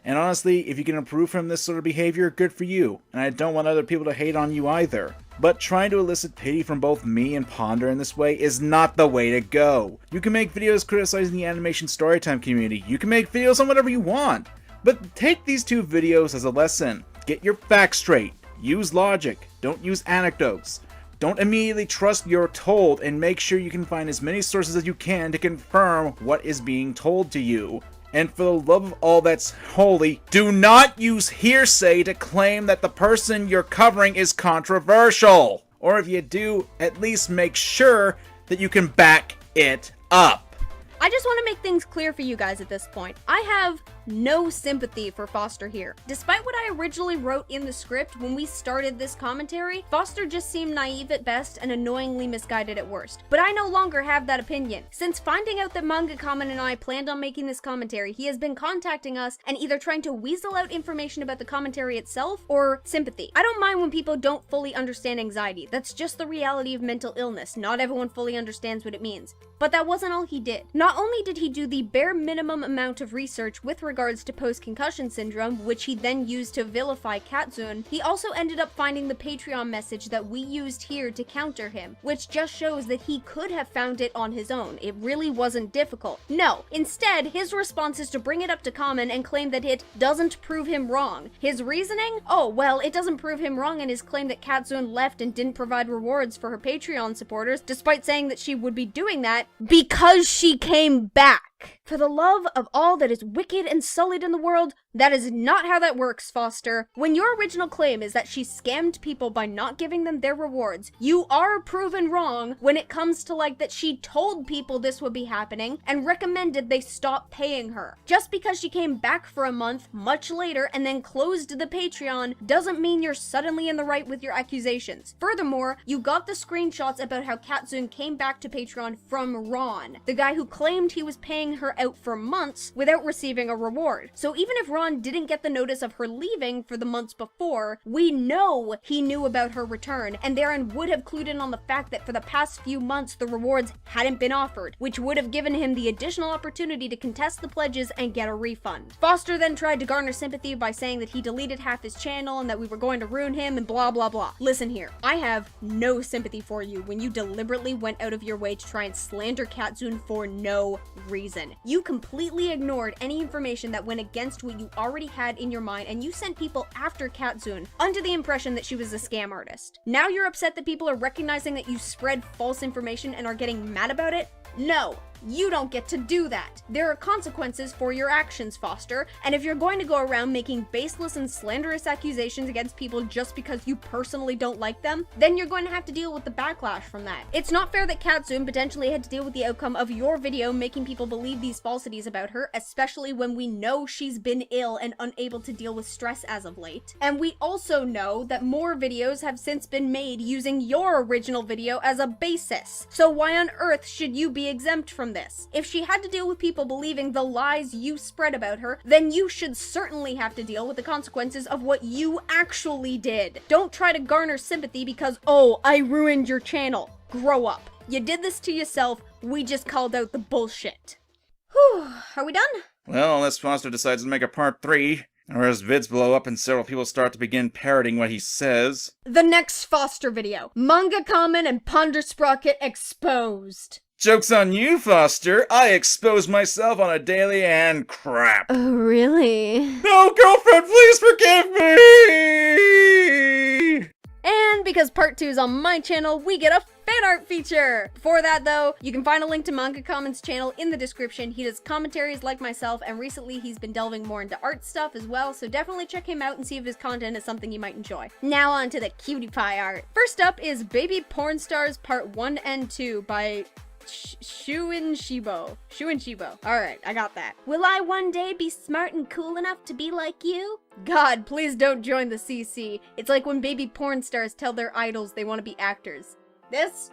And honestly, if you can improve from this sort of behavior, good for you. And I don't want other people to hate on you either. But trying to elicit pity from both me and Ponder in this way is not the way to go. You can make videos criticizing the animation storytime community. You can make videos on whatever you want. But take these two videos as a lesson. Get your facts straight. Use logic. Don't use anecdotes. Don't immediately trust you're told, and make sure you can find as many sources as you can to confirm what is being told to you. And for the love of all that's holy, do not use hearsay to claim that the person you're covering is controversial. Or if you do, at least make sure that you can back it up. I just want to make things clear for you guys at this point. I have no sympathy for Foster here. Despite what I originally wrote in the script when we started this commentary, Foster just seemed naive at best and annoyingly misguided at worst. But I no longer have that opinion. Since finding out that Manga, Kamen, and I planned on making this commentary, he has been contacting us and either trying to weasel out information about the commentary itself or sympathy. I don't mind when people don't fully understand anxiety. That's just the reality of mental illness. Not everyone fully understands what it means. But that wasn't all he did. Not only did he do the bare minimum amount of research with regards to post-concussion syndrome, which he then used to vilify Katsun, he also ended up finding the Patreon message that we used here to counter him, which just shows that he could have found it on his own. It really wasn't difficult. No, instead, his response is to bring it up to Kamen and claim that it doesn't prove him wrong. His reasoning? Oh, well, it doesn't prove him wrong in his claim that Katsun left and didn't provide rewards for her Patreon supporters, despite saying that she would be doing that because she came back. For the love of all that is wicked and sullied in the world, that is not how that works, Foster. When your original claim is that she scammed people by not giving them their rewards, you are proven wrong when it comes to like that she told people this would be happening and recommended they stop paying her. Just because she came back for a month much later and then closed the Patreon doesn't mean you're suddenly in the right with your accusations. Furthermore, you got the screenshots about how Katsun came back to Patreon from Ron, the guy who claimed he was paying her out for months without receiving a reward. So even if Ron didn't get the notice of her leaving for the months before, we know he knew about her return, and therein would have clued in on the fact that for the past few months the rewards hadn't been offered, which would have given him the additional opportunity to contest the pledges and get a refund. Foster then tried to garner sympathy by saying that he deleted half his channel and that we were going to ruin him and blah blah blah. Listen here, I have no sympathy for you when you deliberately went out of your way to try and slander Katsun for no reason. You completely ignored any information that went against what you already had in your mind, and you sent people after Katsun under the impression that she was a scam artist. Now you're upset that people are recognizing that you spread false information and are getting mad about it? No, You don't get to do that. There are consequences for your actions, Foster, and if you're going to go around making baseless and slanderous accusations against people just because you personally don't like them, then you're going to have to deal with the backlash from that. It's not fair that Katsune potentially had to deal with the outcome of your video making people believe these falsities about her, especially when we know she's been ill and unable to deal with stress as of late. And we also know that more videos have since been made using your original video as a basis. So why on earth should you be exempt from this? If she had to deal with people believing the lies you spread about her, then you should certainly have to deal with the consequences of what you actually did. Don't try to garner sympathy because, oh, I ruined your channel. Grow up. You did this to yourself. We just called out the bullshit. Whew, are we done? Well, unless Foster decides to make a part 3, or his vids blow up and several people start to begin parroting what he says. The next Foster video. Manga, Kamen, and Ponder Sprocket exposed. Joke's on you, Foster. I expose myself on a daily and crap. Oh, really? No, girlfriend, please forgive me! And because part 2 is on my channel, we get a fan art feature! Before that though, you can find a link to Manga Kamen's channel in the description. He does commentaries like myself, and recently he's been delving more into art stuff as well, so definitely check him out and see if his content is something you might enjoy. Now on to the cutie pie art. First up is Baby Porn Stars Part 1 and 2 by Shuin Shibo. Alright, I got that. Will I one day be smart and cool enough to be like you? God, please don't join the CC. It's like when baby porn stars tell their idols they want to be actors. This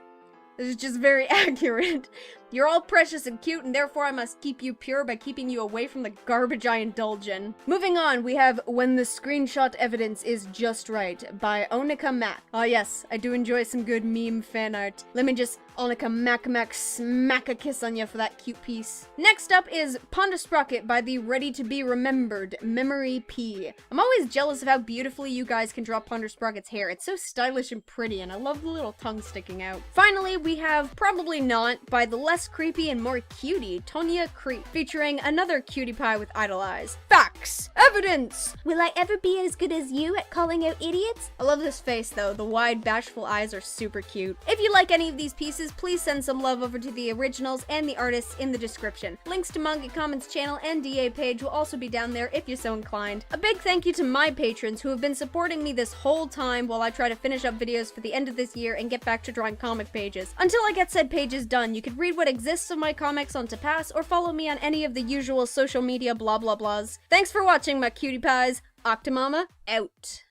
is just very accurate. You're all precious and cute, and therefore I must keep you pure by keeping you away from the garbage I indulge in. Moving on, we have When the Screenshot Evidence is Just Right by Onika Mac. Oh yes, I do enjoy some good meme fan art. Let me just Onika Mac smack a kiss on you for that cute piece. Next up is Ponder Sprocket by the Ready to Be Remembered Memory P. I'm always jealous of how beautifully you guys can draw Ponder Sprocket's hair. It's so stylish and pretty, and I love the little tongue sticking out. Finally, we have Probably Not by the less creepy and more cutie Tonya Creep, featuring another cutie pie with idle eyes. Facts! Evidence! Will I ever be as good as you at calling out idiots? I love this face though. The wide, bashful eyes are super cute. If you like any of these pieces, please send some love over to the originals and the artists in the description. Links to Manga Kamen's channel and DA page will also be down there if you're so inclined. A big thank you to my patrons who have been supporting me this whole time while I try to finish up videos for the end of this year and get back to drawing comic pages. Until I get said pages done, you could read what exists of my comics on Tapas or follow me on any of the usual social media blah blah blahs. Thanks for watching, my cutie pies. Octomama, out.